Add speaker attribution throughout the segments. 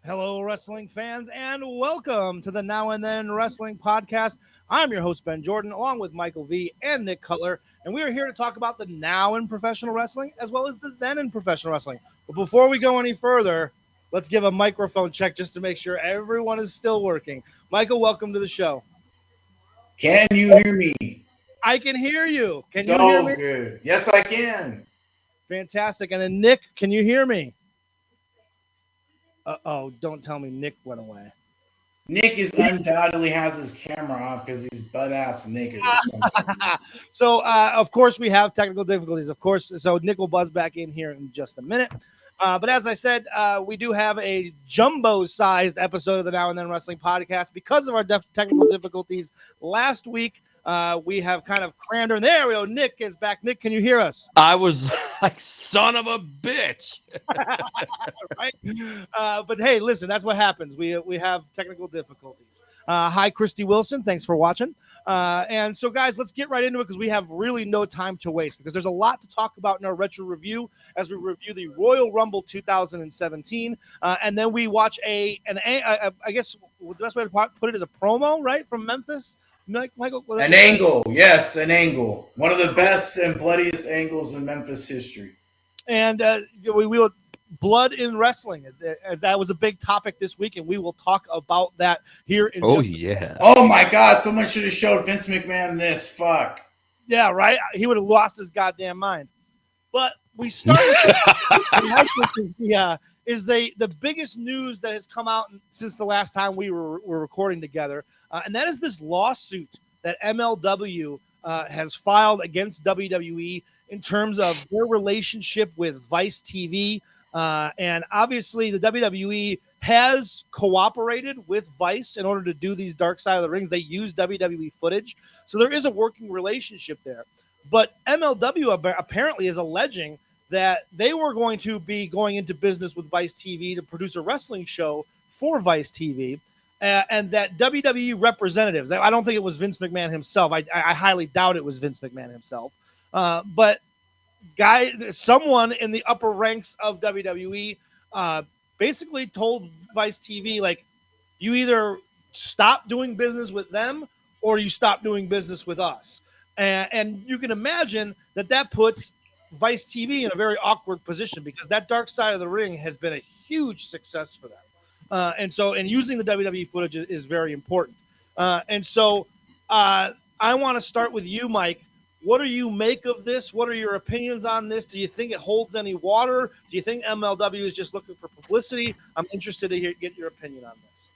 Speaker 1: Hello, wrestling fans, and welcome to the Now and Then Wrestling Podcast. I'm your host, Ben Jordan, along with Michael Vee and Nick Cutler, and we are here to talk about the now in professional wrestling as well as the then in professional wrestling. But before we go any further, let's give a microphone check just to make sure everyone is still working. Michael, welcome to the show.
Speaker 2: Can you hear me?
Speaker 1: I can hear you. Can you hear me?
Speaker 2: Good. Yes, I can.
Speaker 1: Fantastic. And then Nick, can you hear me? Uh-oh, don't tell me Nick went away.
Speaker 2: Nick undoubtedly has his camera off because he's butt-ass naked.
Speaker 1: So, of course, we have technical difficulties, of course. So Nick will buzz back in here in just a minute. But as I said, we do have a jumbo-sized episode of the Now and Then Wrestling Podcast because of our technical difficulties. Last week, we have kind of crammed her. There we go. Nick is back. Nick, can you hear us?
Speaker 3: I was like, son of a bitch.
Speaker 1: Right? But hey, listen, that's what happens. We have technical difficulties. Hi, Christy Wilson. Thanks for watching. And so, guys, let's get right into it because we have really no time to waste because there's a lot to talk about in our retro review as we review the Royal Rumble 2017. And then we watch I guess the best way to put it is a promo, right, from Memphis. Michael,
Speaker 2: an angle. Yes, an angle. One of the best and bloodiest angles in Memphis history.
Speaker 1: And we will blood in wrestling. That was a big topic this week, and we will talk about that here in
Speaker 3: just a minute.
Speaker 2: Oh, my God. Someone should have showed Vince McMahon this. Fuck.
Speaker 1: Yeah, right? He would have lost his goddamn mind. But we started is the biggest news that has come out since the last time we were recording together, and that is this lawsuit that MLW has filed against WWE in terms of their relationship with Vice TV. And obviously, the WWE has cooperated with Vice in order to do these Dark Side of the Rings. They use WWE footage, so there is a working relationship there. But MLW apparently is alleging that they were going to be going into business with Vice TV to produce a wrestling show for Vice TV, and that WWE representatives, I don't think it was Vince McMahon himself. I highly doubt it was Vince McMahon himself. But someone in the upper ranks of WWE basically told Vice TV, like, you either stop doing business with them or you stop doing business with us. And you can imagine that puts Vice TV in a very awkward position because that Dark Side of the Ring has been a huge success for them. And using the WWE footage is very important. I want to start with you, Mike. What do you make of this? What are your opinions on this? Do you think it holds any water? Do you think MLW is just looking for publicity? I'm interested to get your opinion on this.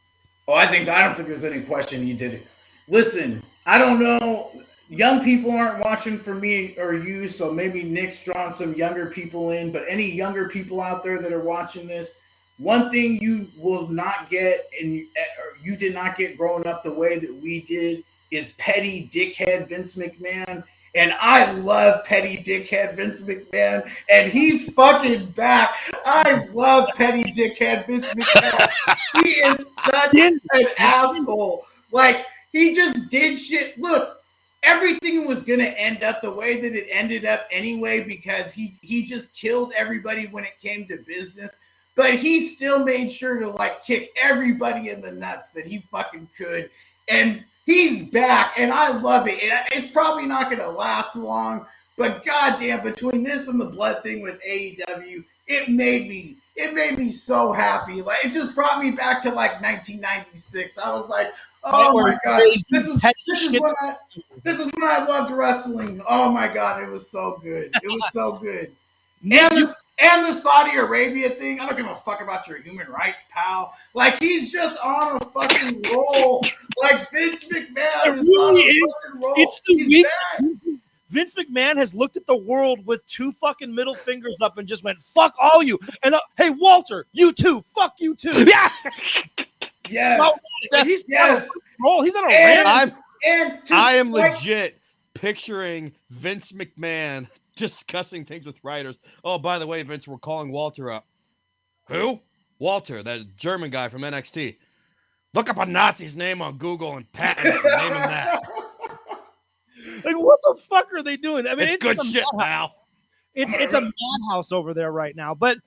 Speaker 2: Oh, I don't think there's any question he did it. Listen, I don't know. Young people aren't watching for me or you, so maybe Nick's drawn some younger people in. But any younger people out there that are watching this, one thing you will not get, and you did not get growing up the way that we did, is petty dickhead Vince McMahon. And I love petty dickhead Vince McMahon, and he's fucking back. I love petty dickhead Vince McMahon. He is such an asshole. Like, he just did shit. Look, everything was going to end up the way that it ended up anyway because he just killed everybody when it came to business. But he still made sure to, like, kick everybody in the nuts that he fucking could. And he's back, and I love it. It's probably not going to last long, but goddamn, between this and the blood thing with AEW, it made me so happy. Like, it just brought me back to like 1996. I was like, oh my god, this is when I loved wrestling. Oh my god, it was so good. It was so good. And the Saudi Arabia thing, I don't give a fuck about your human rights, pal. Like, he's just on a fucking roll. Like, Vince McMahon is on a fucking roll.
Speaker 1: It's the week. Vince McMahon has looked at the world with two fucking middle fingers up and just went, fuck all you. And hey, Walter, you too. Fuck you too.
Speaker 3: Yeah.
Speaker 2: Yes.
Speaker 1: He's on a roll. He's on a rant.
Speaker 3: I am legit picturing Vince McMahon discussing things with writers. Oh, by the way, Vince, we're calling Walter up. Who? Walter, that German guy from NXT. Look up a Nazi's name on Google and patent it and name him that.
Speaker 1: Like, what the fuck are they doing? I mean,
Speaker 3: it's good shit, pal.
Speaker 1: It's a madhouse over there right now. But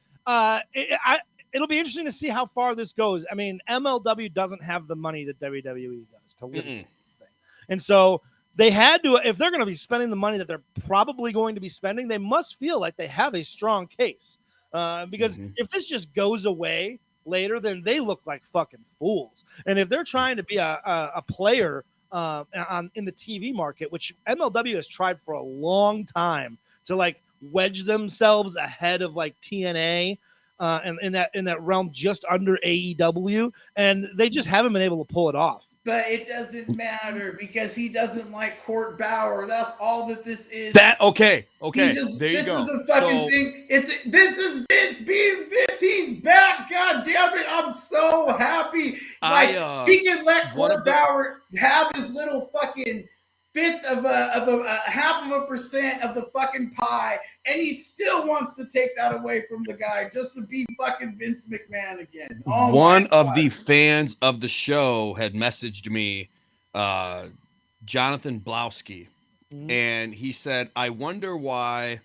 Speaker 1: it'll be interesting to see how far this goes. I mean, MLW doesn't have the money that WWE does to litigate this thing. And so they had to, if they're going to be spending the money that they're probably going to be spending, they must feel like they have a strong case. Because if this just goes away later, then they look like fucking fools. And if they're trying to be a player in the TV market, which MLW has tried for a long time to like wedge themselves ahead of like TNA and in that realm just under AEW, and they just haven't been able to pull it off.
Speaker 2: But it doesn't matter because he doesn't like Court Bauer. That's all that this is.
Speaker 3: Okay. There you go.
Speaker 2: This is a fucking thing. This is Vince being Vince. He's back. God damn it! I'm so happy. Like he can let Court Bauer have his little fucking fifth of a half of a % of the fucking pie, and he still wants to take that away from the guy just to be fucking Vince McMahon again. Oh,
Speaker 3: one of the fans of the show had messaged me, Jonathan Blowski, and he said, I wonder why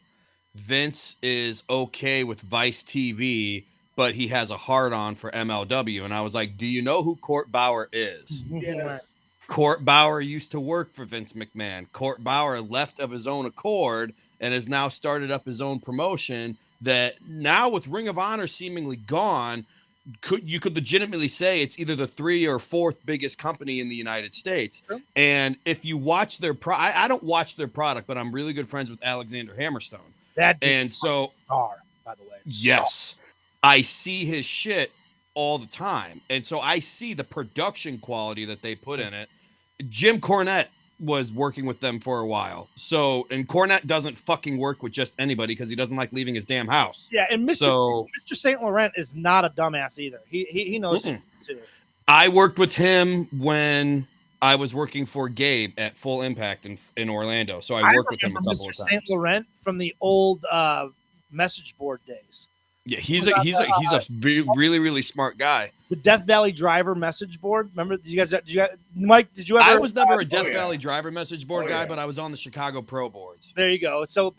Speaker 3: Vince is okay with Vice TV, but he has a hard-on for MLW. And I was like, do you know who Court Bauer is?
Speaker 2: Yes.
Speaker 3: Court Bauer used to work for Vince McMahon. Court Bauer left of his own accord and has now started up his own promotion that now with Ring of Honor seemingly gone, you could legitimately say it's either the 3rd or 4th biggest company in the United States. Sure. And if you watch their I don't watch their product, but I'm really good friends with Alexander Hammerstone. And so
Speaker 1: star, by the way.
Speaker 3: Yes. I see his shit all the time. And so I see the production quality that they put in it. Jim Cornette was working with them for a while. So, and Cornette doesn't fucking work with just anybody because he doesn't like leaving his damn house.
Speaker 1: Yeah, and Mr. St. Laurent is not a dumbass either. He knows his too.
Speaker 3: I worked with him when I was working for Gabe at Full Impact in Orlando. So I worked with him a couple of times.
Speaker 1: Mr. St. Laurent from the old message board days.
Speaker 3: Yeah, he's a really, really smart guy.
Speaker 1: The Death Valley Driver message board. Remember? Did you guys, Mike? Did you ever?
Speaker 3: I was never a Death Valley Driver message board guy, but I was on the Chicago Pro boards.
Speaker 1: There you go. So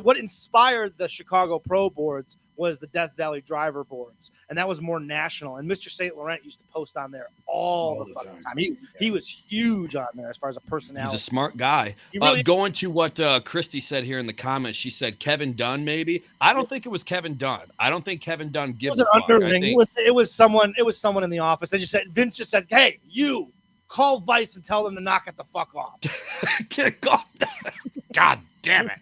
Speaker 1: what inspired the Chicago Pro boards was the Death Valley Driver boards, and that was more national. And Mr. St. Laurent used to post on there all the fucking time. He was huge on there as far as a personality.
Speaker 3: He's a smart guy. Really going to what Christy said here in the comments, she said Kevin Dunn maybe. I don't think it was Kevin Dunn. I don't think Kevin Dunn gives a fuck.
Speaker 1: It was someone in the office. Vince just said, "Hey, you call Vice and tell them to knock it the fuck off."
Speaker 3: God damn it.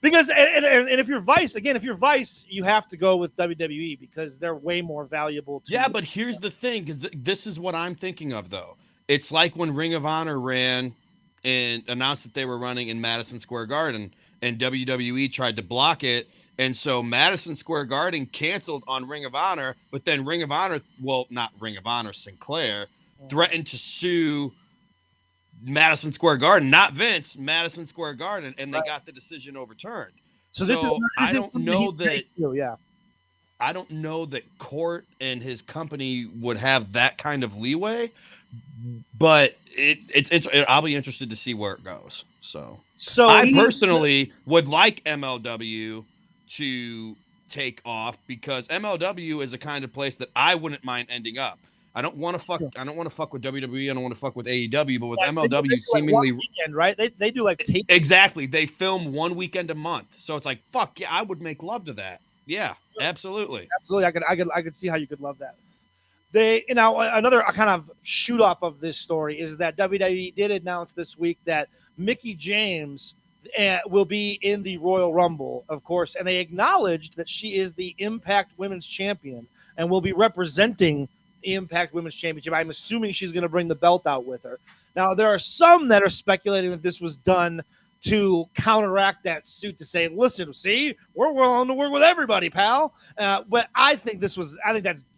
Speaker 1: Because and if you're Vice, you have to go with WWE because they're way more valuable to
Speaker 3: but here's the thing, because this is what I'm thinking of though. It's like when Ring of Honor ran and announced that they were running in Madison Square Garden, and WWE tried to block it, and so Madison Square Garden canceled on Ring of Honor, but then Ring of Honor, well, not Ring of Honor, Sinclair, threatened to sue Madison Square Garden, not Vince, Madison Square Garden, and they got the decision overturned. So I don't know that Court and his company would have that kind of leeway, but I'll be interested to see where it goes. So I personally would like MLW to take off because MLW is a kind of place that I wouldn't mind ending up. I don't want to fuck. I don't want to fuck with WWE. I don't want to fuck with AEW. But with MLW, they seemingly
Speaker 1: like weekend, right? They do like tape.
Speaker 3: Exactly. They film one weekend a month, so it's like fuck yeah. I would make love to that. Yeah, absolutely.
Speaker 1: I could see how you could love that. Another kind of shoot off of this story is that WWE did announce this week that Mickie James will be in the Royal Rumble, of course, and they acknowledged that she is the Impact Women's Champion and will be representing the Impact Women's Championship. I'm assuming she's going to bring the belt out with her. Now, there are some that are speculating that this was done to counteract that suit to say, listen, see, we're willing to work with everybody, pal. But I think that's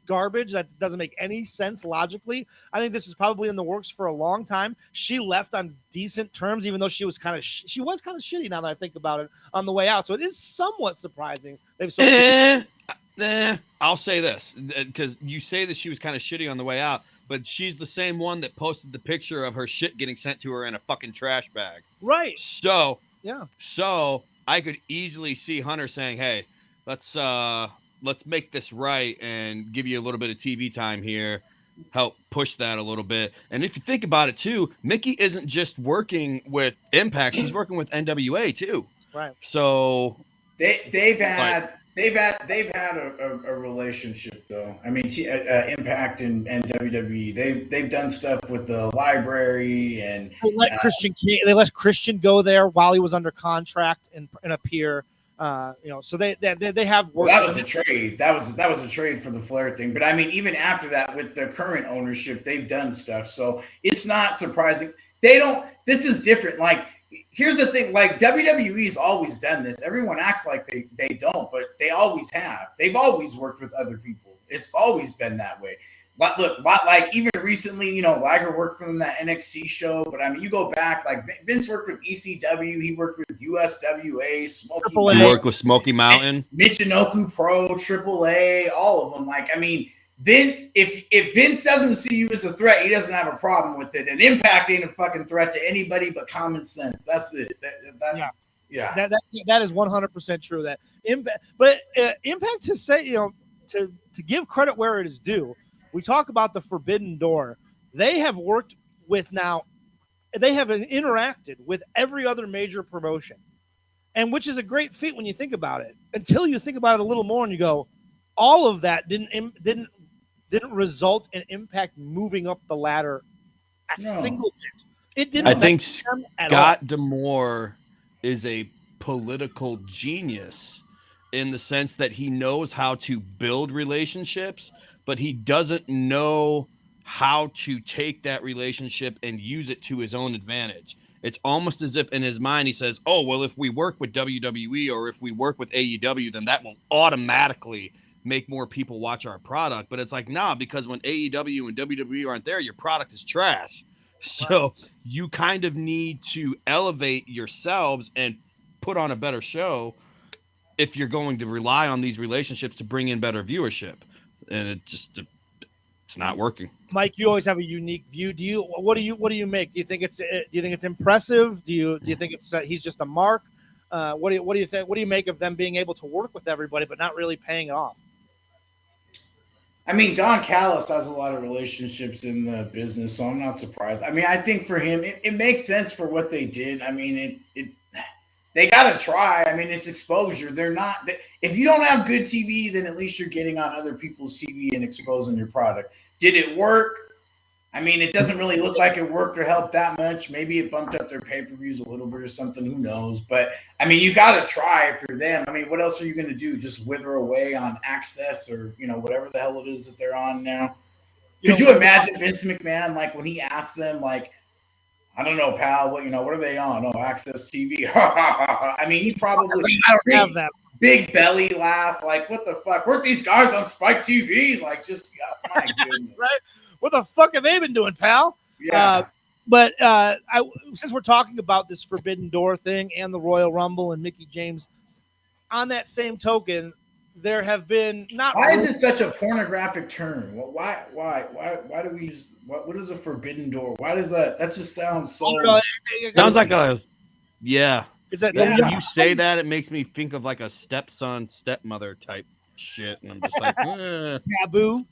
Speaker 1: garbage. That doesn't make any sense logically. I think this was probably in the works for a long time. She left on decent terms, even though she was kind of shitty now that I think about it on the way out. So it is somewhat surprising.
Speaker 3: I'll say this because you say that she was kind of shitty on the way out, but she's the same one that posted the picture of her shit getting sent to her in a fucking trash bag.
Speaker 1: Right.
Speaker 3: So I could easily see Hunter saying, hey, let's let's make this right and give you a little bit of TV time here, help push that a little bit. And if you think about it too, Mickie isn't just working with Impact; she's working with NWA too.
Speaker 1: Right.
Speaker 3: So
Speaker 2: they've had a relationship though. I mean, Impact and WWE. They've done stuff with the library and
Speaker 1: they let Christian go there while he was under contract and appear. So they have worked.
Speaker 2: Well, that was a trade. That was a trade for the Flair thing. But I mean, even after that, with the current ownership, they've done stuff. So it's not surprising. They don't. This is different. Like, here's the thing. Like, WWE's always done this. Everyone acts like they don't, but they always have. They've always worked with other people. It's always been that way. But look, like even recently, Liger worked for them that NXT show. But I mean, you go back, like Vince worked with ECW, he worked with USWA,
Speaker 3: he worked with Smoky Mountain,
Speaker 2: Michinoku Pro, AAA, all of them. Like, I mean, Vince, if Vince doesn't see you as a threat, he doesn't have a problem with it. And Impact ain't a fucking threat to anybody but common sense. That's it. Yeah.
Speaker 1: That is 100% true. That Impact, but Impact to say, to give credit where it is due. We talk about the Forbidden Door. They have worked with they have interacted with every other major promotion, and which is a great feat when you think about it. Until you think about it a little more, and you go, all of that didn't result in Impact moving up the ladder a single bit. It didn't.
Speaker 3: I think Scott D'Amore is a political genius in the sense that he knows how to build relationships, but he doesn't know how to take that relationship and use it to his own advantage. It's almost as if in his mind he says, oh, well, if we work with WWE or if we work with AEW, then that will automatically make more people watch our product. But it's like, nah, because when AEW and WWE aren't there, your product is trash. So you kind of need to elevate yourselves and put on a better show if you're going to rely on these relationships to bring in better viewership. And it's not working.
Speaker 1: Mike, you always have a unique view. What do you make? Do you think it's impressive? Do you think it's he's just a mark? What do you think? What do you make of them being able to work with everybody but not really paying it off?
Speaker 2: I mean, Don Callis has a lot of relationships in the business, so I'm not surprised. I mean, I think for him, it makes sense for what they did. I mean, they got to try. I mean, it's exposure. If you don't have good TV, then at least you're getting on other people's TV and exposing your product. Did it work? I mean, it doesn't really look like it worked or helped that much. Maybe it bumped up their pay-per-views a little bit or something. Who knows? But, I mean, you got to try if you're them. I mean, what else are you going to do? Just wither away on Access or, whatever the hell it is that they're on now? Could you imagine Vince McMahon, like, when he asked them, like, I don't know, pal, what are they on? Oh, Access TV. I mean, he probably
Speaker 1: have that
Speaker 2: big belly laugh. Like, what the fuck? Weren't these guys on Spike TV? Like, just, my goodness.
Speaker 1: Right? What the fuck have they been doing, pal?
Speaker 2: Yeah.
Speaker 1: But since we're talking about this Forbidden Door thing and the Royal Rumble and Mickie James, on that same token, there have been not.
Speaker 2: Why is it such a pornographic term? Why do we use what is a Forbidden Door? Why does that just sounds so?
Speaker 3: Sounds like yeah.
Speaker 1: Is that
Speaker 3: when you say that, it makes me think of like a stepson, stepmother type shit, and I'm just like,
Speaker 1: taboo,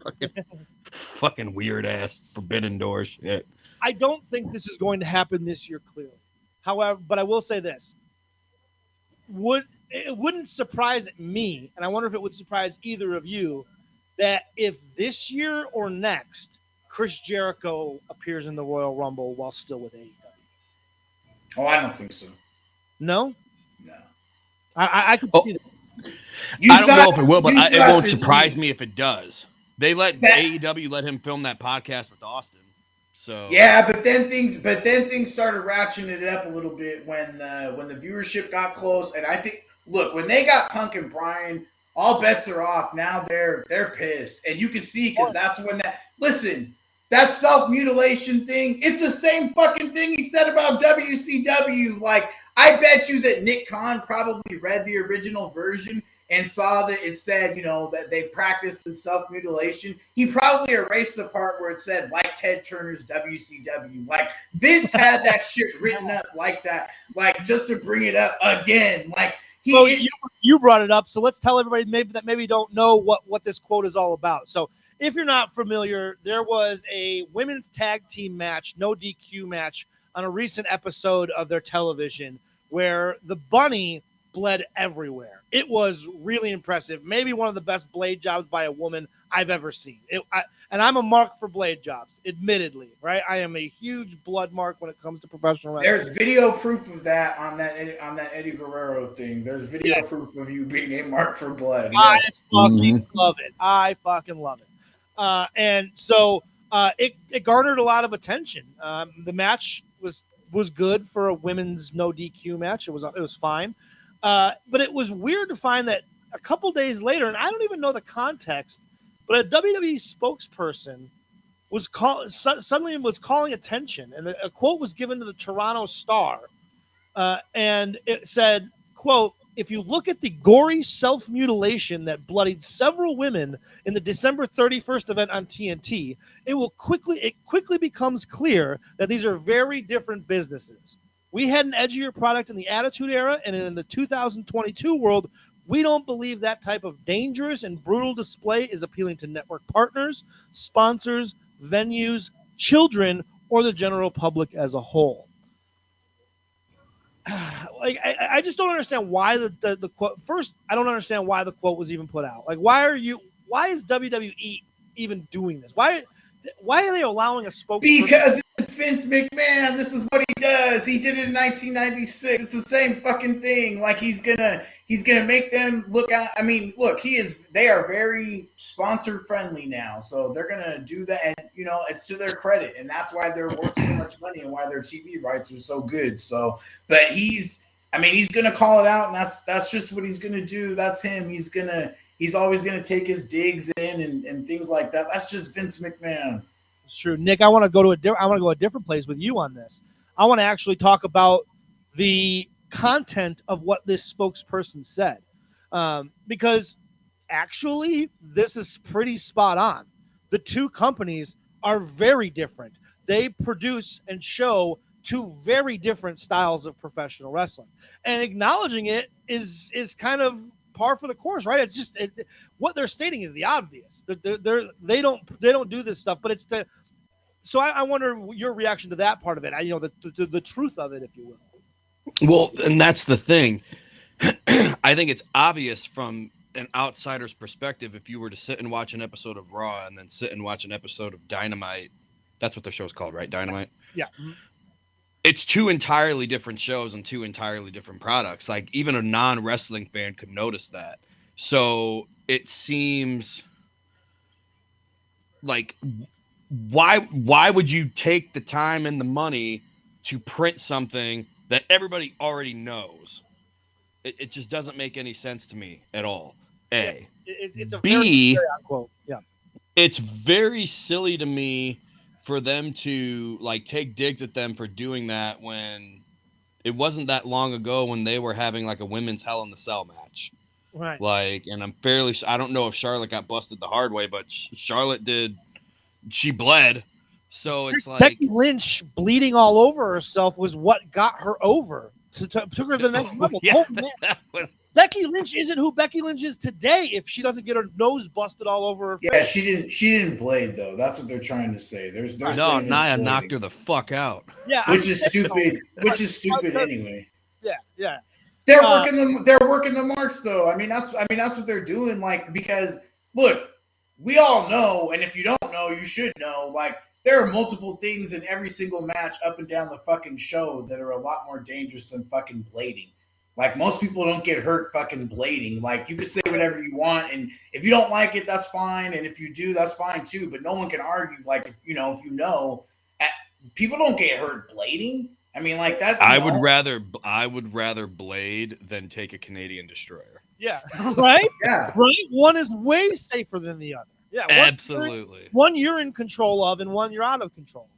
Speaker 3: fucking weird ass Forbidden Door shit.
Speaker 1: I don't think this is going to happen this year, clearly. However, but I will say this: it wouldn't surprise me, and I wonder if it would surprise either of you, that if this year or next, Chris Jericho appears in the Royal Rumble while still with AEW.
Speaker 2: Oh, I don't think so.
Speaker 1: No?
Speaker 2: No.
Speaker 1: I could see this.
Speaker 3: I don't know if it will, but it won't surprise me if it does. They AEW let him film that podcast with Austin. So
Speaker 2: yeah, but then things started ratcheting it up a little bit when the viewership got close. And I think, look, when they got Punk and Bryan, all bets are off. Now they're pissed, and you can see because that's when that self-mutilation thing. It's the same fucking thing he said about WCW. Like, I bet you that Nick Khan probably read the original version and saw that it said, that they practiced in self-mutilation, he probably erased the part where it said, like Ted Turner's WCW. Like, Vince had that shit written up like that, like, just to bring it up again. Like,
Speaker 1: you brought it up, so let's tell everybody maybe don't know what this quote is all about. So if you're not familiar, there was a women's tag team match, no DQ match, on a recent episode of their television where the bunny bled everywhere. It was really impressive. Maybe one of the best blade jobs by a woman I've ever seen. And I'm a mark for blade jobs, admittedly, right? I am a huge blood mark when it comes to professional wrestling.
Speaker 2: There's video proof of that on that Eddie Guerrero thing. There's video proof of you being a mark for blood. Yes.
Speaker 1: I fucking love it. I fucking love it. And so it garnered a lot of attention. The match was good for a women's no DQ match. It was fine. But it was weird to find that a couple days later, and I don't even know the context, but a WWE spokesperson suddenly was calling attention, and a quote was given to the Toronto Star, and it said, quote, "If you look at the gory self-mutilation that bloodied several women in the December 31st event on TNT, it quickly becomes clear that these are very different businesses. We had an edgier product in the Attitude Era, and in the 2022 world, we don't believe that type of dangerous and brutal display is appealing to network partners, sponsors, venues, children, or the general public as a whole." Like, I just don't understand why the quote. First, I don't understand why the quote was even put out. Like, why is WWE even doing this? Why are they allowing a spokesperson?
Speaker 2: Because it's Vince McMahon. This is what he does. He did it in 1996. It's the same fucking thing. Like, he's gonna make them look out. I mean, look, they are very sponsor friendly now, so they're gonna do that, and it's to their credit, and that's why they're worth so much money and why their TV rights are so good. So, but he's gonna call it out, and that's just what he's gonna do. That's him. He's always gonna take his digs in and things like that. That's just Vince McMahon.
Speaker 1: It's true, Nick. I want to go a different place with you on this. I want to actually talk about the content of what this spokesperson said, because actually this is pretty spot on. The two companies are very different. They produce and show two very different styles of professional wrestling, and acknowledging it is kind of par for the course, right? It's just what they're stating is the obvious. They don't do this stuff, but it's the. So I wonder your reaction to that part of it. The truth of it, if you will.
Speaker 3: Well, and that's the thing. I think it's obvious from an outsider's perspective. If you were to sit and watch an episode of Raw and then sit and watch an episode of Dynamite, that's what the show's called, right? Dynamite.
Speaker 1: Yeah.
Speaker 3: It's two entirely different shows and two entirely different products. Like, even a non-wrestling fan could notice that. So it seems like, why would you take the time and the money to print something that everybody already knows? It just doesn't make any sense to me at all. A.
Speaker 1: Yeah, it's a
Speaker 3: B.
Speaker 1: very quote. Yeah.
Speaker 3: It's very silly to me for them to take digs at them for doing that when it wasn't that long ago when they were having a women's Hell in the Cell match.
Speaker 1: Right.
Speaker 3: And I don't know if Charlotte got busted the hard way, but Charlotte did. She bled. So it's
Speaker 1: Becky Lynch bleeding all over herself was what got her over. Took her to the next level.
Speaker 3: Yeah,
Speaker 1: Becky Lynch isn't who Becky Lynch is today if she doesn't get her nose busted all over her face.
Speaker 2: Yeah, she didn't blade though. That's what they're trying to say.
Speaker 3: No, Nia knocked her the fuck out.
Speaker 1: Yeah,
Speaker 2: which is stupid. Which is stupid anyway.
Speaker 1: Yeah.
Speaker 2: They're working the marks though. I mean that's what they're doing. Because look, we all know, and if you don't know, you should know. There are multiple things in every single match up and down the fucking show that are a lot more dangerous than fucking blading. Most people don't get hurt fucking blading. You can say whatever you want, and if you don't like it, that's fine. And if you do, that's fine too. But no one can argue. If people don't get hurt blading. I mean, that.
Speaker 3: I would rather blade than take a Canadian destroyer.
Speaker 1: Yeah. Right.
Speaker 2: Yeah.
Speaker 1: Right. One is way safer than the other. Yeah.
Speaker 3: Absolutely.
Speaker 1: One you're in control of, and one you're out of control.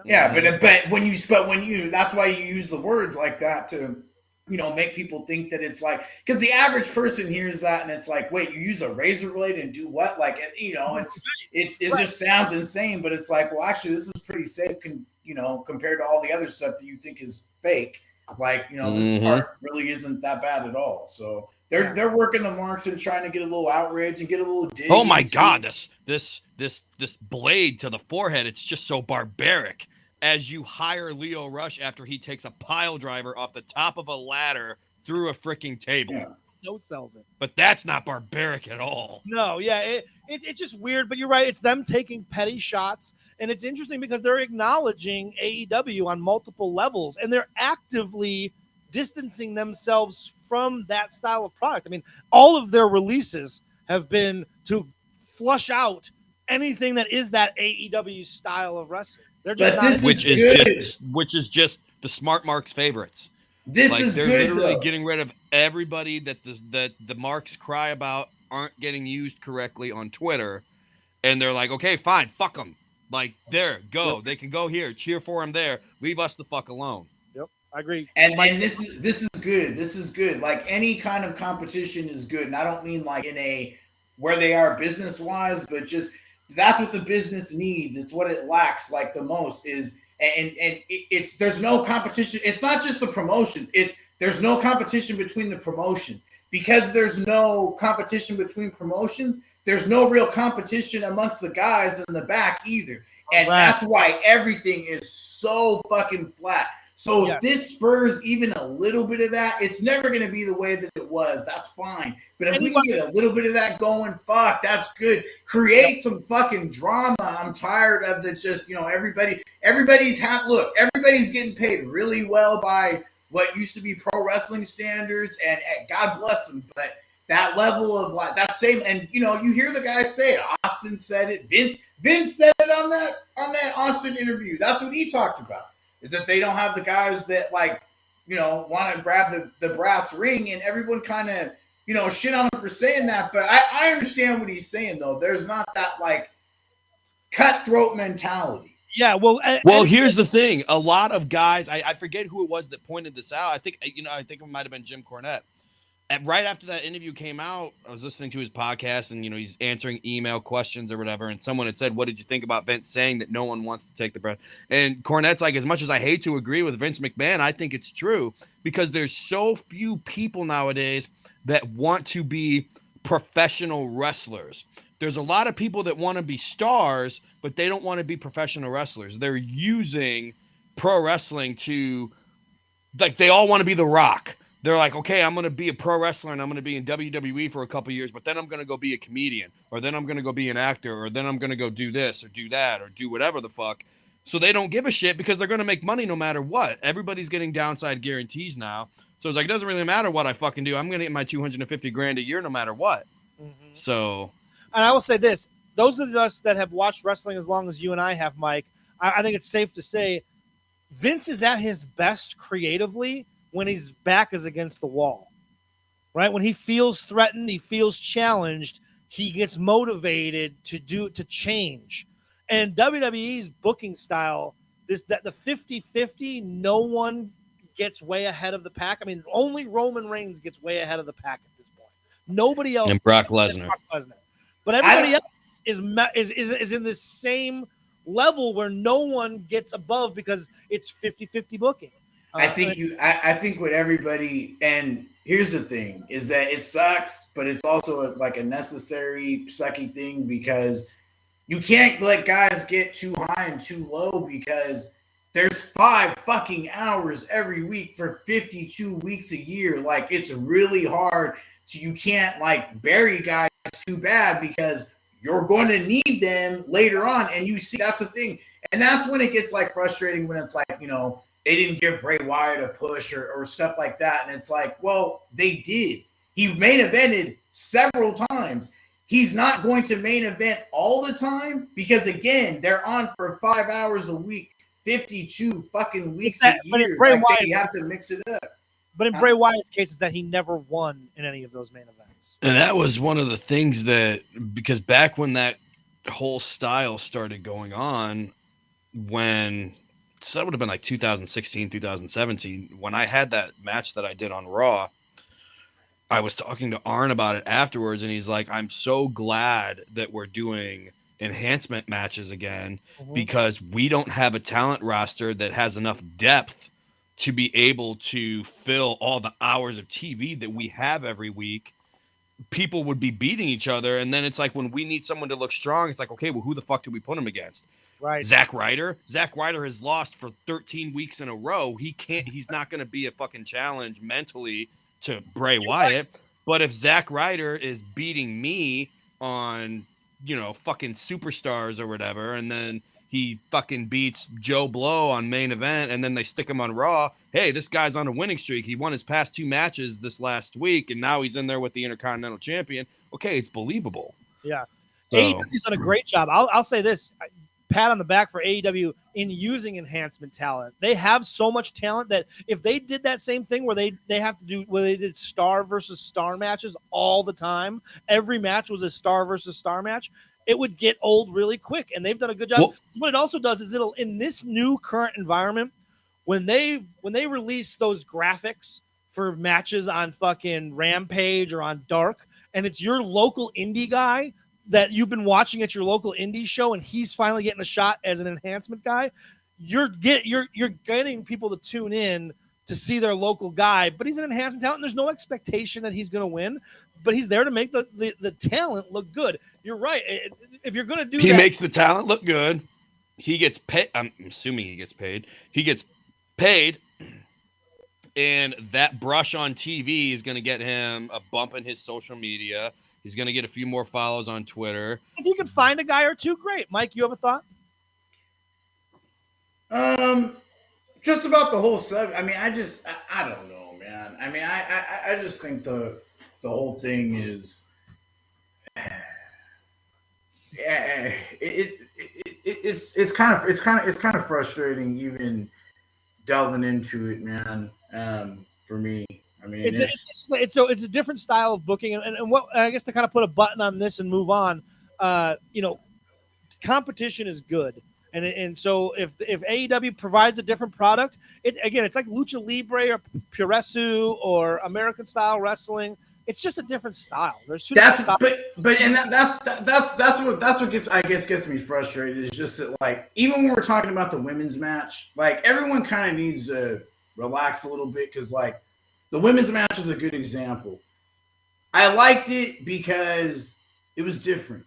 Speaker 2: Yeah, but when you that's why you use the words like that to make people think that it's like, because the average person hears that and it's like, wait, you use a razor blade and do what? Like, it just sounds insane, but it's like, well, actually, this is pretty safe, compared to all the other stuff that you think is fake. Like, this part really isn't that bad at all. So they're working the marks and trying to get a little outrage and get a little dig.
Speaker 3: Oh my God, this blade to the forehead, it's just so barbaric. As you hire Lio Rush after he takes a pile driver off the top of a ladder through a freaking table.
Speaker 2: Yeah.
Speaker 1: No sells it.
Speaker 3: But that's not barbaric at all.
Speaker 1: No, yeah, it's just weird, but you're right. It's them taking petty shots, and it's interesting because they're acknowledging AEW on multiple levels, and they're actively distancing themselves from that style of product. I mean, all of their releases have been to flush out anything that is that AEW style of wrestling. They're just
Speaker 3: which is just the Smart Marks favorites.
Speaker 2: They're
Speaker 3: literally getting rid of everybody that the marks cry about aren't getting used correctly on Twitter, and they're like, okay, fine, fuck them. Like, there, go. Yep. They can go here. Cheer for them there. Leave us the fuck alone.
Speaker 1: Yep, I agree.
Speaker 2: And this is good. This is good. Like, any kind of competition is good, and I don't mean like in a where they are business wise, but just that's what the business needs. It's what it lacks like the most is. And it's there's no competition. It's not just the promotions. There's no competition between the promotions. Because there's no competition between promotions, there's no real competition amongst the guys in the back either. And that's why everything is so fucking flat. So if this spurs even a little bit of that, it's never going to be the way that it was. That's fine. But if we can get a little bit of that going, fuck, that's good. Create some fucking drama. I'm tired of the just, everybody's getting paid really well by what used to be pro wrestling standards, and God bless them. But that level of like that same, and you hear the guy say it. Austin said it. Vince said it on that Austin interview. That's what he talked about. Is that they don't have the guys that want to grab the brass ring, and everyone kind of, shit on him for saying that. But I understand what he's saying, though. There's not that like cutthroat mentality.
Speaker 1: Yeah. Well,
Speaker 3: here's the thing. A lot of guys, I forget who it was that pointed this out. I think it might've been Jim Cornette. And right after that interview came out, I was listening to his podcast, and he's answering email questions or whatever. And someone had said, "What did you think about Vince saying that no one wants to take the breath?" And Cornette's like, "As much as I hate to agree with Vince McMahon, I think it's true because there's so few people nowadays that want to be professional wrestlers. There's a lot of people that want to be stars, but they don't want to be professional wrestlers. They're using pro wrestling to, like, they all want to be The Rock." They're like, okay, I'm going to be a pro wrestler and I'm going to be in WWE for a couple of years, but then I'm going to go be a comedian, or then I'm going to go be an actor, or then I'm going to go do this or do that or do whatever the fuck. So they don't give a shit because they're going to make money no matter what. Everybody's getting downside guarantees now. So it's like, it doesn't really matter what I fucking do. I'm going to get my $250,000 a year no matter what. Mm-hmm. So.
Speaker 1: And I will say this, those of us that have watched wrestling as long as you and I have, Mike, I think it's safe to say Vince is at his best creatively when his back is against the wall, right? When he feels threatened, he feels challenged, he gets motivated to change. And WWE's booking style, the 50-50, no one gets way ahead of the pack. I mean, only Roman Reigns gets way ahead of the pack at this point. Nobody else.
Speaker 3: And Brock Lesnar.
Speaker 1: But everybody else is in the same level where no one gets above because it's 50-50 booking.
Speaker 2: I think what everybody, and here's the thing, is that it sucks, but it's also like a necessary sucky thing because you can't let guys get too high and too low because there's 5 fucking hours every week for 52 weeks a year. Like, it's really hard you can't like bury guys too bad because you're going to need them later on. And you see, that's the thing. And that's when it gets like frustrating when it's like, they didn't give Bray Wyatt a push or stuff like that. And it's like, well, they did. He main evented several times. He's not going to main event all the time because, again, they're on for 5 hours a week, 52 fucking weeks a year. You have to mix it up.
Speaker 1: But in Bray Wyatt's case is that he never won in any of those main events.
Speaker 3: And that was one of the things because back when that whole style started going on, when so that would have been like 2016, 2017. When I had that match that I did on Raw, I was talking to Arn about it afterwards, and he's like, I'm so glad that we're doing enhancement matches again because we don't have a talent roster that has enough depth to be able to fill all the hours of TV that we have every week. People would be beating each other, and then it's like when we need someone to look strong, it's like, okay, well, who the fuck do we put him against?
Speaker 1: Right.
Speaker 3: Zack Ryder has lost for 13 weeks in a row. He's not going to be a fucking challenge mentally to Bray Wyatt. But if Zack Ryder is beating me on, fucking superstars or whatever, and then he fucking beats Joe Blow on main event, and then they stick him on Raw. Hey, this guy's on a winning streak. He won his past 2 matches this last week, and now he's in there with the Intercontinental Champion. Okay, it's believable.
Speaker 1: Yeah.
Speaker 3: So,
Speaker 1: AEW's done a great job. I'll say this. Pat on the back for AEW in using enhancement talent. They have so much talent that if they did that same thing where they did star versus star matches all the time, every match was a star versus star match, it would get old really quick. And they've done a good job.
Speaker 3: Well,
Speaker 1: what it also does is it'll, in this new current environment, when they release those graphics for matches on fucking Rampage or on Dark, and it's your local indie guy that you've been watching at your local indie show, and he's finally getting a shot as an enhancement guy, you're getting people to tune in to see their local guy, but he's an enhancement talent, and there's no expectation that he's going to win, but he's there to make the talent look good. You're right. If you're going to do
Speaker 3: he
Speaker 1: that,
Speaker 3: makes the talent look good. He gets paid. I'm assuming he gets paid. He gets paid, and that brush on TV is going to get him a bump in his social media. He's going to get a few more follows on Twitter.
Speaker 1: If you can find a guy or two, great. Mike, you have a thought?
Speaker 2: Just about the whole subject. I mean, I don't know, man. I mean, I just think the whole thing is, yeah, it's kind of frustrating even delving into it, man. For me. I mean,
Speaker 1: it's a different style of booking, and what I guess to kind of put a button on this and move on. Competition is good, and so if AEW provides a different product, it's like Lucha Libre or Puresu or American style wrestling. It's just a different style. There's two different styles.
Speaker 2: That's what gets me frustrated. Is just that, like, even when we're talking about the women's match, like, everyone kind of needs to relax a little bit, because, like, the women's match is a good example. I liked it because it was different.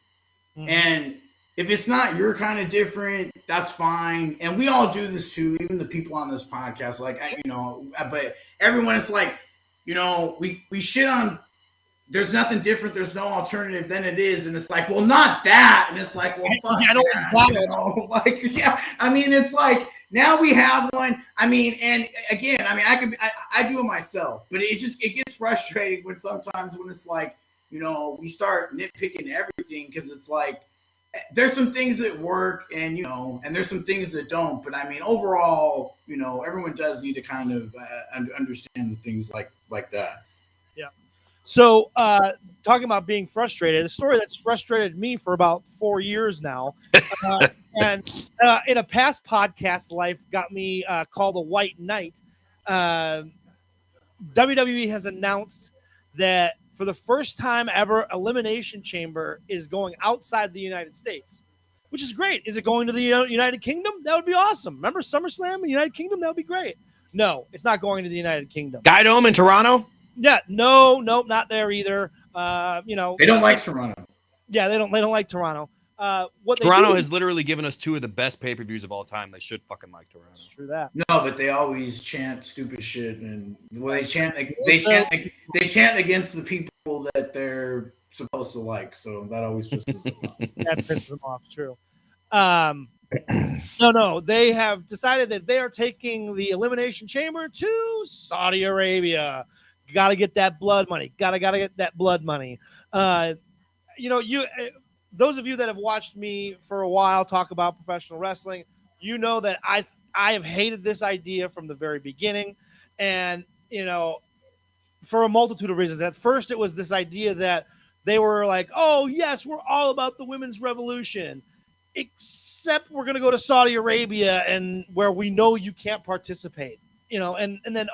Speaker 2: Mm-hmm. And if it's not your kind of different, that's fine. And we all do this too, even the people on this podcast. Like, but everyone is like, we shit on, there's nothing different, there's no alternative, then it is. And it's like, well, not that. And it's like, well, fuck that. Like, yeah. I mean, it's like, now we have one. I mean, and again, I mean, I do it myself, but it gets frustrating when sometimes when it's like, we start nitpicking everything, because it's like, there's some things that work, and and there's some things that don't. But I mean, overall, everyone does need to kind of understand the things like that.
Speaker 1: Yeah. So, talking about being frustrated, the story that's frustrated me for about 4 years now, and in a past podcast life got me called a white knight. WWE has announced that for the first time ever, Elimination Chamber is going outside the United States, which is great. Is it going to the United Kingdom? That would be awesome. Remember SummerSlam in the United Kingdom? That would be great. No, it's not going to the United Kingdom.
Speaker 3: Guy Dome in Toronto?
Speaker 1: Yeah, no, not there either.
Speaker 2: They don't like Toronto.
Speaker 1: Yeah, they don't like Toronto.
Speaker 3: Toronto has literally given us 2 of the best pay-per-views of all time. They should fucking like Toronto.
Speaker 1: It's true that.
Speaker 2: No, but they always chant stupid shit, and they chant against the people that they're supposed to like. So that always pisses them off.
Speaker 1: That pisses them off. True. No. They have decided that they are taking the Elimination Chamber to Saudi Arabia. Got to get that blood money. Got to get that blood money. Those of you that have watched me for a while talk about professional wrestling, you know that I have hated this idea from the very beginning. And, for a multitude of reasons. At first, it was this idea that they were like, oh, yes, we're all about the women's revolution. except we're going to go to Saudi Arabia and where we know you can't participate, and then,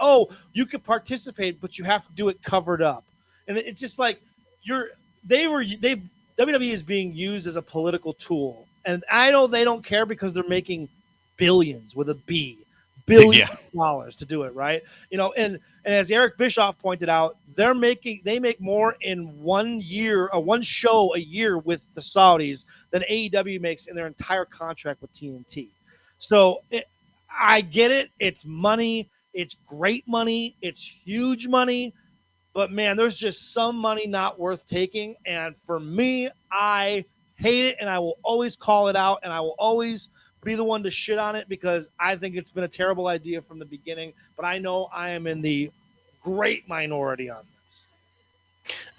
Speaker 1: you can participate, but you have to do it covered up. And it's just like WWE is being used as a political tool. And I know they don't care because they're making billions with a B, billions of dollars to do it, right? And as Eric Bischoff pointed out, they make more in 1 year, or one show a year with the Saudis than AEW makes in their entire contract with TNT. So I get it. It's money. It's great money. It's huge money. But, man, there's just some money not worth taking. And for me, I hate it, and I will always call it out, and I will always be the one to shit on it because I think it's been a terrible idea from the beginning. But I know I am in the great minority on this.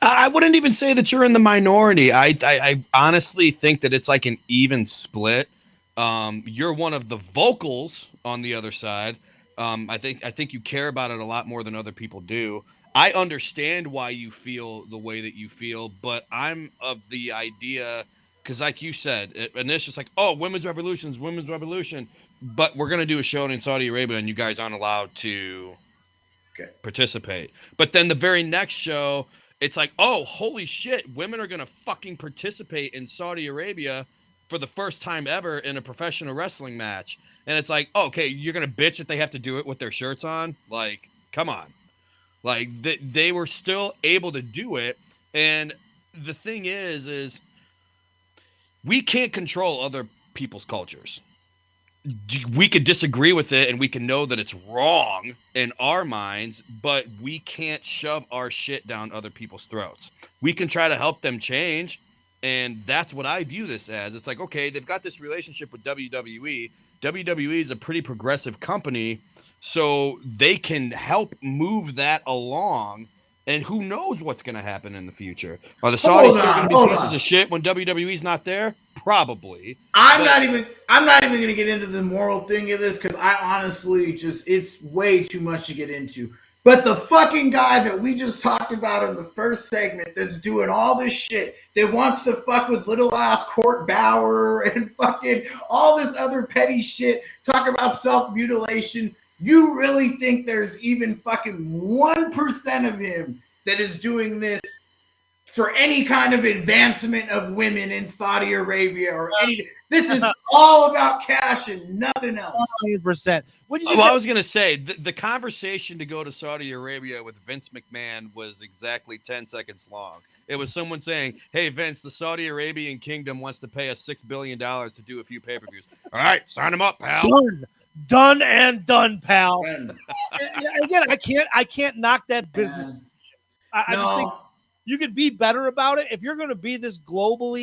Speaker 3: I wouldn't even say that you're in the minority. I honestly think that it's like an even split. You're one of the vocals on the other side. I think you care about it a lot more than other people do. I understand why you feel the way that you feel, but I'm of the idea, because like you said, and it's just like, women's revolution, but we're going to do a show in Saudi Arabia and you guys aren't allowed to participate. But then the very next show, it's like, holy shit, women are going to fucking participate in Saudi Arabia for the first time ever in a professional wrestling match. And it's like, okay, you're going to bitch that they have to do it with their shirts on? Like, come on. Like, they were still able to do it. And the thing is we can't control other people's cultures. We could disagree with it and we can know that it's wrong in our minds, but we can't shove our shit down other people's throats. We can try to help them change. And that's what I view this as. It's like, okay, they've got this relationship with WWE. WWE is a pretty progressive company, so they can help move that along. And who knows what's going to happen in the future? Are the Saudis still going to be pieces of shit when WWE's not there? Probably.
Speaker 2: I'm not even going to get into the moral thing of this because I honestly it's way too much to get into. But the fucking guy that we just talked about in the first segment that's doing all this shit, that wants to fuck with little ass Court Bauer and fucking all this other petty shit, talk about self-mutilation. You really think there's even fucking 1% of him that is doing this for any kind of advancement of women in Saudi Arabia or any? This is all about cash and nothing else.
Speaker 1: 100%.
Speaker 3: I was going to say, the conversation to go to Saudi Arabia with Vince McMahon was exactly 10 seconds long. It was someone saying, hey, Vince, the Saudi Arabian kingdom wants to pay us $6 billion to do a few pay-per-views. All right, sign them up, pal.
Speaker 1: Done and done, pal. Again, I can't knock that business. I just think you could be better about it. If you're going to be this global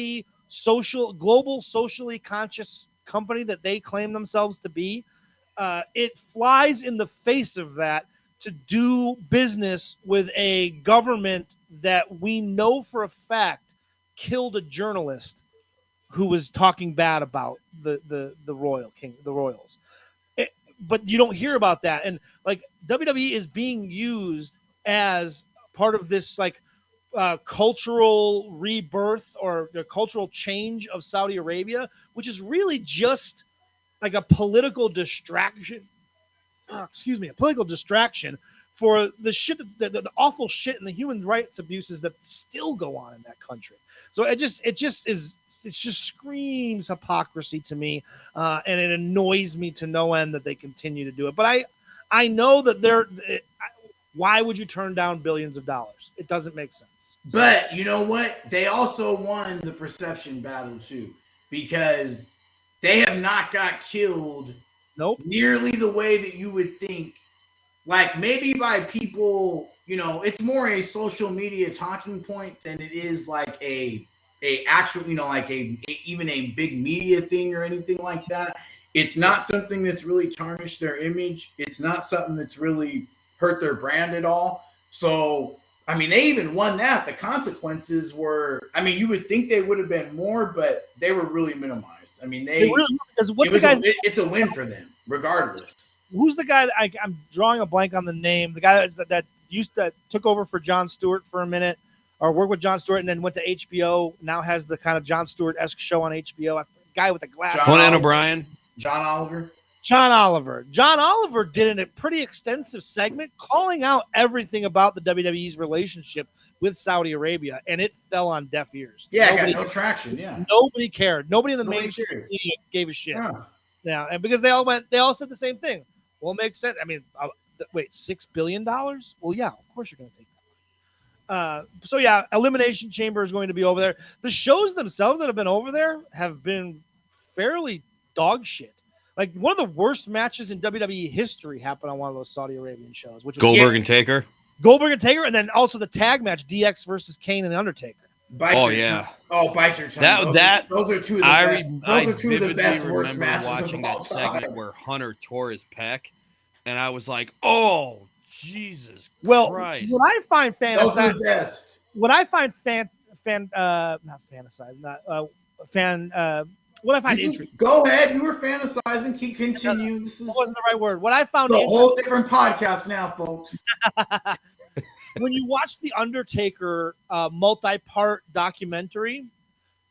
Speaker 1: socially conscious company that they claim themselves to be, it flies in the face of that to do business with a government that we know for a fact killed a journalist who was talking bad about the Royals. But you don't hear about that. And like WWE is being used as part of this cultural rebirth or the cultural change of Saudi Arabia, which is really just like a political distraction. A political distraction for the shit, the awful shit and the human rights abuses that still go on in that country. So it just screams hypocrisy to me, and it annoys me to no end that they continue to do it. But I know that why would you turn down billions of dollars? It doesn't make sense.
Speaker 2: But you know what? They also won the perception battle too, because they have not got killed nearly the way that you would think. Like maybe by people, it's more a social media talking point than it is like a actual, even a big media thing or anything like that. It's not something that's really tarnished their image. It's not something that's really hurt their brand at all. So, I mean, they even won that. The consequences were, you would think they would have been more, but they were really minimized. I mean, it's a win for them, regardless.
Speaker 1: Who's the guy that I'm drawing a blank on the name? The guy that took over for Jon Stewart for a minute, or worked with Jon Stewart and then went to HBO. Now has the kind of Jon Stewart-esque show on HBO. guy with the glasses.
Speaker 3: Conan O'Brien.
Speaker 2: John Oliver.
Speaker 1: John Oliver did a pretty extensive segment calling out everything about the WWE's relationship with Saudi Arabia, and it fell on deaf ears.
Speaker 2: Yeah, got no traction. Yeah,
Speaker 1: nobody cared. Nobody in the
Speaker 2: Nobody
Speaker 1: mainstream
Speaker 2: cared.
Speaker 1: media gave a shit.
Speaker 2: Yeah.
Speaker 1: Yeah, and because they all said the same thing. Well, it makes sense. I mean, wait, $6 billion? Well, yeah, of course you're going to take that. So yeah, Elimination Chamber is going to be over there. The shows themselves that have been over there have been fairly dog shit. Like one of the worst matches in WWE history happened on one of those Saudi Arabian shows, which was
Speaker 3: Goldberg and Taker.
Speaker 1: And then also the tag match, DX versus Kane and Undertaker.
Speaker 2: Bite your tongue. Those are two of the best. Those are two of the best worst matches
Speaker 3: watching
Speaker 2: of all
Speaker 3: that segment
Speaker 2: time.
Speaker 3: where Hunter tore his pec, and I was like, "Oh, Jesus Christ!"
Speaker 1: What I find
Speaker 2: Those are the best.
Speaker 1: What I find what I find interesting.
Speaker 2: Go ahead. You were fantasizing. Continue. This
Speaker 1: wasn't the right word. What I found
Speaker 2: a whole different podcast now, folks.
Speaker 1: When you watch the Undertaker multi-part documentary,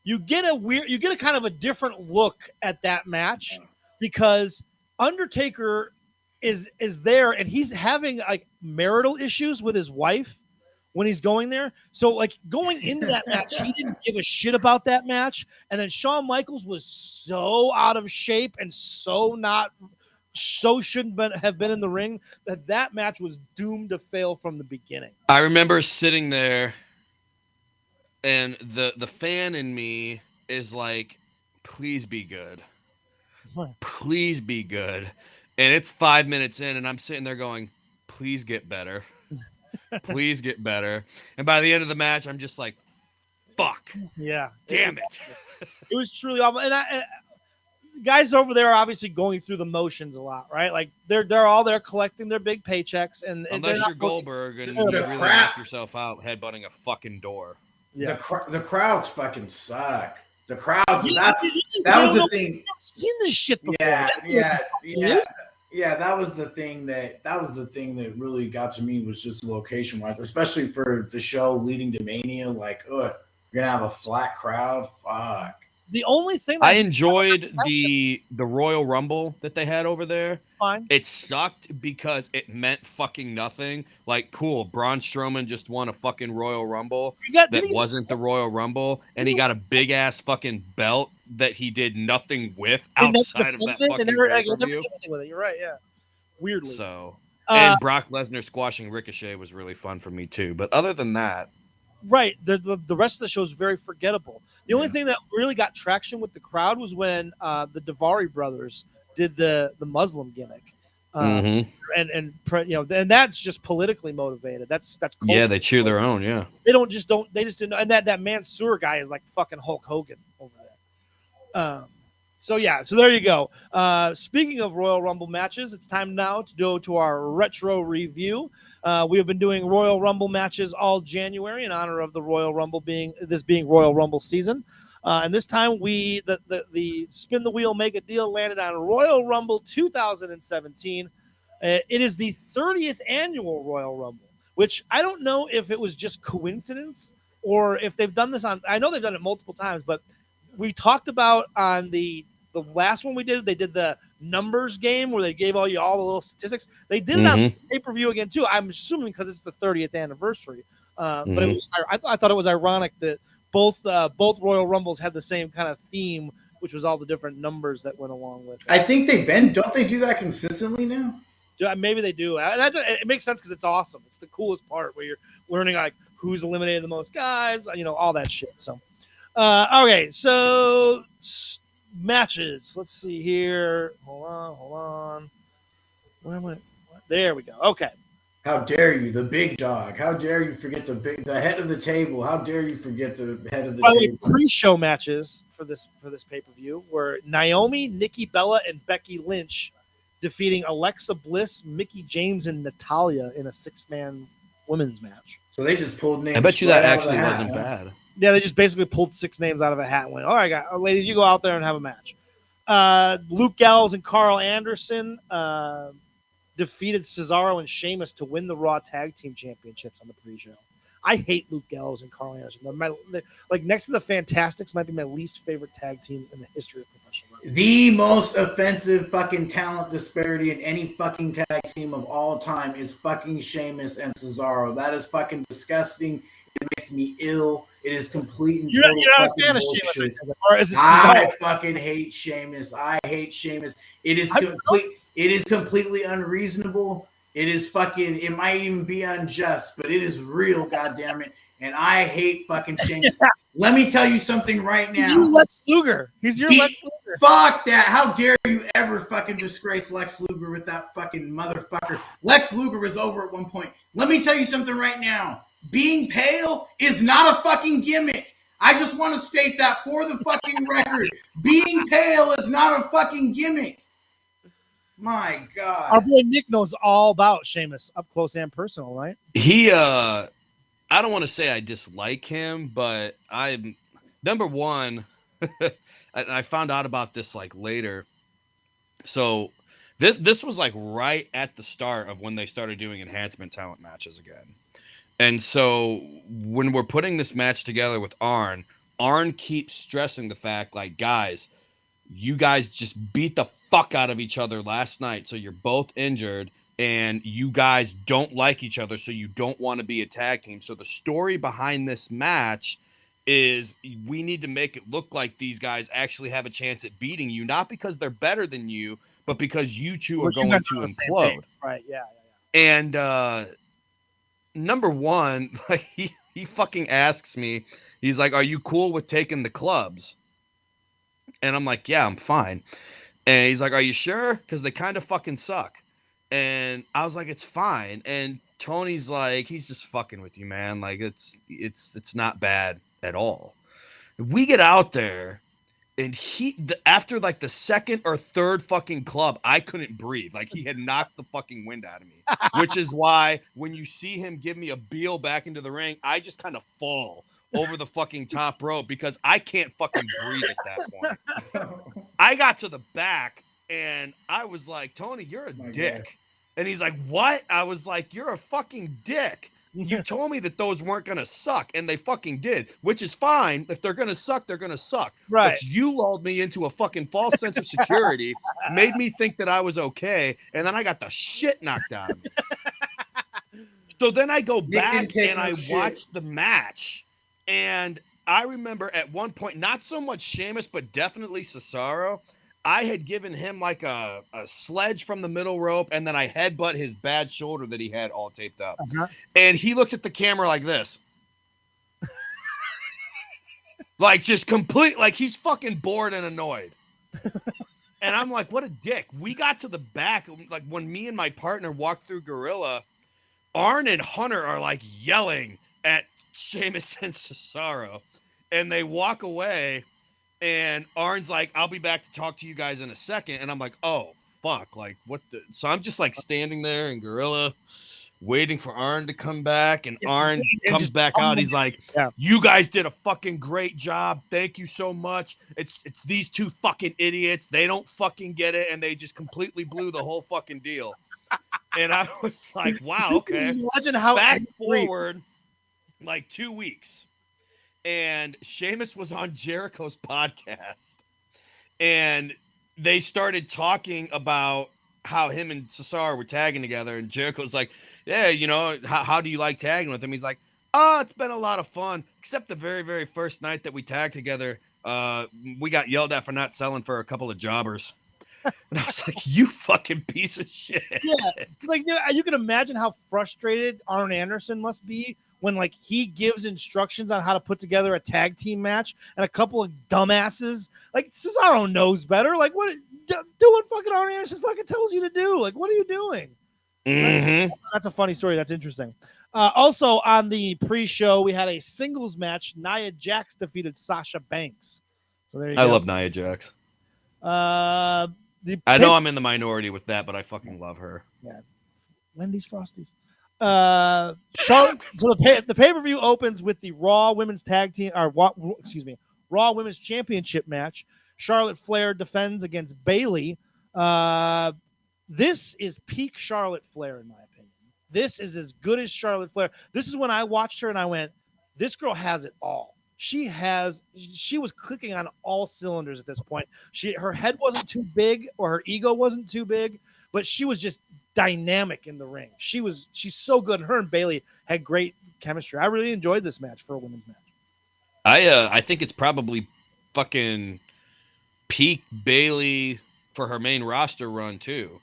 Speaker 1: you get a kind of a different look at that match because Undertaker is there and he's having like marital issues with his wife when he's going there. So like going into that match, he didn't give a shit about that match. And then Shawn Michaels was so out of shape and so shouldn't have been in the ring that match was doomed to fail from the beginning.
Speaker 3: I remember sitting there and the fan in me is like, please be good. Please be good. And it's 5 minutes in and I'm sitting there going, please get better. Please get better. And by the end of the match, I'm just like, fuck.
Speaker 1: Yeah.
Speaker 3: Damn it.
Speaker 1: It was truly awful. And guys over there are obviously going through the motions a lot, right? Like they're all there collecting their big paychecks, and
Speaker 3: unless you're Goldberg and you really knock yourself out headbutting a fucking door.
Speaker 2: Yeah. The crowds fucking suck. The crowds. That was the thing.
Speaker 1: I've seen this shit before.
Speaker 2: Yeah. That was the thing that really got to me was just location wise, especially for the show leading to Mania. Like, you're gonna have a flat crowd. Fuck.
Speaker 1: The only thing
Speaker 3: I enjoyed the Royal Rumble that they had over there.
Speaker 1: Fine.
Speaker 3: It sucked because it meant fucking nothing. Like, cool, Braun Strowman just won a fucking Royal Rumble that wasn't the Royal Rumble, and he got a big ass fucking belt that he did nothing with outside of that fucking pay-per-view.
Speaker 1: You're right, yeah. Weirdly.
Speaker 3: So, and Brock Lesnar squashing Ricochet was really fun for me too. But other than that,
Speaker 1: right, the rest of the show is very forgettable. The only thing that really got traction with the crowd was when the Daivari brothers did the Muslim gimmick, and that's just politically motivated. That's
Speaker 3: yeah, they cheer their own. Yeah,
Speaker 1: they just didn't know. And that Mansoor guy is like fucking Hulk Hogan over there. So there you go. Speaking of Royal Rumble matches, it's time now to go to our retro review. We have been doing Royal Rumble matches all January in honor of the Royal Rumble being Royal Rumble season. And this time the spin the wheel, make a deal landed on Royal Rumble 2017. It is the 30th annual Royal Rumble, which I don't know if it was just coincidence or if they've done this I know they've done it multiple times, but we talked about on the last one we did, they did the numbers game where they gave all the little statistics. They did it on this pay-per-view again too. I'm assuming because it's the 30th anniversary. But it was, I thought it was ironic that both Royal Rumbles had the same kind of theme, which was all the different numbers that went along with it.
Speaker 2: I think don't they do that consistently now?
Speaker 1: Yeah, maybe they do. And it makes sense because it's awesome. It's the coolest part where you're learning like who's eliminated the most guys, all that shit. So, okay, so matches. Let's see here. Hold on. Where am I? There we go. Okay.
Speaker 2: How dare you, the big dog? How dare you forget the head of the table? How dare you forget the head of the table?
Speaker 1: Pre-show matches for this pay-per-view were Naomi, Nikki Bella, and Becky Lynch defeating Alexa Bliss, Mickie James, and Natalya in a 6-man women's match.
Speaker 2: So they just pulled names.
Speaker 3: I bet you that actually wasn't bad.
Speaker 1: Yeah, they just basically pulled 6 names out of a hat and went, all right, ladies, you go out there and have a match. Luke Gallows and Carl Anderson defeated Cesaro and Sheamus to win the Raw Tag Team Championships on the pre-show. I hate Luke Gallows and Carl Anderson. Like next to the Fantastics, might be my least favorite tag team in the history of professional wrestling.
Speaker 2: The most offensive fucking talent disparity in any fucking tag team of all time is fucking Sheamus and Cesaro. That is fucking disgusting. It makes me ill. It is complete and total
Speaker 1: You're not a fan of
Speaker 2: bullshit.
Speaker 1: Sheamus, or is it
Speaker 2: I
Speaker 1: Cesaro?
Speaker 2: fucking hate Sheamus. I hate Sheamus. It is complete. It is completely unreasonable. It is fucking. It might even be unjust, but it is real. Goddamn it! And I hate fucking Sheamus. Let me tell you something right now.
Speaker 1: He's your Lex Luger. He's your Lex Luger.
Speaker 2: Fuck that. How dare you ever fucking disgrace Lex Luger with that fucking motherfucker. Lex Luger was over at one point. Let me tell you something right now. Being pale is not a fucking gimmick. I just want to state that for the fucking record. Being pale is not a fucking gimmick. My God.
Speaker 1: Our boy Nick knows all about Sheamus up close and personal, right?
Speaker 3: He I don't want to say I dislike him, but I'm number one. I found out about this like later. So this was like right at the start of when they started doing enhancement talent matches again. And so when we're putting this match together with Arn keeps stressing the fact, like, guys, you guys just beat the fuck out of each other last night. So you're both injured and you guys don't like each other. So you don't want to be a tag team. So the story behind this match is we need to make it look like these guys actually have a chance at beating you, not because they're better than you, but because you two are going to implode.
Speaker 1: Right. Yeah.
Speaker 3: And, number one, like he fucking asks me, he's like, are you cool with taking the clubs? And I'm like, yeah, I'm fine. And he's like, are you sure? Because they kind of fucking suck. And I was like, it's fine. And Tony's like, he's just fucking with you, man. Like it's not bad at all. We get out there and after like the second or third fucking club, I couldn't breathe. Like he had knocked the fucking wind out of me, which is why when you see him give me a Beal back into the ring, I just kind of fall over the fucking top rope because I can't fucking breathe at that point. I got to the back and I was like, Tony, you're a dick. God. And he's like, what? I was like, you're a fucking dick. You told me that those weren't going to suck, and they fucking did, which is fine. If they're going to suck, they're going to suck.
Speaker 1: Right.
Speaker 3: But you lulled me into a fucking false sense of security, made me think that I was okay, and then I got the shit knocked out of me. So then I go back and I watch the match, and I remember at one point, not so much Sheamus, but definitely Cesaro, I had given him like a sledge from the middle rope, and then I headbutt his bad shoulder that he had all taped up. Uh-huh. And he looks at the camera like this. Like just complete, like he's fucking bored and annoyed. And I'm like, what a dick. We got to the back, like when me and my partner walked through Gorilla, Arn and Hunter are like yelling at Sheamus and Cesaro. And they walk away. And Arn's like, I'll be back to talk to you guys in a second. And I'm like, oh, fuck. Like, what the? So I'm just like standing there in Gorilla waiting for Arn to come back. And Arn comes back out. He's like, you guys did a fucking great job. Thank you so much. It's these two fucking idiots. They don't fucking get it. And they just completely blew the whole fucking deal. And I was like, wow, okay.
Speaker 1: Imagine how
Speaker 3: fast forward like 2 weeks. And Sheamus was on Jericho's podcast, and they started talking about how him and Cesaro were tagging together. And Jericho's like, yeah, you know, how do you like tagging with him? He's like, oh, it's been a lot of fun, except the very, very first night that we tagged together. We got yelled at for not selling for a couple of jobbers. And I was like, you fucking piece of shit.
Speaker 1: Yeah. It's like, you can imagine how frustrated Arn Anderson must be when like he gives instructions on how to put together a tag team match and a couple of dumbasses like Cesaro knows better. Like, what? Do what fucking Arn Anderson fucking tells you to do. Like, what are you doing?
Speaker 3: Mm-hmm.
Speaker 1: That's a funny story. That's interesting. Also on the pre-show, we had a singles match. Nia Jax defeated Sasha Banks. So there you go.
Speaker 3: I love Nia Jax. I know I'm in the minority with that, but I fucking love her.
Speaker 1: Yeah. Wendy's Frosties. So the pay-per-view opens with the Raw Women's Tag Team, or Raw Women's Championship match. Charlotte Flair defends against Bayley. This is peak Charlotte Flair, in my opinion. this is as good as Charlotte Flair. This is when I watched her and I went, this girl has it all. She was clicking on all cylinders at this point. Her head wasn't too big or her ego wasn't too big, but she was just dynamic in the ring. She's so good. And her and Bayley had great chemistry. I really enjoyed this match for a women's match.
Speaker 3: I think it's probably fucking peak Bayley for her main roster run too.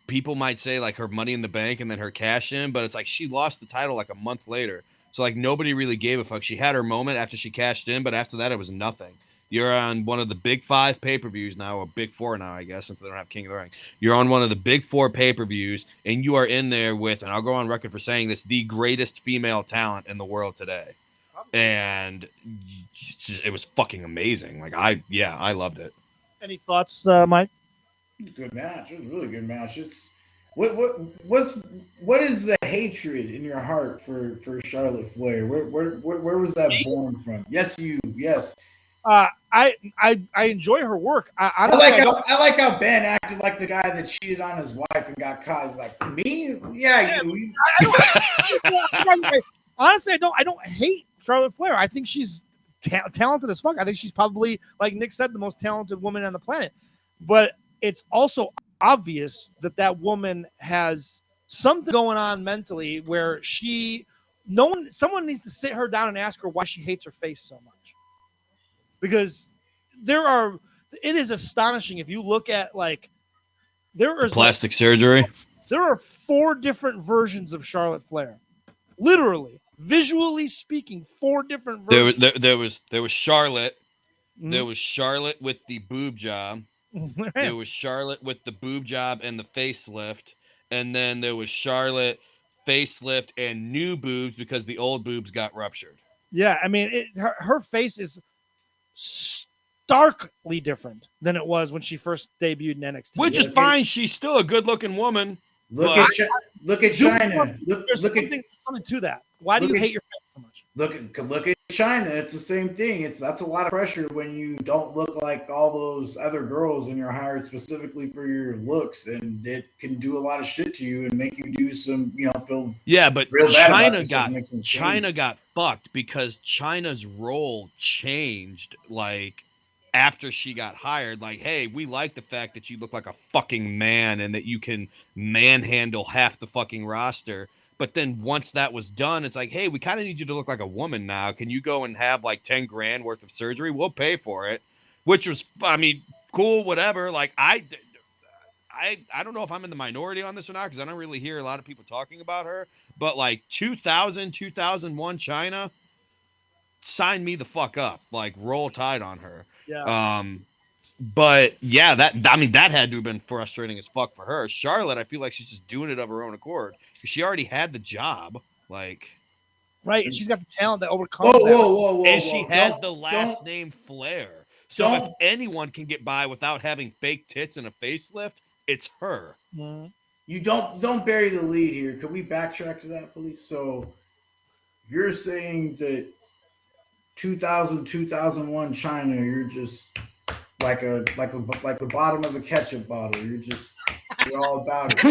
Speaker 3: People might say like her Money in the Bank and then her cash in, but it's like she lost the title like a month later. So like nobody really gave a fuck. She had her moment after she cashed in, but after that it was nothing. You're on one of the big 5 pay-per-views now, or big 4 now, I guess, since they don't have King of the Ring. You're on one of the big 4 pay-per-views, and you are in there with, and I'll go on record for saying this, the greatest female talent in the world today. And it was fucking amazing. Like I loved it.
Speaker 1: Any thoughts, Mike?
Speaker 2: Good match. It was a really good match. It's what is the hatred in your heart for Charlotte Flair? Where was that born from? Yes.
Speaker 1: I enjoy her work. I
Speaker 2: like how Ben acted like the guy that cheated on his wife and got caught. He's like, me? Yeah, you.
Speaker 1: Honestly, I don't hate Charlotte Flair. I think she's talented as fuck. I think she's probably, like Nick said, the most talented woman on the planet. But it's also obvious that woman has something going on mentally where someone needs to sit her down and ask her why she hates her face so much. Because it is astonishing if you look at like there is
Speaker 3: plastic surgery.
Speaker 1: There are 4 different versions of Charlotte Flair. Literally, visually speaking, 4 different versions.
Speaker 3: There was Charlotte. Mm-hmm. There was Charlotte with the boob job. There was Charlotte with the boob job and the facelift. And then there was Charlotte facelift and new boobs because the old boobs got ruptured.
Speaker 1: Yeah, I mean, her face is starkly different than it was when she first debuted in NXT.
Speaker 3: Which is fine. She's still a good-looking woman.
Speaker 2: Look at China.
Speaker 1: There's something to that. Why do you hate your face so much?
Speaker 2: Look at China. It's the same thing. That's a lot of pressure when you don't look like all those other girls and you're hired specifically for your looks, and it can do a lot of shit to you and make you do some, feel
Speaker 3: but China got fucked because China's role changed like after she got hired. Like, hey, we like the fact that you look like a fucking man and that you can manhandle half the fucking roster. But then once that was done, it's like, hey, we kind of need you to look like a woman now. Can you go and have like 10 grand worth of surgery? We'll pay for it. Which was, I mean, cool, whatever. Like, I don't know if I'm in the minority on this or not, because I don't really hear a lot of people talking about her. But like 2001 China, sign me the fuck up. Like, roll Tide on her.
Speaker 1: Yeah.
Speaker 3: But yeah, that had to have been frustrating as fuck for her. Charlotte, I feel like she's just doing it of her own accord. She already had the job, like,
Speaker 1: right, and she's got the talent that overcomes.
Speaker 2: Whoa!
Speaker 3: And she has the last name Flair. So if anyone can get by without having fake tits and a facelift, it's her.
Speaker 1: Mm-hmm.
Speaker 2: You don't bury the lead here. Could we backtrack to that, please? So you're saying that 2001 China, you're just like the bottom of a ketchup bottle. You're all about it.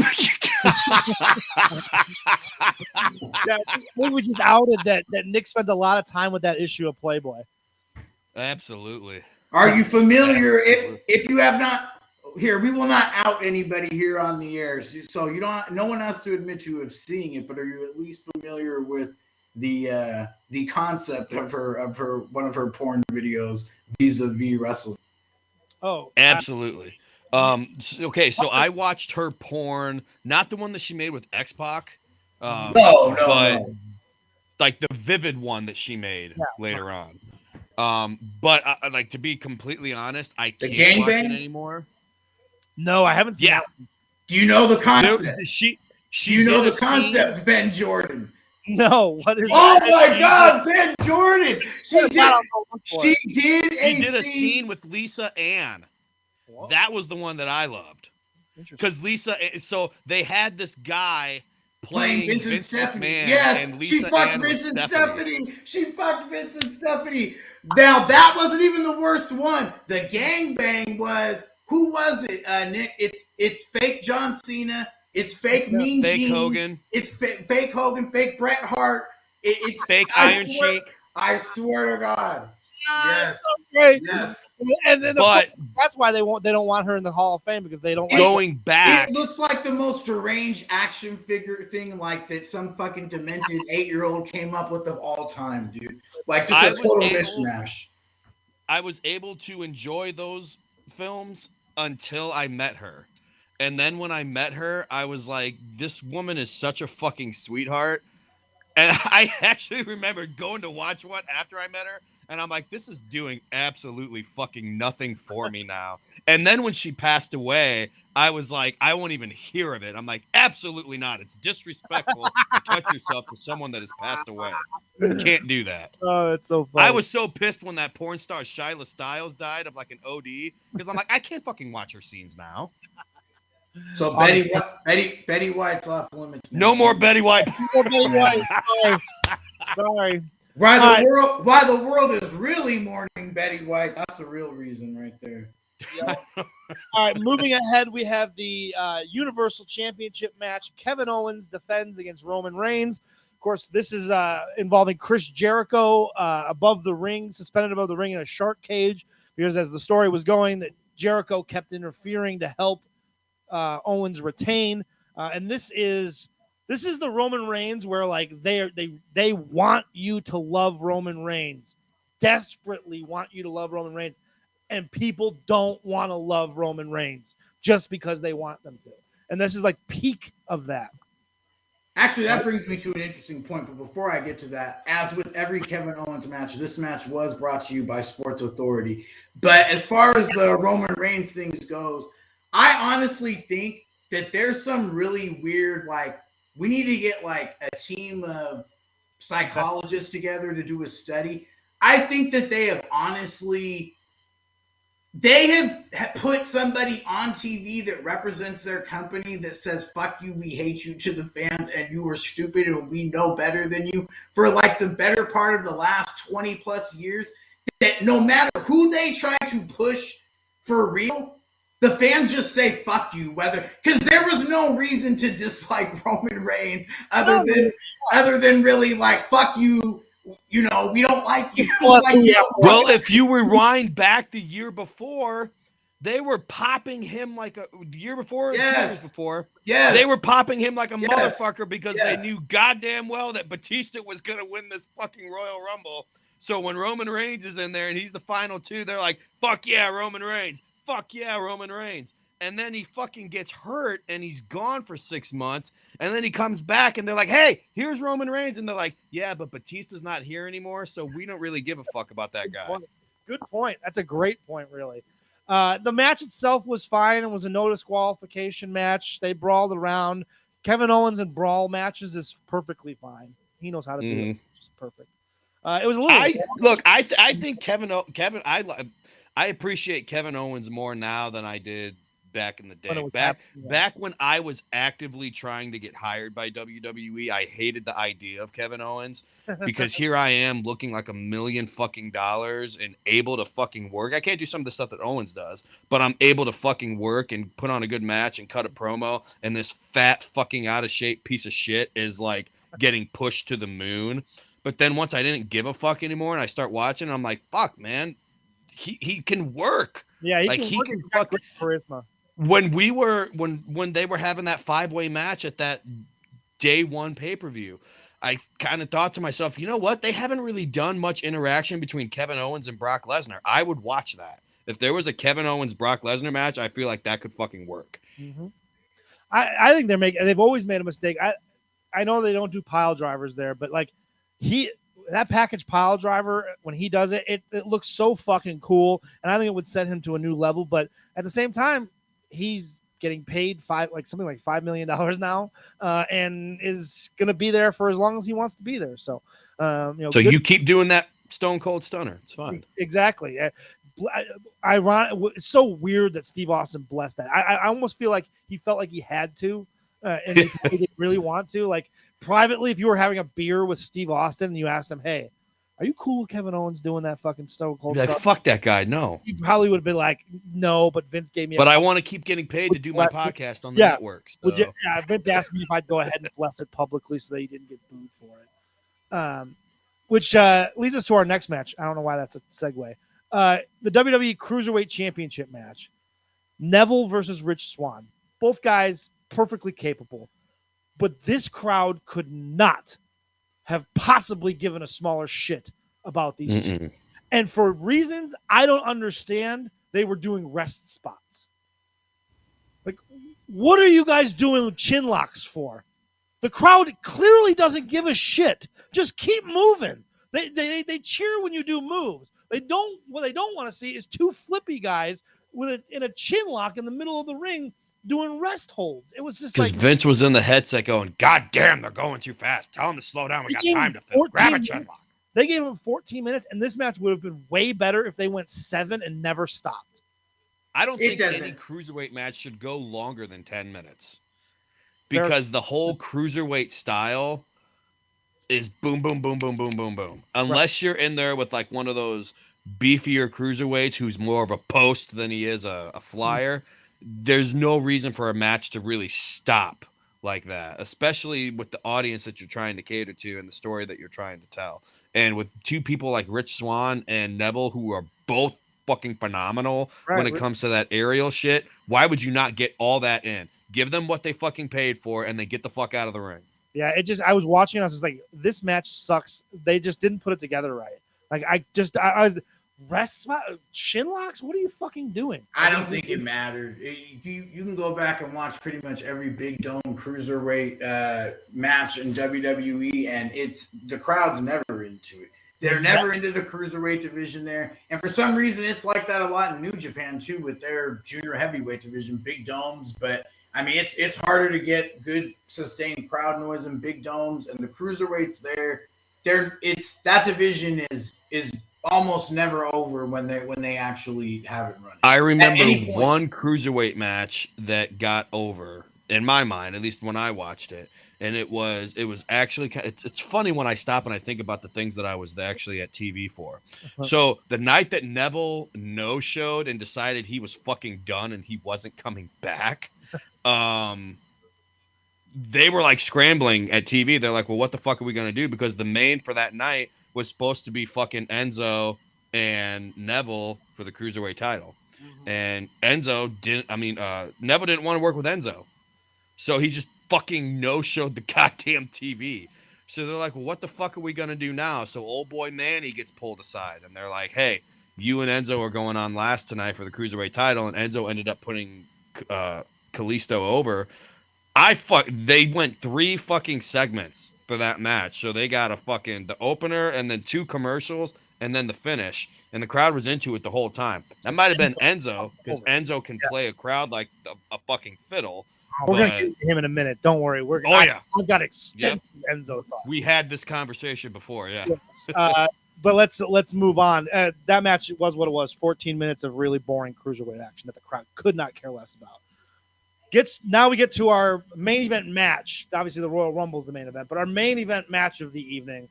Speaker 1: Yeah, we just outed that Nick spent a lot of time with that issue of Playboy.
Speaker 3: Absolutely.
Speaker 2: Are you familiar? If you have not, here, we will not out anybody here on the air. So no one has to admit to have seen it, but are you at least familiar with the concept of her one of her porn videos vis-a-vis wrestling?
Speaker 1: Oh,
Speaker 3: absolutely. So I watched her porn, not the one that she made with X-Pac. No. Like the Vivid one that she made later on. But like, to be completely honest, I can't watch it anymore.
Speaker 1: No, I haven't seen that.
Speaker 2: Do you know the concept?
Speaker 3: Do
Speaker 2: you know the concept, Ben Jordan?
Speaker 1: No, what is
Speaker 2: my God, Ben Jordan! She did a
Speaker 3: scene with Lisa Ann. Whoa. That was the one that I loved. Because Lisa, so they had this guy playing Vincent Stephanie.
Speaker 2: Yes,
Speaker 3: and Lisa
Speaker 2: she fucked
Speaker 3: Ann
Speaker 2: Vincent Stephanie. She fucked Vincent Stephanie. Now that wasn't even the worst one. The gangbang was, who was it, Nick? It's fake John Cena It's fake Mean
Speaker 3: Fake
Speaker 2: Gene.
Speaker 3: Hogan.
Speaker 2: It's fake Hogan, fake Bret Hart. It's
Speaker 3: Fake Iron Sheik.
Speaker 2: I swear to God. Yes.
Speaker 1: Great.
Speaker 2: Yes.
Speaker 1: And then
Speaker 3: But
Speaker 1: that's why they don't want her in the Hall of Fame, because they don't like
Speaker 3: going back.
Speaker 2: It looks like the most deranged action figure thing, like that some fucking demented 8-year-old came up with of all time, dude. Like just a total mishmash.
Speaker 3: I was able to enjoy those films until I met her. And then when I met her, I was like, this woman is such a fucking sweetheart. And I actually remember going to watch one after I met her. And I'm like, this is doing absolutely fucking nothing for me now. And then when she passed away, I was like, I won't even hear of it. I'm like, absolutely not. It's disrespectful to touch yourself to someone that has passed away. You can't do that.
Speaker 1: Oh, that's so funny.
Speaker 3: I was so pissed when that porn star Shyla Styles died of like an OD, because I'm like, I can't fucking watch her scenes now.
Speaker 2: So Betty White's off limits now.
Speaker 3: No more Betty White.
Speaker 1: No Betty White. Sorry.
Speaker 2: Why the world is really mourning Betty White. That's the real reason right there.
Speaker 1: Yep. All right, moving ahead, we have the Universal Championship match. Kevin Owens defends against Roman Reigns. Of course, this is involving Chris Jericho above the ring, suspended above the ring in a shark cage, because as the story was going, that Jericho kept interfering to help Owens retain. And this is the Roman Reigns where like they want you to love Roman Reigns, desperately want you to love Roman Reigns, and people don't want to love Roman Reigns just because they want them to. And this is like peak of that.
Speaker 2: Actually, that brings me to an interesting point. But before I get to that, as with every Kevin Owens match, this match was brought to you by Sports Authority. But as far as the Roman Reigns things goes, I honestly think that there's some really weird, like, we need to get like a team of psychologists together to do a study. I think that they have put somebody on TV that represents their company that says, fuck you, we hate you to the fans, and you are stupid and we know better than you for like the better part of the last 20 plus years, that no matter who they try to push for real, the fans just say fuck you, because there was no reason to dislike Roman Reigns other than really like fuck you, we don't like you.
Speaker 3: Well, if you rewind back the year before, they were popping him like the year before, years before.
Speaker 2: Yes.
Speaker 3: They were popping him like a motherfucker because they knew goddamn well that Batista was gonna win this fucking Royal Rumble. So when Roman Reigns is in there and he's the final two, they're like, fuck yeah, Roman Reigns. Fuck yeah, Roman Reigns. And then he fucking gets hurt and he's gone for 6 months. And then he comes back and they're like, hey, here's Roman Reigns. And they're like, yeah, but Batista's not here anymore, so we don't really give a fuck about that guy.
Speaker 1: Good point. That's a great point, really. The match itself was fine. It was a no disqualification match. They brawled around. Kevin Owens in brawl matches is perfectly fine. He knows how to do it. It's perfect. It was a little.
Speaker 3: I think I appreciate Kevin Owens more now than I did back in the day. Back when I was actively trying to get hired by WWE, I hated the idea of Kevin Owens because here I am looking like $1 million fucking dollars and able to fucking work. I can't do some of the stuff that Owens does, but I'm able to fucking work and put on a good match and cut a promo. And this fat fucking out of shape piece of shit is like getting pushed to the moon. But then once I didn't give a fuck anymore and I start watching, I'm like, fuck, man. He can work.
Speaker 1: Yeah,
Speaker 3: he can fucking
Speaker 1: charisma.
Speaker 3: When they were having that 5-way match at that day one pay-per-view, I kind of thought to myself, you know what? They haven't really done much interaction between Kevin Owens and Brock Lesnar. I would watch that. If there was a Kevin Owens Brock Lesnar match, I feel like that could fucking work.
Speaker 1: Mm-hmm. I think they've always made a mistake. I know they don't do pile drivers there, but like that package pile driver, when he does it, it looks so fucking cool. And I think it would set him to a new level. But at the same time, he's getting paid something like $5 million now, and is going to be there for as long as he wants to be there. So,
Speaker 3: you keep doing that Stone Cold Stunner. It's fine.
Speaker 1: Exactly. It's so weird that Steve Austin blessed that. I almost feel like he felt like he had to, and he didn't really want to. Like privately, if you were having a beer with Steve Austin and you asked him, "Hey, are you cool with Kevin Owens doing that fucking Stone Cold
Speaker 3: Like,
Speaker 1: stuff?
Speaker 3: fuck that guy. No.
Speaker 1: He probably would have been like, no, but Vince gave me
Speaker 3: But I want to keep getting paid to do my podcast on the network. So.
Speaker 1: Vince asked me if I'd go ahead and bless it publicly so that he didn't get booed for it. Which leads us to our next match. I don't know why that's a segue. The WWE Cruiserweight Championship match. Neville versus Rich Swan. Both guys perfectly capable. But this crowd could not have possibly given a smaller shit about these two. And for reasons I don't understand, they were doing rest spots. Like, what are you guys doing with chin locks for? The crowd clearly doesn't give a shit. Just keep moving. They cheer when you do moves. What they don't want to see is two flippy guys in a chin lock in the middle of the ring doing rest holds. It was just
Speaker 3: because Vince was in the headset going, God damn, they're going too fast. Tell them to slow down. We got time to fill. Grab a chin lock.
Speaker 1: They gave him 14 minutes, and this match would have been way better if they went 7 and never stopped.
Speaker 3: I don't think any cruiserweight match should go longer than 10 minutes because the whole cruiserweight style is boom, boom, boom, boom, boom, boom, boom. Unless you're in there with like one of those beefier cruiserweights who's more of a post than he is a flyer, there's no reason for a match to really stop like that, especially with the audience that you're trying to cater to and the story that you're trying to tell. And with two people like Rich Swan and Neville, who are both fucking phenomenal when it comes to that aerial shit, why would you not get all that in? Give them what they fucking paid for and then get the fuck out of the ring.
Speaker 1: Yeah, I was watching, I was just like, this match sucks. They just didn't put it together right. Like, I was rest spot, chin locks. What are you fucking doing?
Speaker 2: I don't think it mattered. You can go back and watch pretty much every big dome cruiserweight match in WWE, and the crowd's never into it. They're never into the cruiserweight division there, and for some reason, it's like that a lot in New Japan too, with their junior heavyweight division, big domes. But I mean, it's harder to get good sustained crowd noise in big domes, and the cruiserweights that division is almost never over when they actually have it running.
Speaker 3: I remember one cruiserweight match that got over in my mind, at least when I watched it, and it was actually it's funny when I stop and I think about the things that I was actually at TV for. So the night that Neville no-showed and decided he was fucking done and he wasn't coming back, they were like scrambling at TV. They're like, well, what the fuck are we gonna do? Because the main for that night was supposed to be fucking Enzo and Neville for the cruiserweight title. And Neville didn't want to work with Enzo. So he just fucking no-showed the goddamn TV. So they're like, well, what the fuck are we going to do now? So old boy Manny gets pulled aside and they're like, hey, you and Enzo are going on last tonight for the cruiserweight title. And Enzo ended up putting Kalisto over. They went 3 fucking segments for that match. So they got the opener and then 2 commercials and then the finish. And the crowd was into it the whole time. That might have been Enzo, because Enzo can play a crowd like a fucking fiddle.
Speaker 1: We're going to get to him in a minute. Don't worry. I've got extensive Enzo thoughts.
Speaker 3: We had this conversation before, yeah.
Speaker 1: Yes. But let's move on. That match was what it was, 14 minutes of really boring cruiserweight action that the crowd could not care less about. Now we get to our main event match. Obviously, the Royal Rumble is the main event, but our main event match of the evening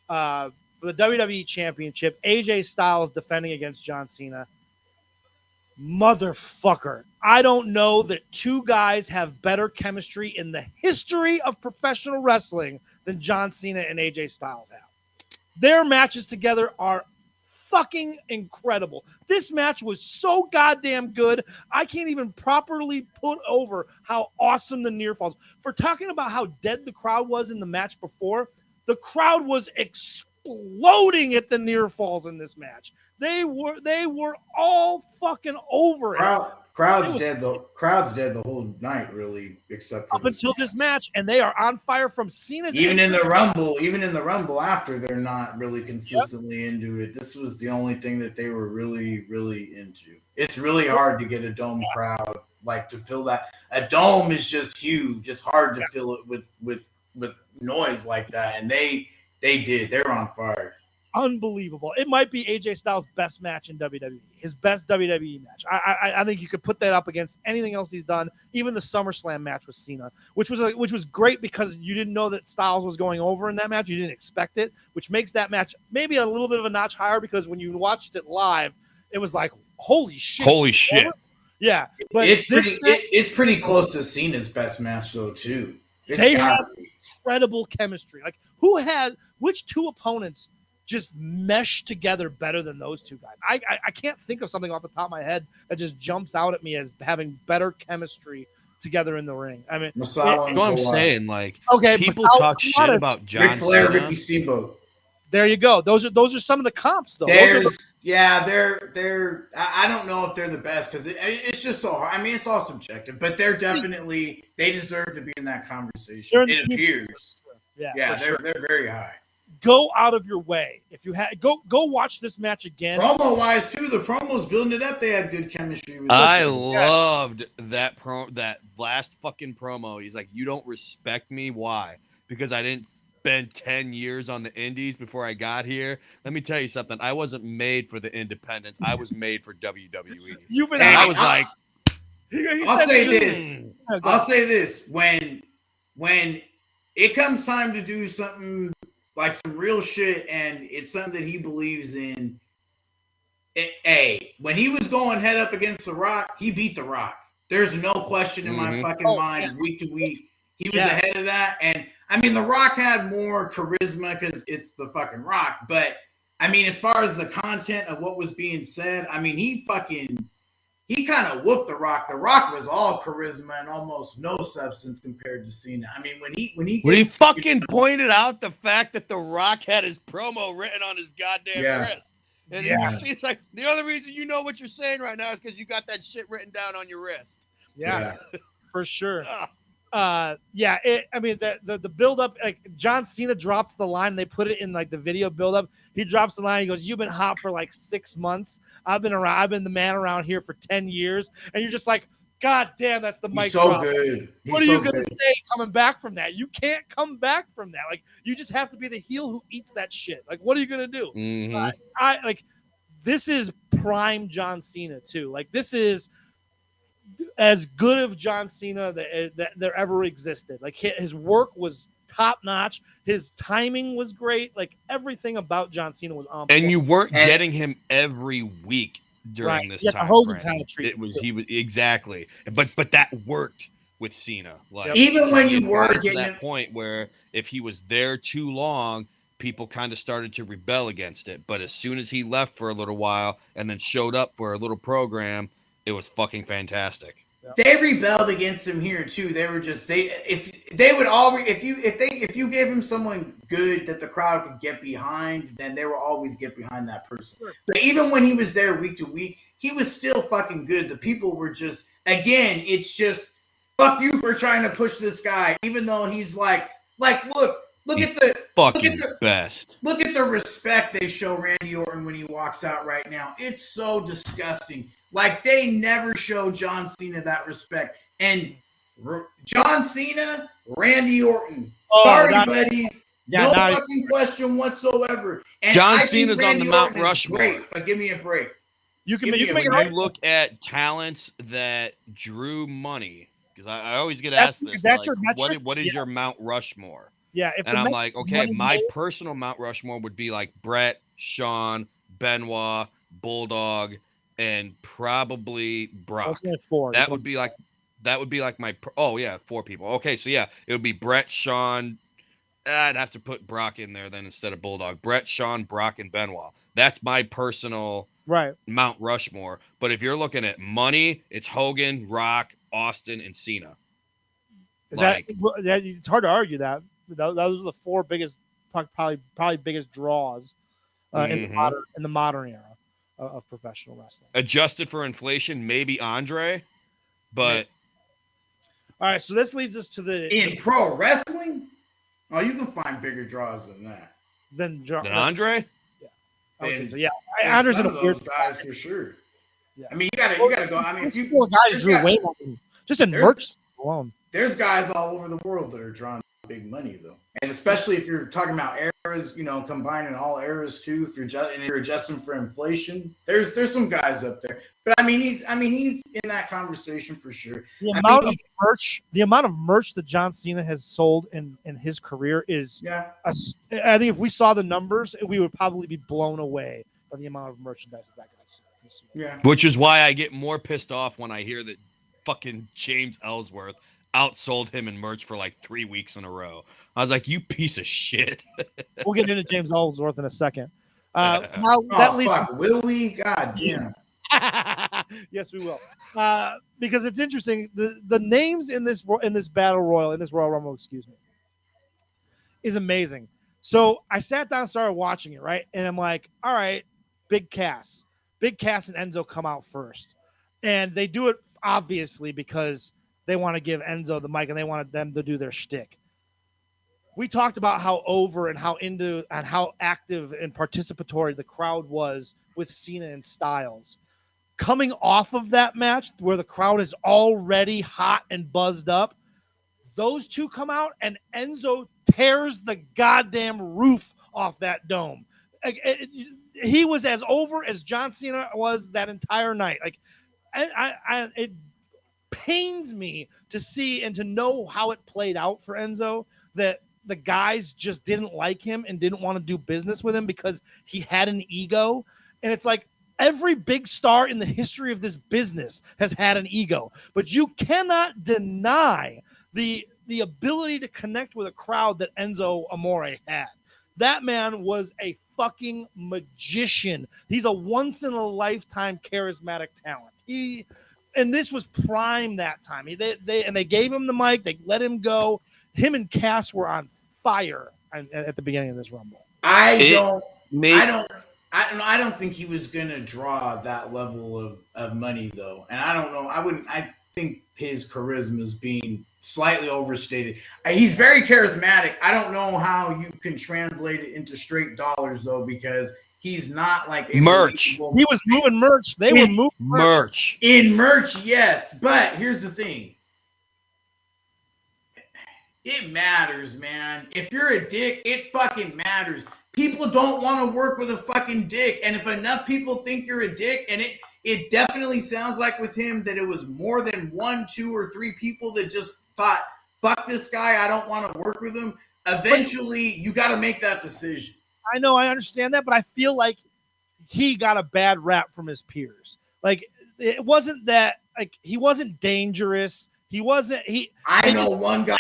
Speaker 1: for the WWE Championship, AJ Styles defending against John Cena. Motherfucker. I don't know that 2 guys have better chemistry in the history of professional wrestling than John Cena and AJ Styles have. Their matches together are fucking incredible. This match was so goddamn good. I can't even properly put over how awesome the near falls. For talking about how dead the crowd was in the match before, the crowd was exploding at the near falls in this match. They were all fucking over it.
Speaker 2: Crowd's dead the whole night, really, except for
Speaker 1: up until this match, and they are on fire from Cena's.
Speaker 2: Even in the Rumble after, they're not really consistently into it. This was the only thing that they were really, really into. It's really hard to get a dome crowd, like to fill that. A dome is just huge. It's hard to fill it with noise like that, and they did. They're on fire.
Speaker 1: unbelievable. It might be AJ Styles' best match in WWE, his best WWE match. I think you could put that up against anything else he's done, even the SummerSlam match with Cena, which was great because you didn't know that Styles was going over in that match. You didn't expect it, which makes that match maybe a little bit of a notch higher because when you watched it live, it was like, holy shit.
Speaker 3: Holy shit.
Speaker 1: Yeah. But
Speaker 2: it's pretty close to Cena's best match, though, too.
Speaker 1: They have incredible chemistry. Like, which two opponents just mesh together better than those two guys? I can't think of something off the top of my head that just jumps out at me as having better chemistry together in the ring. I mean,
Speaker 3: that's what I'm saying. Like,
Speaker 1: okay,
Speaker 3: people talk shit about John
Speaker 2: Ric Flair,
Speaker 3: Cena.
Speaker 2: Ricky Steamboat.
Speaker 1: There you go. Those are some of the comps, though.
Speaker 2: They're I don't know if they're the best because it's just so hard. I mean, it's all subjective, but they deserve to be in that conversation. It appears. Yeah, they're very high.
Speaker 1: Go out of your way if you go watch this match again.
Speaker 2: Promo wise too, the promos building it up. They had good chemistry.
Speaker 3: I loved that last fucking promo. He's like, "You don't respect me. Why? Because I didn't spend 10 years on the indies before I got here. Let me tell you something. I wasn't made for the independents. I was made for WWE." I was like,
Speaker 2: I'll say this. When it comes time to do something like some real shit and it's something that he believes in, when he was going head up against The Rock, he beat The Rock. There's no question in my fucking mind. Week to week, he was ahead of that. And I mean, The Rock had more charisma because it's the fucking Rock. But I mean, as far as the content of what was being said, I mean, he kind of whooped The Rock. The Rock was all charisma and almost no substance compared to Cena. I mean, when he
Speaker 3: fucking pointed out the fact that The Rock had his promo written on his goddamn wrist. And it's like, the other reason you know what you're saying right now is because you got that shit written down on your wrist.
Speaker 1: Yeah. For sure. I mean, the build up, like John Cena drops the line. They put it in like the video build up. He drops the line. He goes, "You've been hot for like 6 months. I've been the man around here for 10 years." And you're just like, God damn, that's the mic drop.
Speaker 2: Good.
Speaker 1: What are you going to say coming back from that? You can't come back from that. Like, you just have to be the heel who eats that shit. Like, what are you going to do?
Speaker 3: Mm-hmm.
Speaker 1: This is prime John Cena too. Like, this is as good of John Cena that there ever existed. Like, his work was top notch. His timing was great. Like, everything about John Cena was on point.
Speaker 3: And you weren't getting him every week during this time frame. Kind of he was exactly. But that worked with Cena. Like,
Speaker 2: even when you were
Speaker 3: getting to that point where if he was there too long, people kind of started to rebel against it. But as soon as he left for a little while and then showed up for a little program, it was fucking fantastic.
Speaker 2: They rebelled against him here too. They were just if you gave him someone good that the crowd could get behind, then they will always get behind that person. Sure. But even when he was there week to week, he was still fucking good. The people were just, again, it's just fuck you for trying to push this guy, even though he's like look at the
Speaker 3: fucking best.
Speaker 2: Look at the respect they show Randy Orton when he walks out right now. It's so disgusting. Like, they never show John Cena that respect. And John Cena, Randy Orton. Sorry, buddies. No fucking question whatsoever. And
Speaker 3: John Cena's on the Mount Rushmore.
Speaker 2: Great, but give me a break.
Speaker 1: You can make it
Speaker 3: when
Speaker 1: right.
Speaker 3: you look at talents that drew money, because I always get asked this. Like, what is your Mount Rushmore?
Speaker 1: Yeah.
Speaker 3: And I'm like, okay, my personal Mount Rushmore would be like Brett, Shawn, Benoit, Bulldog, and probably Brock. That would be like my 4 people. Okay, so yeah, it would be Brett, Shawn. I'd have to put Brock in there then instead of Bulldog. Brett, Shawn, Brock, and Benoit. That's my personal Mount Rushmore. But if you're looking at money, it's Hogan, Rock, Austin, and Cena.
Speaker 1: It's hard to argue that. Those are the 4 biggest, probably biggest draws in the modern era of professional wrestling.
Speaker 3: Adjusted for inflation, maybe Andre, but
Speaker 1: all right. So this leads us to
Speaker 2: in pro wrestling. Oh, you can find bigger draws than that.
Speaker 3: Than Andre.
Speaker 1: Yeah. Okay. So yeah, Andre's in a weird
Speaker 2: guys for sure.
Speaker 1: Yeah.
Speaker 2: I mean, you gotta go. I mean,
Speaker 1: these 4 guys drew way more just in merch alone.
Speaker 2: There's guys all over the world that are drawn big money though, and especially if you're talking about eras, combining all eras too. If you're adjusting for inflation, there's some guys up there. But I mean, he's in that conversation for sure.
Speaker 1: The amount of merch that John Cena has sold in his career is, I think if we saw the numbers, we would probably be blown away by the amount of merchandise that guy's sold.
Speaker 2: Yeah,
Speaker 3: which is why I get more pissed off when I hear that fucking James Ellsworth outsold him in merch for like 3 weeks in a row. I was like, you piece of shit.
Speaker 1: We'll get into James Ellsworth in a second.
Speaker 2: Will we? God damn.
Speaker 1: Yes, we will. Because it's interesting. The names in this battle royal, in this Royal Rumble, is amazing. So I sat down and started watching it, right? And I'm like, all right, Big Cass and Enzo come out first. And they do it obviously because they want to give Enzo the mic and they wanted them to do their shtick. We talked about how over and how into and how active and participatory the crowd was with Cena and Styles. Coming off of that match where the crowd is already hot and buzzed up, those two come out and Enzo tears the goddamn roof off that dome. He was as over as John Cena was that entire night. Like, it pains me to see and to know how it played out for Enzo, that the guys just didn't like him and didn't want to do business with him because he had an ego. And it's like, every big star in the history of this business has had an ego, but you cannot deny the ability to connect with a crowd that Enzo Amore had. That man was a fucking magician. He's a once in a lifetime charismatic talent. And this was prime that time. They gave him the mic. They let him go. Him and Cass were on fire at the beginning of this Rumble.
Speaker 2: I don't think he was gonna draw that level of money though, and I don't know. I think his charisma is being slightly overstated. He's very charismatic. I don't know how you can translate it into straight dollars though, because he's not like a
Speaker 3: merch.
Speaker 1: He was moving merch. They were moving
Speaker 3: merch.
Speaker 2: In merch, yes. But here's the thing. It matters, man. If you're a dick, it fucking matters. People don't want to work with a fucking dick. And if enough people think you're a dick, and it definitely sounds like with him that it was more than 1, 2, or 3 people that just thought, fuck this guy, I don't want to work with him. Eventually, you got to make that decision.
Speaker 1: I know, I understand that, but I feel like he got a bad rap from his peers. Like, it wasn't that, like, he wasn't dangerous. He wasn't.
Speaker 2: I know one guy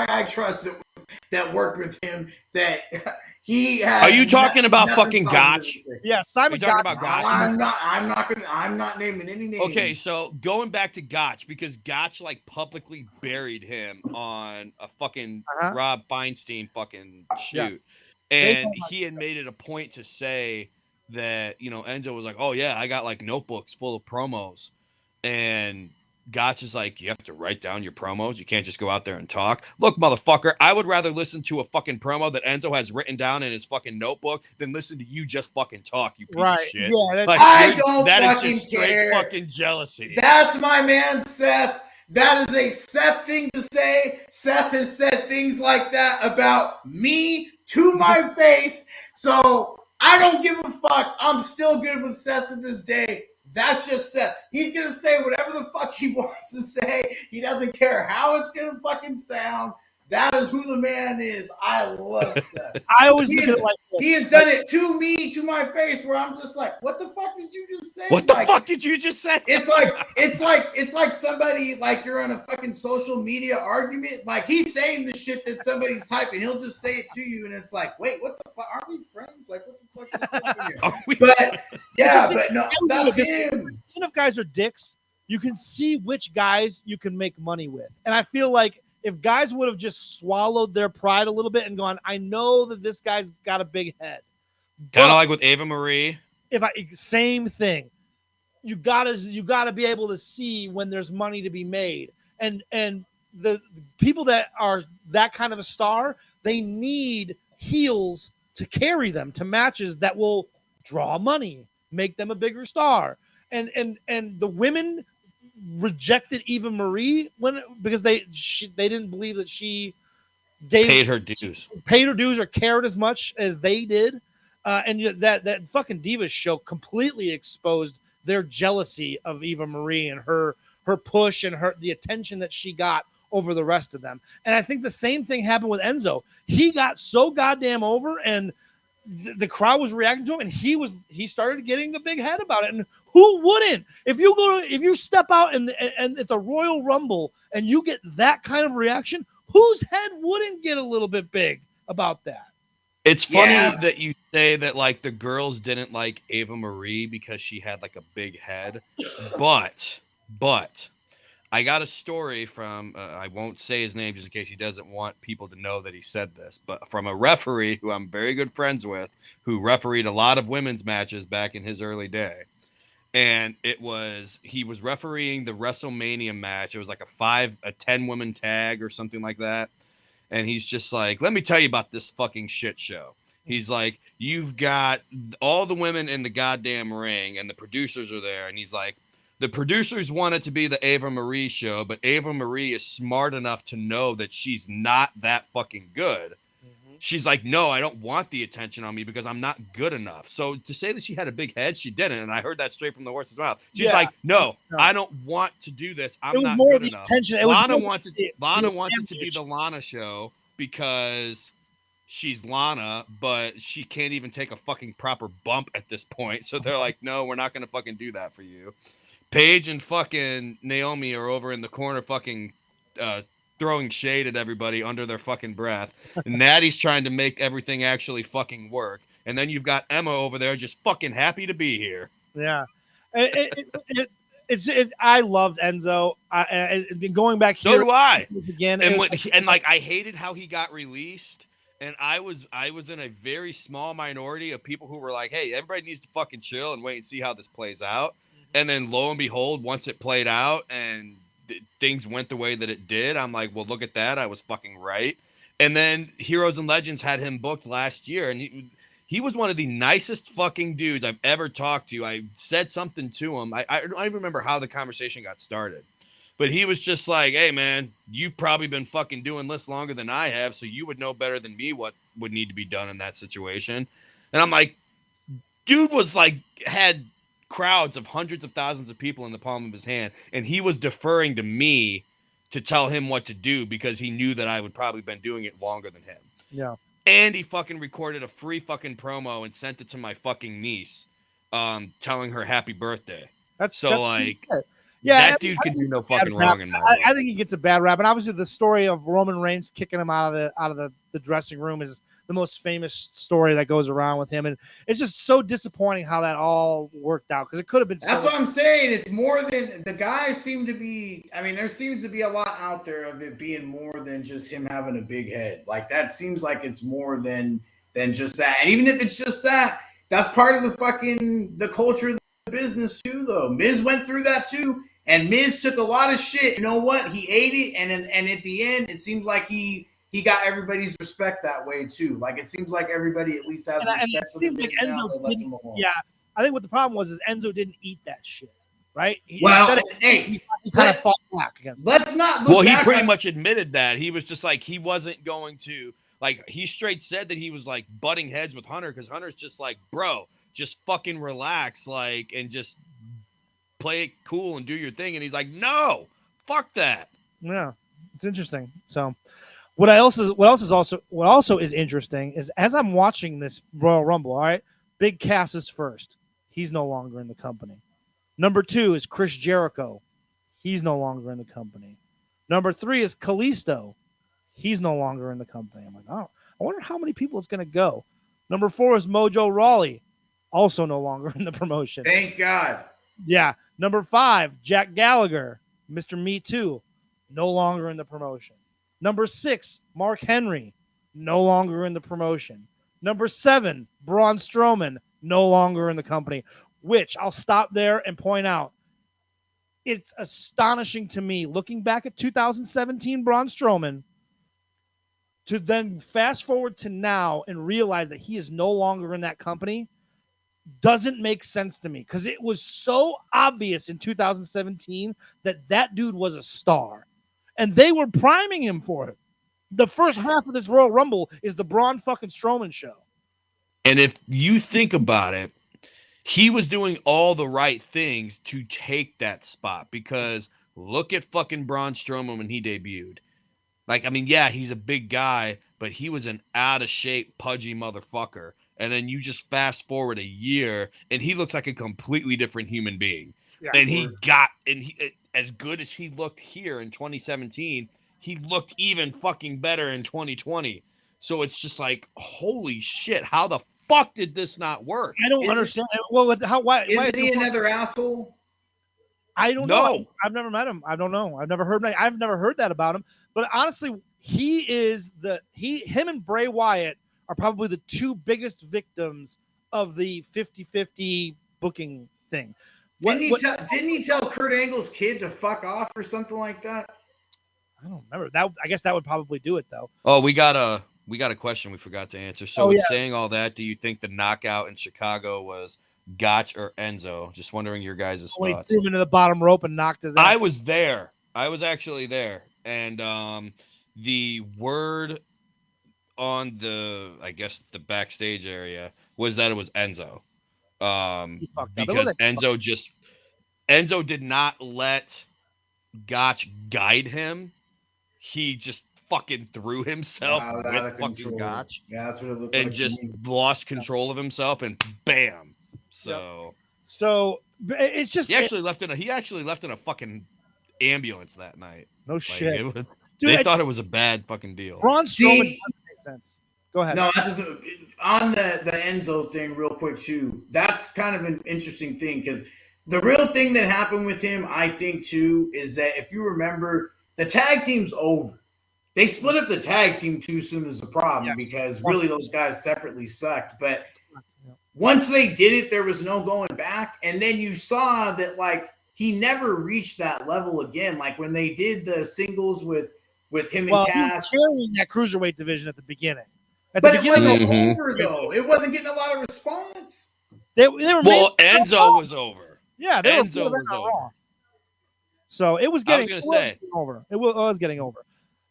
Speaker 2: I trust that worked with him. That he had.
Speaker 3: Are you talking about fucking Gotch?
Speaker 1: Yeah, Simon Gotch.
Speaker 3: About Gotch?
Speaker 2: I'm not naming any names.
Speaker 3: Okay, so going back to Gotch, because Gotch like publicly buried him on a fucking Rob Feinstein fucking shoot, and he had made it a point to say that, Enzo was like, oh yeah, I got like notebooks full of promos, and Gotch is like, you have to write down your promos. You can't just go out there and talk. Look, motherfucker, I would rather listen to a fucking promo that Enzo has written down in his fucking notebook than listen to you just fucking talk, you piece of shit.
Speaker 1: Yeah,
Speaker 3: that is just straight fucking jealousy.
Speaker 2: That's my man, Seth. That is a Seth thing to say. Seth has said things like that about me to my face. So I don't give a fuck. I'm still good with Seth to this day. That's just Seth. He's going to say whatever the fuck he wants to say. He doesn't care how it's going to fucking sound. That is who the man is. I love Seth.
Speaker 1: I always look at it like this.
Speaker 2: He has done it to me, to my face, where I'm just like, what the fuck did you just say?
Speaker 3: What the fuck did you just say?
Speaker 2: It's like somebody, like you're on a fucking social media argument. Like he's saying the shit that somebody's typing. He'll just say it to you, and it's like, wait, what the fuck? Are we friends? Like, what the fuck is happening here? But yeah, but no, that's him.
Speaker 1: Even if guys are dicks, you can see which guys you can make money with. And I feel like if guys would have just swallowed their pride a little bit and gone, I know that this guy's got a big head.
Speaker 3: Kind of like with Ava Marie.
Speaker 1: Same thing. You gotta be able to see when there's money to be made. And the people that are that kind of a star, they need heels to carry them to matches that will draw money, make them a bigger star. And the women rejected Eva Marie because they didn't believe that she paid her dues or cared as much as they did. And that fucking Divas show completely exposed their jealousy of Eva Marie and her push and the attention that she got over the rest of them. And I think the same thing happened with Enzo. He got so goddamn over, and the crowd was reacting to him, and he started getting a big head about it. And who wouldn't? If you step out and at the Royal Rumble and you get that kind of reaction, whose head wouldn't get a little bit big about that?
Speaker 3: It's funny that you say that like the girls didn't like Eva Marie because she had like a big head, but I got a story from I won't say his name just in case he doesn't want people to know that he said this, but from a referee who I'm very good friends with, who refereed a lot of women's matches back in his early day. And he was refereeing the WrestleMania match. It was like a 10 woman tag or something like that. And he's just like, let me tell you about this fucking shit show. He's like, you've got all the women in the goddamn ring and the producers are there. And he's like, the producers want it to be the Eva Marie show, but Eva Marie is smart enough to know that she's not that fucking good. Mm-hmm. She's like, no, I don't want the attention on me because I'm not good enough. So to say that she had a big head, she didn't. And I heard that straight from the horse's mouth. She's like, no, I don't want to do this. I'm not good enough. Lana wants it to be the Lana show because she's Lana, but she can't even take a fucking proper bump at this point. So they're like, no, we're not going to fucking do that for you. Paige and fucking Naomi are over in the corner fucking throwing shade at everybody under their fucking breath. And Natty's trying to make everything actually fucking work. And then you've got Emma over there just fucking happy to be here.
Speaker 1: Yeah. I loved Enzo. Going back here.
Speaker 3: So do I.
Speaker 1: Again,
Speaker 3: and I hated how he got released. And I was in a very small minority of people who were like, hey, everybody needs to fucking chill and wait and see how this plays out. And then lo and behold, once it played out and things went the way that it did, I'm like, well, look at that. I was fucking right. And then Heroes and Legends had him booked last year. And he was one of the nicest fucking dudes I've ever talked to. I said something to him. I don't even remember how the conversation got started. But he was just like, hey, man, you've probably been fucking doing this longer than I have, so you would know better than me what would need to be done in that situation. And I'm like, dude was like, had crowds of hundreds of thousands of people in the palm of his hand, and he was deferring to me to tell him what to do because he knew that I would probably been doing it longer than him.
Speaker 1: Yeah.
Speaker 3: And he fucking recorded a free fucking promo and sent it to my fucking niece, telling her happy birthday. That's like, yeah, that dude can do no fucking wrong in my book.
Speaker 1: I think he gets a bad rap, and obviously the story of Roman Reigns kicking him out of the dressing room is the most famous story that goes around with him, and it's just so disappointing how that all worked out because it could have been.
Speaker 2: That's what I'm saying. It's more than the guys seem to be. I mean, there seems to be a lot out there of it being more than just him having a big head. Like that seems like it's more than just that. And even if it's just that, that's part of the culture of the business too. Though Miz went through that too. And Miz took a lot of shit. You know what? He ate it, and at the end, it seems like he got everybody's respect that way too. Like it seems like everybody at least has respect. And it seems like
Speaker 1: Enzo didn't. Yeah, I think what the problem was is Enzo didn't eat that shit, right?
Speaker 2: He kind
Speaker 1: of fought back against.
Speaker 2: Let's not.
Speaker 3: Well, he pretty much admitted that he was just like he wasn't going to like. He straight said that he was like butting heads with Hunter because Hunter's just like, bro, just fucking relax, like, and just play it cool and do your thing. And he's like, no, fuck that.
Speaker 1: Yeah, it's interesting. So what also is interesting is as I'm watching this Royal Rumble, all right, Big Cass is first. He's no longer in the company. Number 2 is Chris Jericho. He's no longer in the company. Number 3 is Kalisto. He's no longer in the company. I'm like, oh, I wonder how many people it's going to go. Number 4 is Mojo Rawley. Also no longer in the promotion.
Speaker 2: Thank God.
Speaker 1: Yeah. Number 5, Jack Gallagher, Mr. Me Too, no longer in the promotion. Number 6, Mark Henry, no longer in the promotion. Number 7, Braun Strowman, no longer in the company, which I'll stop there and point out. It's astonishing to me, looking back at 2017 Braun Strowman, to then fast forward to now and realize that he is no longer in that company. doesn't make sense to me because it was so obvious in 2017 that dude was a star, and they were priming him for it. The first half of this Royal Rumble is the Braun fucking Strowman show.
Speaker 3: And if you think about it, he was doing all the right things to take that spot because look at fucking Braun Strowman when he debuted. Like, I mean, yeah, he's a big guy, but he was an out of shape, pudgy motherfucker. And then you just fast forward a year and he looks like a completely different human being.
Speaker 1: Yeah,
Speaker 3: and he as good as he looked here in 2017, he looked even fucking better in 2020. So it's just like, holy shit, how the fuck did this not work?
Speaker 1: I don't understand. Well, why
Speaker 2: Isn't he another asshole?
Speaker 1: I don't know. I've never met him. I don't know. I've never heard that about him. But honestly, him and Bray Wyatt are probably the two biggest victims of the 50-50 booking thing.
Speaker 2: Didn't he tell Kurt Angle's kid to fuck off or something like that?
Speaker 1: I don't remember that. I guess that would probably do it though.
Speaker 3: Oh, we got a question we forgot to answer. So saying all that, do you think the knockout in Chicago was Gotch or Enzo? Just wondering your guys' thoughts.
Speaker 1: He threw him into the bottom rope and knocked his ass.
Speaker 3: I was there. I was actually there. And the word on the backstage area was that it was Enzo. Because Enzo did not let Gotch guide him. He just fucking threw himself with fucking Gotch.
Speaker 2: Yeah, that's what it looked
Speaker 3: and
Speaker 2: like.
Speaker 3: Just lost control of himself and bam. So
Speaker 1: it's just
Speaker 3: he actually left in a fucking ambulance that night.
Speaker 1: No shit.
Speaker 3: They thought it was a bad fucking deal.
Speaker 1: Braun Strowman doesn't make sense. Go ahead.
Speaker 2: No, that doesn't. On the Enzo thing, real quick too. That's kind of an interesting thing because the real thing that happened with him, I think too, is that if you remember, the tag team's over. They split up the tag team too soon is the problem because really those guys separately sucked. But once they did it, there was no going back. And then you saw that like he never reached that level again. Like when they did the singles with him and Cass.
Speaker 1: He was carrying that cruiserweight division at the beginning.
Speaker 2: It wasn't over though. It wasn't getting a lot of response.
Speaker 1: They were
Speaker 3: Enzo was over.
Speaker 1: Yeah,
Speaker 3: Enzo was over.
Speaker 1: Wrong. So it was getting. Over. It was getting over.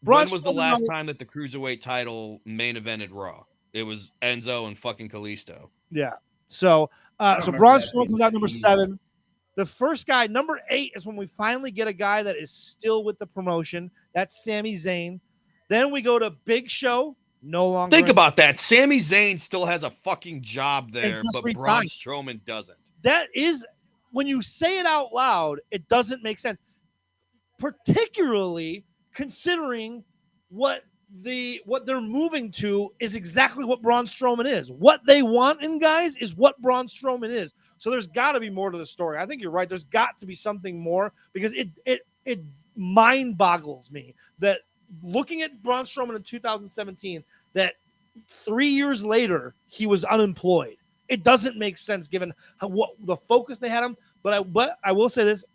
Speaker 3: When was the last time that the Cruiserweight title main evented Raw? It was Enzo and fucking Kalisto.
Speaker 1: Yeah. So Braun Strowman comes out number 7. The first guy, number 8, is when we finally get a guy that is still with the promotion. That's Sami Zayn. Then we go to Big Show. No longer.
Speaker 3: Think about that. Sami Zayn still has a fucking job there, but Braun Strowman doesn't.
Speaker 1: That is, when you say it out loud, it doesn't make sense. Particularly considering what they're moving to is exactly what Braun Strowman is. What they want in guys is what Braun Strowman is. So there's got to be more to the story. I think you're right. There's got to be something more because it mind boggles me that looking at Braun Strowman in 2017, that 3 years later he was unemployed. It doesn't make sense given what the focus they had him. But I will say this: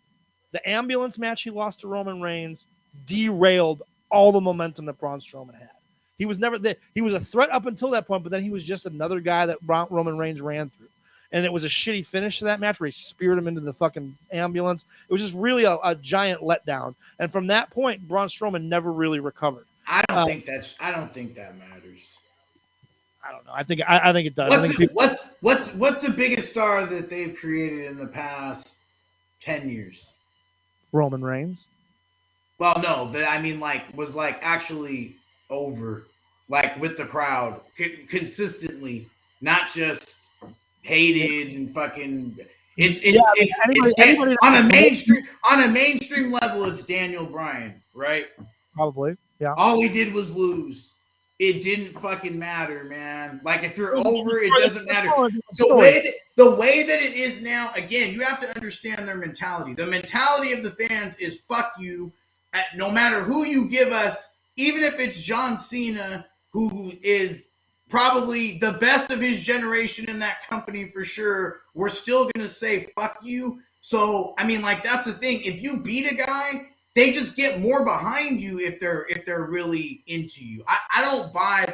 Speaker 1: the ambulance match he lost to Roman Reigns derailed all the momentum that Braun Strowman had. He was never there. He was a threat up until that point, but then he was just another guy that Roman Reigns ran through. And it was a shitty finish to that match where he speared him into the fucking ambulance. It was just really a giant letdown. And from that point, Braun Strowman never really recovered.
Speaker 2: I don't think that matters.
Speaker 1: I don't know. I think it does.
Speaker 2: What's the biggest star that they've created in the past 10 years?
Speaker 1: Roman Reigns.
Speaker 2: Well, no, that I mean, was actually over, with the crowd consistently, not just hated and fucking. It's on a mainstream level. It's Daniel Bryan, right?
Speaker 1: Probably, yeah.
Speaker 2: All he did was lose. It didn't fucking matter, man. If you're over, it doesn't matter. The way that it is now, again, you have to understand their mentality. The mentality of the fans is fuck you. No matter who you give us, even if it's John Cena, who is probably the best of his generation in that company for sure, we're still going to say fuck you. So, I mean, that's the thing. If you beat a guy, they just get more behind you if they're really into you. I don't buy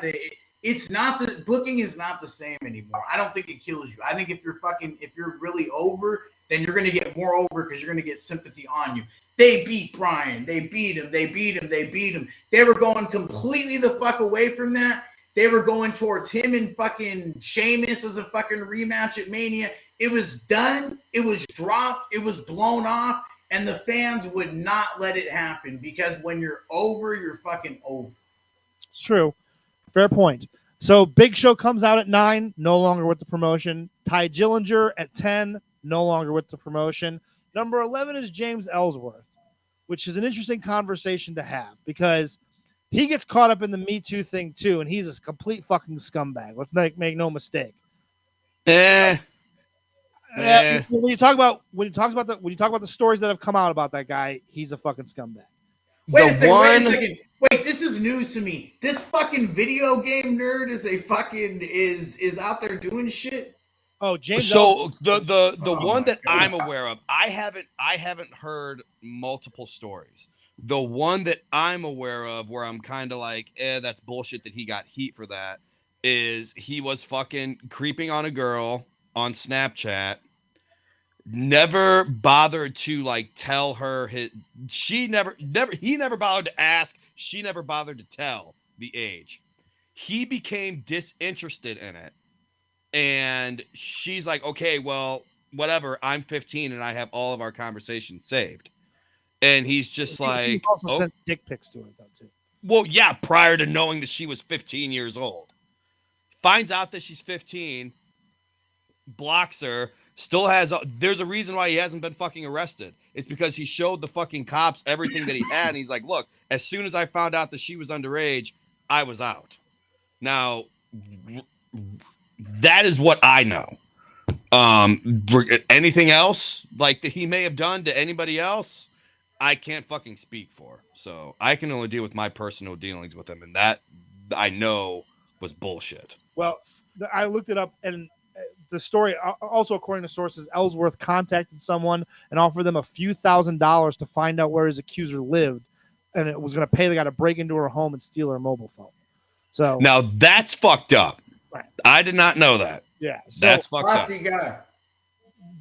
Speaker 2: it's not the booking is not the same anymore. I don't think it kills you. I think if you're really over, then you're going to get more over because you're going to get sympathy on you. They beat Bryan. They beat him. They beat him. They beat him. They were going completely the fuck away from that. They were going towards him and fucking Sheamus as a fucking rematch at Mania. It was done. It was dropped. It was blown off. And the fans would not let it happen because when you're over, you're fucking over.
Speaker 1: It's true. Fair point. So Big Show comes out at 9, no longer with the promotion. Ty Dillinger at 10, no longer with the promotion. Number 11 is James Ellsworth, which is an interesting conversation to have because he gets caught up in the Me Too thing too, and he's a complete fucking scumbag. Let's make no mistake. When you talk about the stories that have come out about that guy, he's a fucking scumbag.
Speaker 2: Wait a second. Wait, this is news to me. This fucking video game nerd is out there doing shit.
Speaker 1: Oh, James.
Speaker 3: So the one that I'm aware of, I haven't heard multiple stories. The one that I'm aware of where I'm kind of like, that's bullshit that he got heat for that, is he was fucking creeping on a girl on Snapchat. Never bothered to like tell her he never bothered to ask. She never bothered to tell the age. He became disinterested in it. And she's like, okay, well, whatever. I'm 15 and I have all of our conversations saved. And he's just like,
Speaker 1: he also sent dick pics to her though too.
Speaker 3: Well, yeah, prior to knowing that she was 15 years old. Finds out that she's 15, blocks her. Still has, there's a reason why he hasn't been fucking arrested. It's because he showed the fucking cops everything that he had. And he's like, look, as soon as I found out that she was underage, I was out. Now, that is what I know. Anything else like that he may have done to anybody else, I can't fucking speak for. So I can only deal with my personal dealings with him. And that I know was bullshit.
Speaker 1: Well, I looked it up and the story, also according to sources, Ellsworth contacted someone and offered them a few $1,000s to find out where his accuser lived, and it was going to pay the guy to break into her home and steal her mobile phone. So
Speaker 3: now that's fucked up.
Speaker 1: Right.
Speaker 3: I did not know that.
Speaker 1: Yeah, so,
Speaker 3: that's fucked up.
Speaker 2: Guy.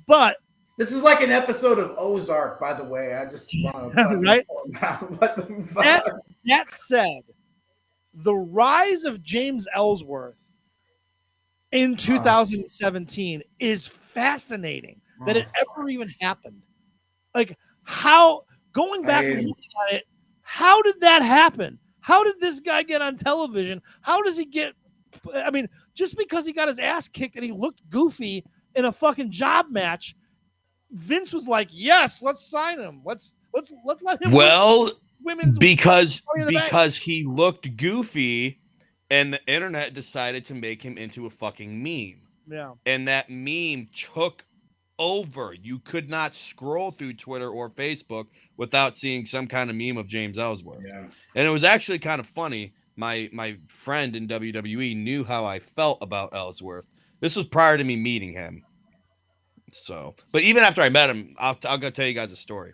Speaker 1: But
Speaker 2: this is like an episode of Ozark, by the way. I just want to
Speaker 1: right.
Speaker 2: What the fuck?
Speaker 1: That said, the rise of James Ellsworth in 2017 is fascinating that it ever even happened. Like, how, going back and looking at it, how did that happen? How did this guy get on television? How does he get, I mean, just because he got his ass kicked and he looked goofy in a fucking job match, Vince was like, yes, let's sign him. Let's let him.
Speaker 3: Well,
Speaker 1: women's
Speaker 3: because he looked goofy. And the internet decided to make him into a fucking meme.
Speaker 1: Yeah.
Speaker 3: And that meme took over. You could not scroll through Twitter or Facebook without seeing some kind of meme of James Ellsworth. Yeah. And it was actually kind of funny. My friend in WWE knew how I felt about Ellsworth. This was prior to me meeting him. So, but even after I met him, I'll go tell you guys a story.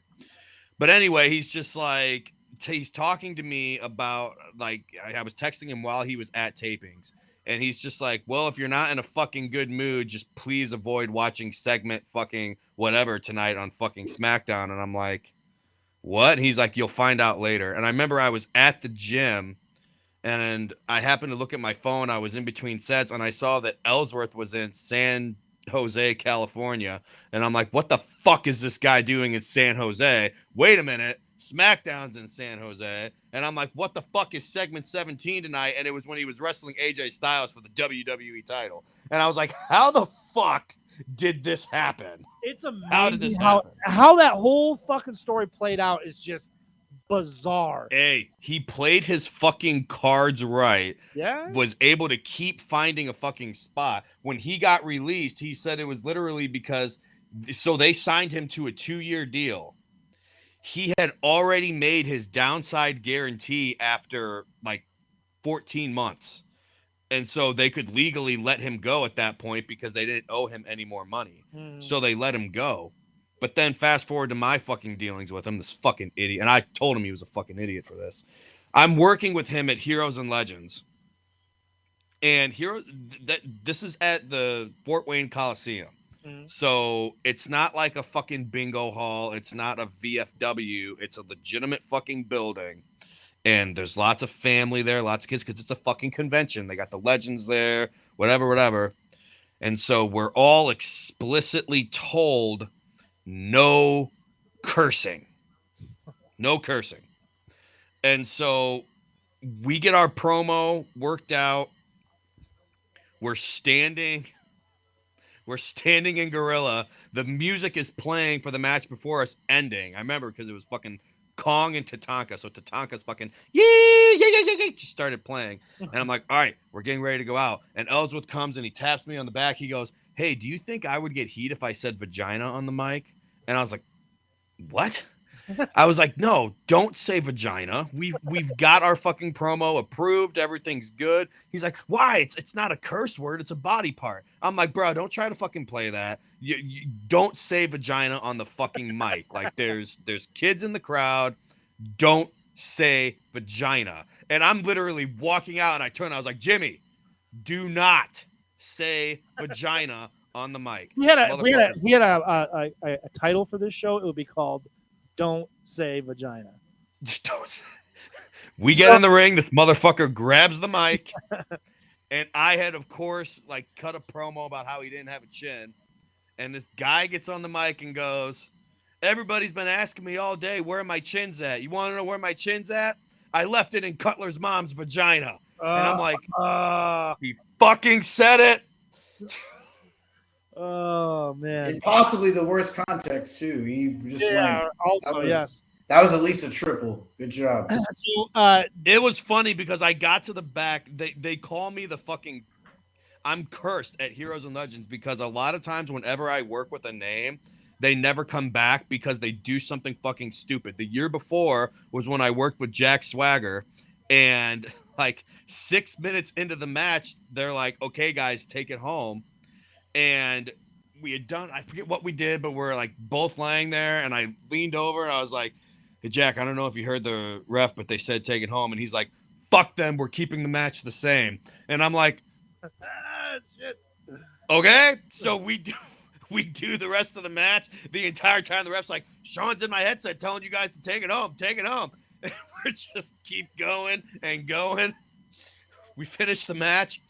Speaker 3: But anyway, he's just like, he's talking to me about, like, I was texting him while he was at tapings, and he's just like, well, if you're not in a fucking good mood, just please avoid watching segment fucking whatever tonight on fucking SmackDown. And I'm like, what? And he's like, you'll find out later. And I remember I was at the gym and I happened to look at my phone. I was in between sets and I saw that Ellsworth was in San Jose, California. And I'm like, what the fuck is this guy doing in San Jose? Wait a minute. SmackDown's in San Jose. And I'm like, what the fuck is segment 17 tonight? And it was when he was wrestling AJ Styles for the WWE title. And I was like, how the fuck did this happen?
Speaker 1: It's amazing
Speaker 3: how did this happen?
Speaker 1: How that whole fucking story played out is just bizarre.
Speaker 3: Hey, he played his fucking cards right.
Speaker 1: Yeah.
Speaker 3: Was able to keep finding a fucking spot. When he got released, he said it was literally because, so they signed him to a 2-year deal. He had already made his downside guarantee after like 14 months. And so they could legally let him go at that point because they didn't owe him any more money. So they let him go. But then fast forward to my fucking dealings with him, this fucking idiot. And I told him he was a fucking idiot for this. I'm working with him at Heroes and Legends. And this is at the Fort Wayne Coliseum. So it's not like a fucking bingo hall. It's not a VFW. It's a legitimate fucking building. And there's lots of family there, lots of kids, because it's a fucking convention. They got the legends there, whatever. And so we're all explicitly told no cursing. No cursing. And so we get our promo worked out. We're standing in Gorilla. The music is playing for the match before us ending. I remember because it was fucking Kong and Tatanka. So Tatanka's fucking yeah, just started playing. And I'm like, all right, we're getting ready to go out. And Ellsworth comes and he taps me on the back. He goes, hey, do you think I would get heat if I said vagina on the mic? And I was like, what? I was like, no, don't say vagina. We've got our fucking promo approved. Everything's good. He's like, why? It's not a curse word. It's a body part. I'm like, bro, don't try to fucking play that. You don't say vagina on the fucking mic. Like there's kids in the crowd. Don't say vagina. And I'm literally walking out and I turn. I was like, Jimmy, do not say vagina on the mic.
Speaker 1: We had a title for this show. It would be called "Don't Say Vagina."
Speaker 3: We get in the ring. This motherfucker grabs the mic, and I had, of course, like cut a promo about how he didn't have a chin. And this guy gets on the mic and goes, "Everybody's been asking me all day where my chin's at. You want to know where my chin's at? I left it in Cutler's mom's vagina." And I'm like, he fucking said it.
Speaker 1: Oh man!
Speaker 2: And possibly the worst context too. He just
Speaker 1: yes.
Speaker 2: That was at least a triple. Good job.
Speaker 1: So,
Speaker 3: it was funny because I got to the back. They call me the fucking. I'm cursed at Heroes and Legends because a lot of times whenever I work with a name, they never come back because they do something fucking stupid. The year before was when I worked with Jack Swagger, and like 6 minutes into the match, they're like, "Okay, guys, take it home." And we had done, I forget what we did, but we're like both lying there. And I leaned over and I was like, hey, Jack, I don't know if you heard the ref, but they said take it home. And he's like, fuck them. We're keeping the match the same. And I'm like, shit. Okay. So we do the rest of the match. The entire time the ref's like, Sean's in my headset telling you guys to take it home. And we're just keep going and going. We finish the match.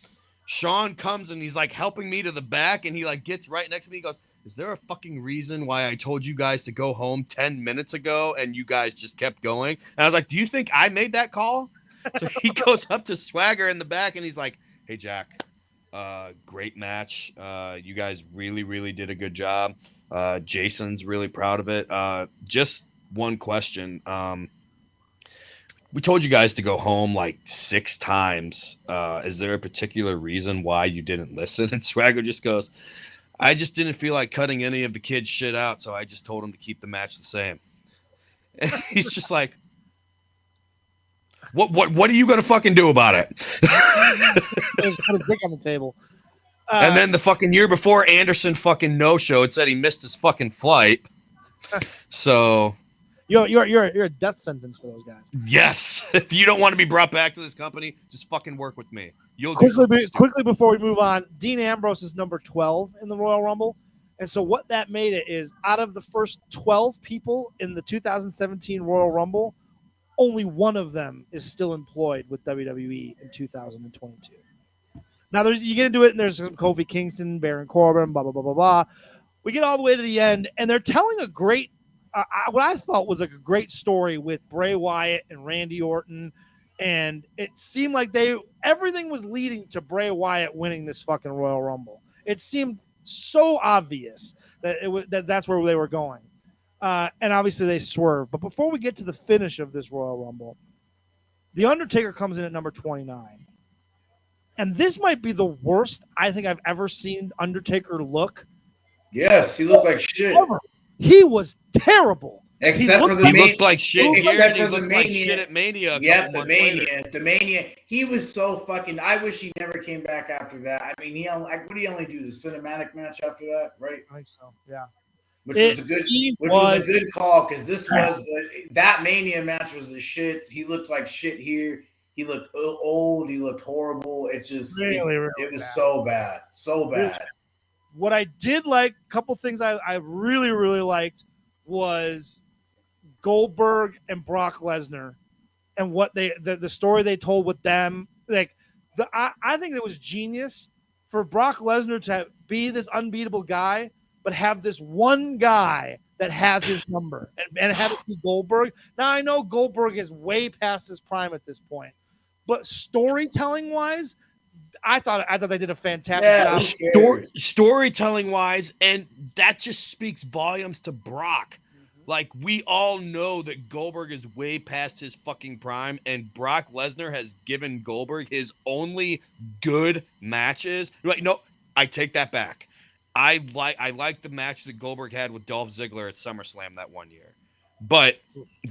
Speaker 3: Sean comes and he's like helping me to the back and he like gets right next to me. He goes, is there a fucking reason why I told you guys to go home 10 minutes ago and you guys just kept going? And I was like, do you think I made that call? So he goes up to Swagger in the back and he's like, hey, Jack, great match. You guys really, really did a good job. Jason's really proud of it. Just one question. We told you guys to go home like 6 times. Is there a particular reason why you didn't listen? And Swagger just goes, I just didn't feel like cutting any of the kids' shit out, so I just told him to keep the match the same. And he's just like, what are you gonna fucking do about it?
Speaker 1: Put his dick on the table.
Speaker 3: And then the fucking year before, Anderson fucking no-showed, said he missed his fucking flight. So
Speaker 1: You're a death sentence for those guys.
Speaker 3: yes, if you don't want to be brought back to this company, just fucking work with me. You'll
Speaker 1: quickly before we move on. Dean Ambrose is number 12 in the Royal Rumble, and so what that made it is out of the first 12 people in the 2017 Royal Rumble, only one of them is still employed with WWE in 2022. Now you get into it, and there's Kofi Kingston, Baron Corbin, blah blah blah blah blah. We get all the way to the end, and they're telling a great. What I thought was like a great story with Bray Wyatt and Randy Orton, and it seemed like everything was leading to Bray Wyatt winning this fucking Royal Rumble. It seemed so obvious that that's where they were going, and obviously they swerved. But before we get to the finish of this Royal Rumble, The Undertaker comes in at number 29, and this might be the worst I think I've ever seen Undertaker look.
Speaker 2: Yes, he looked like shit.
Speaker 1: He was terrible.
Speaker 2: Except for the
Speaker 3: He looked like shit here,
Speaker 2: except
Speaker 3: and he
Speaker 2: for the
Speaker 3: looked like
Speaker 2: Mania.
Speaker 3: shit at Mania.
Speaker 2: Yep, the Mania. He was so fucking. I wish he never came back after that. I mean, what did he only do? The cinematic match after that, right?
Speaker 1: I think so. Yeah.
Speaker 2: Which was a good call because this was that Mania match was the shit. He looked like shit here. He looked old. He looked horrible. It's just
Speaker 1: Really, really
Speaker 2: it was
Speaker 1: bad.
Speaker 2: so bad, so bad.
Speaker 1: What I did like, a couple things I really, really liked was Goldberg and Brock Lesnar and what the story they told with them. Like, I think it was genius for Brock Lesnar to be this unbeatable guy, but have this one guy that has his number and have it be Goldberg. Now, I know Goldberg is way past his prime at this point, but storytelling wise, I thought they did a fantastic job.
Speaker 3: Storytelling wise, and that just speaks volumes to Brock. Like, we all know that Goldberg is way past his fucking prime, and Brock Lesnar has given Goldberg his only good matches. Like, no, I take that back. I like the match that Goldberg had with Dolph Ziggler at SummerSlam that one year. But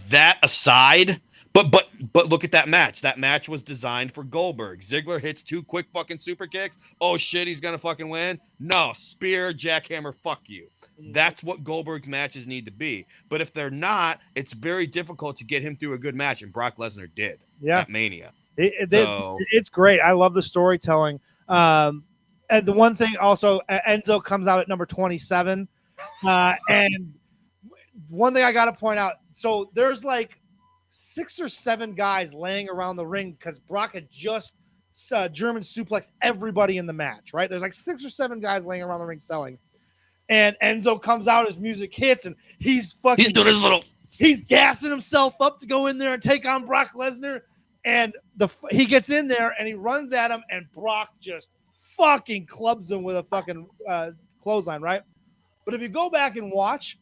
Speaker 3: that aside, but look at that match. That match was designed for Goldberg. Ziggler hits 2 quick fucking super kicks. Oh shit, he's gonna fucking win. No, spear, jackhammer, fuck you. That's what Goldberg's matches need to be. But if they're not, it's very difficult to get him through a good match, and Brock Lesnar did at Mania.
Speaker 1: It's great. I love the storytelling. And the one thing also, Enzo comes out at number 27. And one thing I got to point out, so there's like 6 or 7 guys laying around the ring because Brock had just German suplexed everybody in the match, right? There's like 6 or 7 guys laying around the ring selling. And Enzo comes out, his music hits, and he's doing his he's gassing himself up to go in there and take on Brock Lesnar. And he gets in there and he runs at him, and Brock just fucking clubs him with a fucking clothesline, right? But if you go back and watch,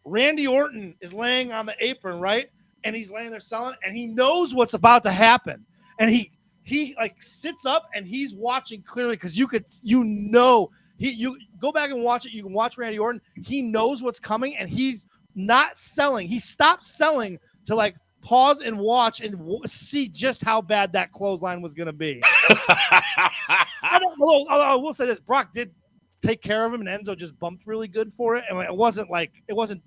Speaker 1: Randy Orton is laying on the apron, right? And he's laying there selling, and he knows what's about to happen. And he like sits up and he's watching clearly because you go back and watch it. You can watch Randy Orton. He knows what's coming, and he's not selling. He stopped selling to like pause and watch and see just how bad that clothesline was going to be. Although I will say this, Brock did take care of him, and Enzo just bumped really good for it. And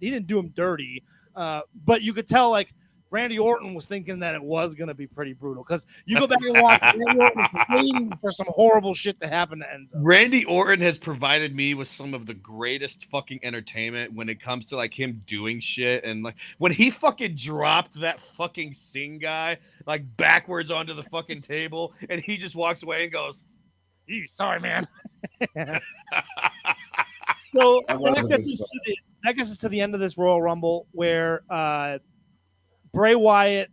Speaker 1: he didn't do him dirty. But you could tell like Randy Orton was thinking that it was going to be pretty brutal because you go back and watch, Randy Orton was waiting for some horrible shit to happen to Enzo.
Speaker 3: Randy Orton has provided me with some of the greatest fucking entertainment when it comes to like him doing shit. And like when he fucking dropped that fucking Singh guy like backwards onto the fucking table, and he just walks away and goes,
Speaker 1: sorry, man. So that gets us to the end of this Royal Rumble where Bray Wyatt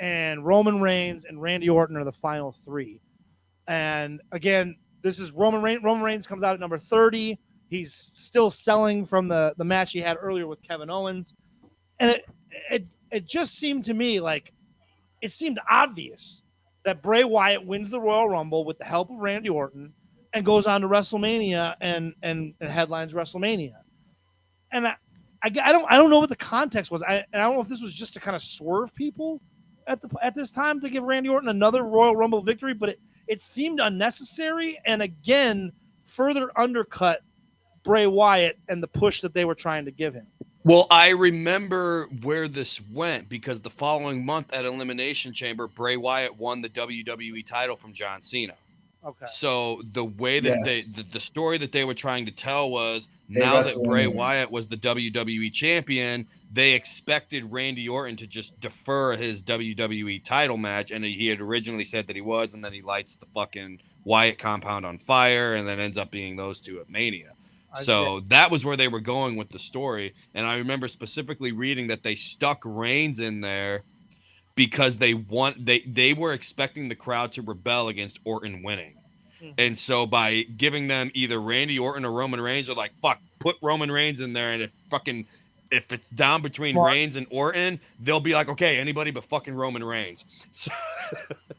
Speaker 1: and Roman Reigns and Randy Orton are the final 3. And again, this is Roman Reigns. Roman Reigns comes out at number 30. He's still selling from the match he had earlier with Kevin Owens. And it just seemed to me like it seemed obvious that Bray Wyatt wins the Royal Rumble with the help of Randy Orton and goes on to WrestleMania and headlines WrestleMania. And I don't know what the context was. I don't know if this was just to kind of swerve people at this time to give Randy Orton another Royal Rumble victory, but it seemed unnecessary and again further undercut Bray Wyatt and the push that they were trying to give him.
Speaker 3: Well, I remember where this went because the following month at Elimination Chamber, Bray Wyatt won the WWE title from John Cena.
Speaker 1: Okay.
Speaker 3: So the way that the story that they were trying to tell was now that Bray Wyatt was the WWE champion, they expected Randy Orton to just defer his WWE title match, and he had originally said that he was, and then he lights the fucking Wyatt compound on fire, and then ends up being those two at Mania. So that was where they were going with the story, and I remember specifically reading that they stuck Reigns in there because they were expecting the crowd to rebel against Orton winning. Mm-hmm. And so by giving them either Randy Orton or Roman Reigns, they're like, fuck, put Roman Reigns in there. And if it's down between Reigns and Orton, they'll be like, okay, anybody but fucking Roman Reigns. So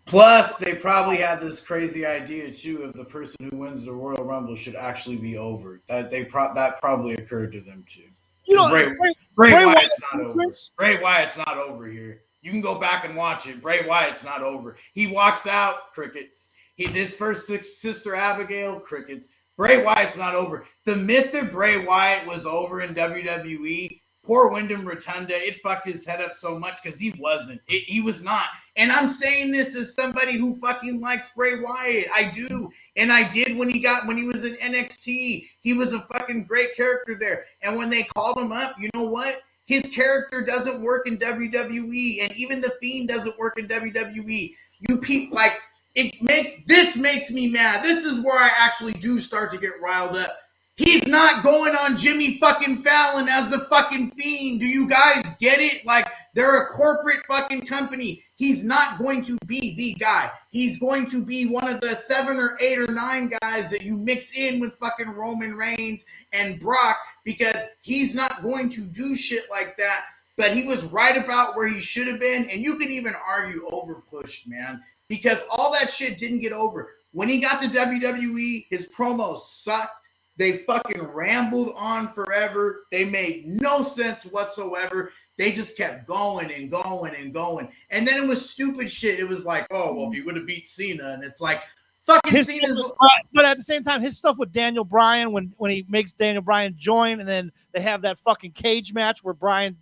Speaker 2: plus, they probably had this crazy idea too of the person who wins the Royal Rumble should actually be over. That probably occurred to them too.
Speaker 1: You know,
Speaker 2: Bray Wyatt's not over. Bray Wyatt's not over here. You can go back and watch it. Bray Wyatt's not over. He walks out, crickets. He did his first sister Abigail, crickets. Bray Wyatt's not over. The myth that Bray Wyatt was over in WWE, poor Wyndham Rotunda, it fucked his head up so much because he wasn't. He was not. And I'm saying this as somebody who fucking likes Bray Wyatt. I do. And I did when he was in NXT. He was a fucking great character there. And when they called him up, you know what? His character doesn't work in WWE. And even The Fiend doesn't work in WWE. You people, like, this makes me mad. This is where I actually do start to get riled up. He's not going on Jimmy fucking Fallon as the fucking Fiend. Do you guys get it? Like, they're a corporate fucking company. He's not going to be the guy. He's going to be one of the 7 or 8 or 9 guys that you mix in with fucking Roman Reigns and Brock, because he's not going to do shit like that. But he was right about where he should have been. And you can even argue overpushed, man, because all that shit didn't get over. When he got to WWE, his promos sucked. They fucking rambled on forever. They made no sense whatsoever. They just kept going and going and going. And then it was stupid shit. It was like, oh, well, if he would have beat Cena. And it's like, fucking Cena's...
Speaker 1: But at the same time, his stuff with Daniel Bryan, when he makes Daniel Bryan join, and then they have that fucking cage match where Bryan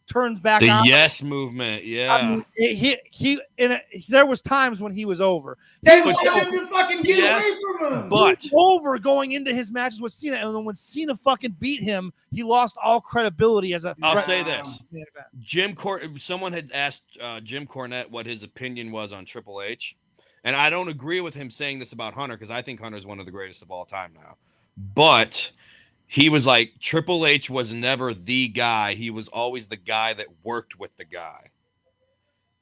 Speaker 1: turns back
Speaker 3: the
Speaker 1: out.
Speaker 3: yes movement, yeah.
Speaker 1: I mean, there was times when he was over.
Speaker 2: They wanted him to fucking get away from him.
Speaker 3: But
Speaker 1: he was over going into his matches with Cena, and then when Cena fucking beat him, he lost all credibility as a.
Speaker 3: I'll say this: someone had asked Jim Cornette what his opinion was on Triple H, and I don't agree with him saying this about Hunter because I think Hunter is one of the greatest of all time now, but. He was like, Triple H was never the guy. He was always the guy that worked with the guy.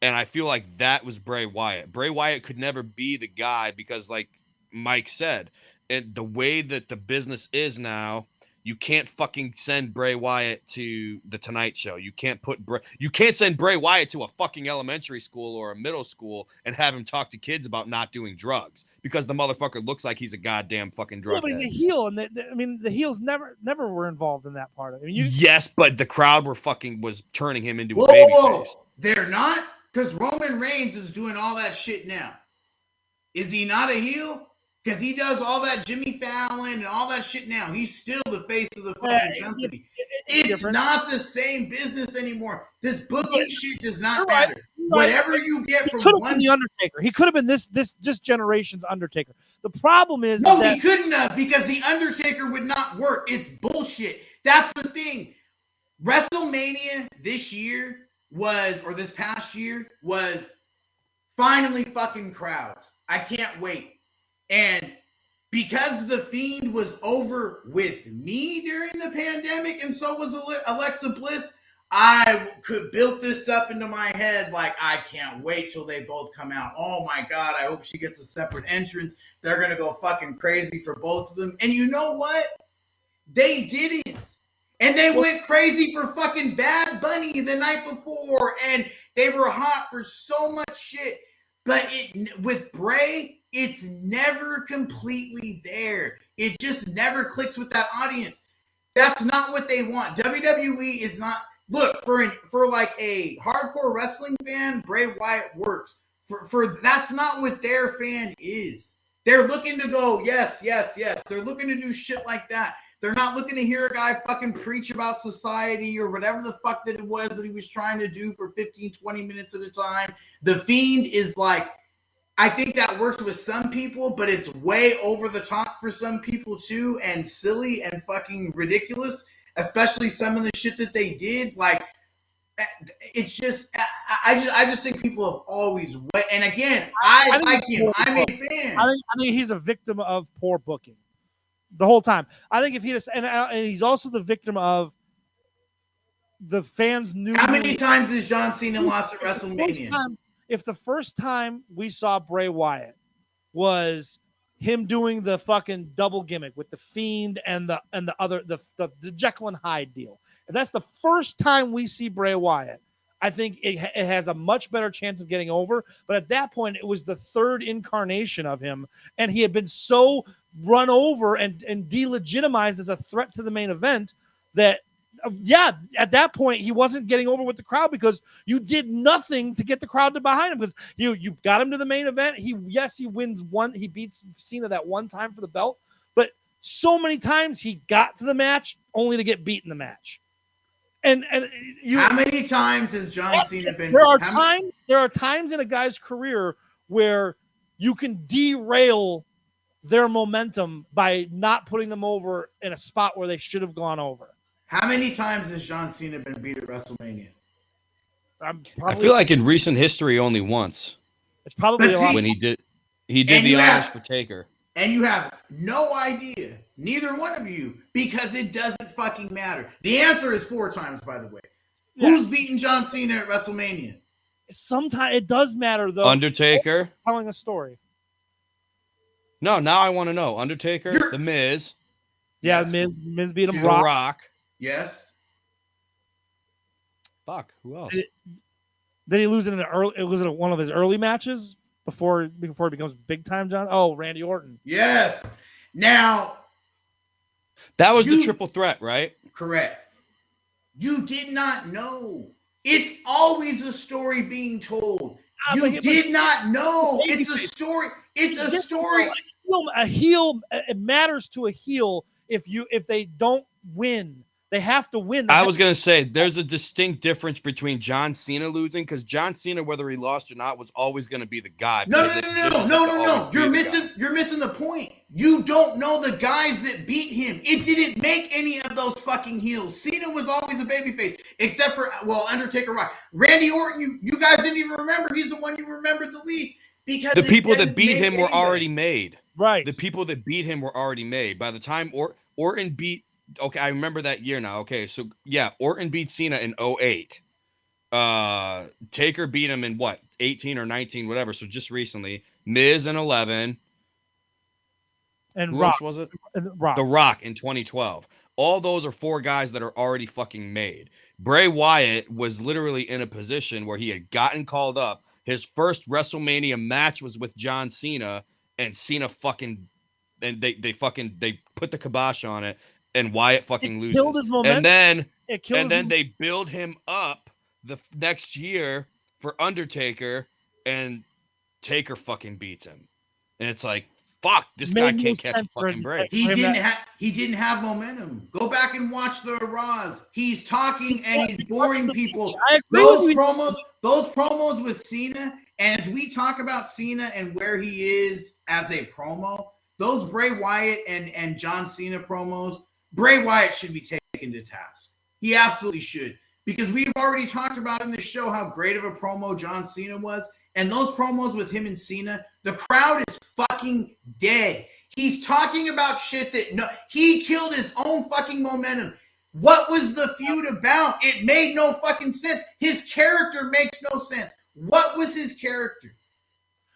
Speaker 3: And I feel like that was Bray Wyatt. Bray Wyatt could never be the guy because, like Mike said, and the way that the business is now, you can't fucking send Bray Wyatt to the Tonight Show. You can't send Bray Wyatt to a fucking elementary school or a middle school and have him talk to kids about not doing drugs because the motherfucker looks like he's a goddamn fucking drug.
Speaker 1: Yeah, but he's a heel, and the heels never were involved in that part of it.
Speaker 3: Yes, but the crowd was turning him into a babyface.
Speaker 2: They're not, because Roman Reigns is doing all that shit now. Is he not a heel? Because he does all that Jimmy Fallon and all that shit now. He's still the face of the fucking company. It's not the same business anymore. This booking shit does not matter. Whatever you get from one...
Speaker 1: the Undertaker. He could have been this just generation's Undertaker. The problem is...
Speaker 2: No, he couldn't have, because the Undertaker would not work. It's bullshit. That's the thing. WrestleMania this past year was finally fucking crowds. I can't wait. And because The Fiend was over with me during the pandemic, and so was Alexa Bliss, I could build this up into my head like, I can't wait till they both come out. Oh my God, I hope she gets a separate entrance. They're going to go fucking crazy for both of them. And you know what? They didn't. And they went crazy for fucking Bad Bunny the night before, and they were hot for so much shit. But with Bray, it's never completely there. It just never clicks with that audience. That's not what they want. WWE is not... Look, for like a hardcore wrestling fan, Bray Wyatt works. For that's not what their fan is. They're looking to go, yes, yes, yes. They're looking to do shit like that. They're not looking to hear a guy fucking preach about society or whatever the fuck that it was that he was trying to do for 15, 20 minutes at a time. The Fiend is like... I think that works with some people, but it's way over the top for some people too, and silly and fucking ridiculous, especially some of the shit that they did. Like, it's just, I just think people have always, and again, I like him. I'm a fan.
Speaker 1: I think he's a victim of poor booking the whole time. I think if he just, and he's also the victim of the fans knew.
Speaker 2: How many times has John Cena lost at WrestleMania?
Speaker 1: If the first time we saw Bray Wyatt was him doing the fucking double gimmick with the Fiend and the Jekyll and Hyde deal, if that's the first time we see Bray Wyatt, I think it has a much better chance of getting over. But at that point, it was the third incarnation of him, and he had been so run over and delegitimized as a threat to the main event that, yeah, at that point, he wasn't getting over with the crowd because you did nothing to get the crowd to behind him, because you got him to the main event. He wins one. He beats Cena that one time for the belt, but so many times he got to the match only to get beat in the match. And you.
Speaker 2: How many times has John Cena been?
Speaker 1: There are times in a guy's career where you can derail their momentum by not putting them over in a spot where they should have gone over.
Speaker 2: How many times has John Cena been beat at WrestleMania?
Speaker 3: I feel like in recent history only once.
Speaker 1: It's probably a lot.
Speaker 3: When he did the honors for Taker.
Speaker 2: And you have no idea, neither one of you, because it doesn't fucking matter. The answer is 4 times, by the way. Yeah. Who's beating John Cena at WrestleMania?
Speaker 1: Sometimes it does matter, though.
Speaker 3: Undertaker.
Speaker 1: Telling a story.
Speaker 3: No, now I want to know. Undertaker, The Miz.
Speaker 1: Yeah, yes. Miz beat him.
Speaker 3: The Rock.
Speaker 2: Yes.
Speaker 3: Fuck. Who else?
Speaker 1: Did he lose in one of his early matches before it becomes big time, John? Oh, Randy Orton.
Speaker 2: Yes. Now.
Speaker 3: That was the triple threat, right?
Speaker 2: Correct. You did not know. It's always a story being told. You did not know. It's a story. It's a story.
Speaker 1: A heel. It matters to a heel if they don't win. They have to win.
Speaker 3: I was going to say, there's a distinct difference between John Cena losing, because John Cena, whether he lost or not, was always going to be the guy.
Speaker 2: No. You're missing the point. You don't know the guys that beat him. It didn't make any of those fucking heels. Cena was always a babyface, except for, Undertaker, Rock. Randy Orton, you guys didn't even remember. He's the one you remembered the least. Because
Speaker 3: the people that beat him were already made.
Speaker 1: Right.
Speaker 3: The people that beat him were already made. By the time Orton beat... Okay, I remember that year now. Okay, so yeah, Orton beat Cena in 2008. Taker beat him in what, 18 or 19, whatever. So just recently, Miz in 2011,
Speaker 1: and
Speaker 3: who
Speaker 1: Rock
Speaker 3: else was it?
Speaker 1: Rock.
Speaker 3: The Rock in 2012. All those are 4 guys that are already fucking made. Bray Wyatt was literally in a position where he had gotten called up. His first WrestleMania match was with John Cena, and Cena fucking, and they put the kibosh on it. And Wyatt fucking loses.
Speaker 1: Killed his momentum.
Speaker 3: And then they build him up the next year for Undertaker, and Taker fucking beats him. And it's like, fuck, this guy can't catch a fucking break.
Speaker 2: He didn't have momentum. Go back and watch the Raws. He's talking and he's boring people. Those promos with Cena, and as we talk about Cena and where he is as a promo, those Bray Wyatt and John Cena promos, Bray Wyatt should be taken to task. He absolutely should. Because we've already talked about in this show how great of a promo John Cena was. And those promos with him and Cena, the crowd is fucking dead. He's talking about shit he killed his own fucking momentum. What was the feud about? It made no fucking sense. His character makes no sense. What was his character?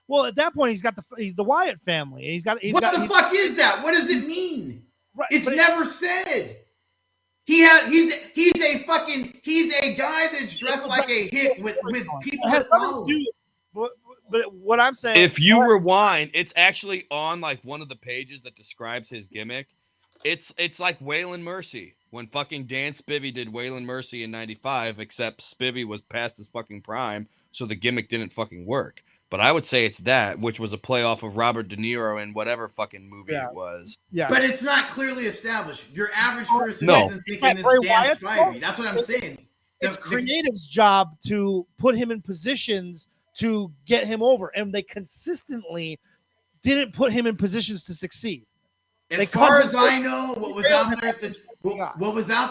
Speaker 1: Well, at that point, he's the Wyatt family.
Speaker 2: What the fuck is that? What does it mean?
Speaker 1: Right,
Speaker 2: it's never said. He's a guy that's dressed like a hit with people that follow him.
Speaker 1: But what I'm saying,
Speaker 3: if you rewind, it's actually on like one of the pages that describes his gimmick. It's like Waylon Mercy when fucking Dan Spivey did Waylon Mercy in '95, except Spivey was past his fucking prime, so the gimmick didn't fucking work. But I would say it's that, which was a playoff of Robert De Niro in whatever fucking movie it was.
Speaker 2: Yeah. But it's not clearly established. Your average person isn't thinking it's Dan Spivey. That's what I'm saying.
Speaker 1: It's creative's job to put him in positions to get him over, and they consistently didn't put him in positions to succeed.
Speaker 2: As far as I know, what was out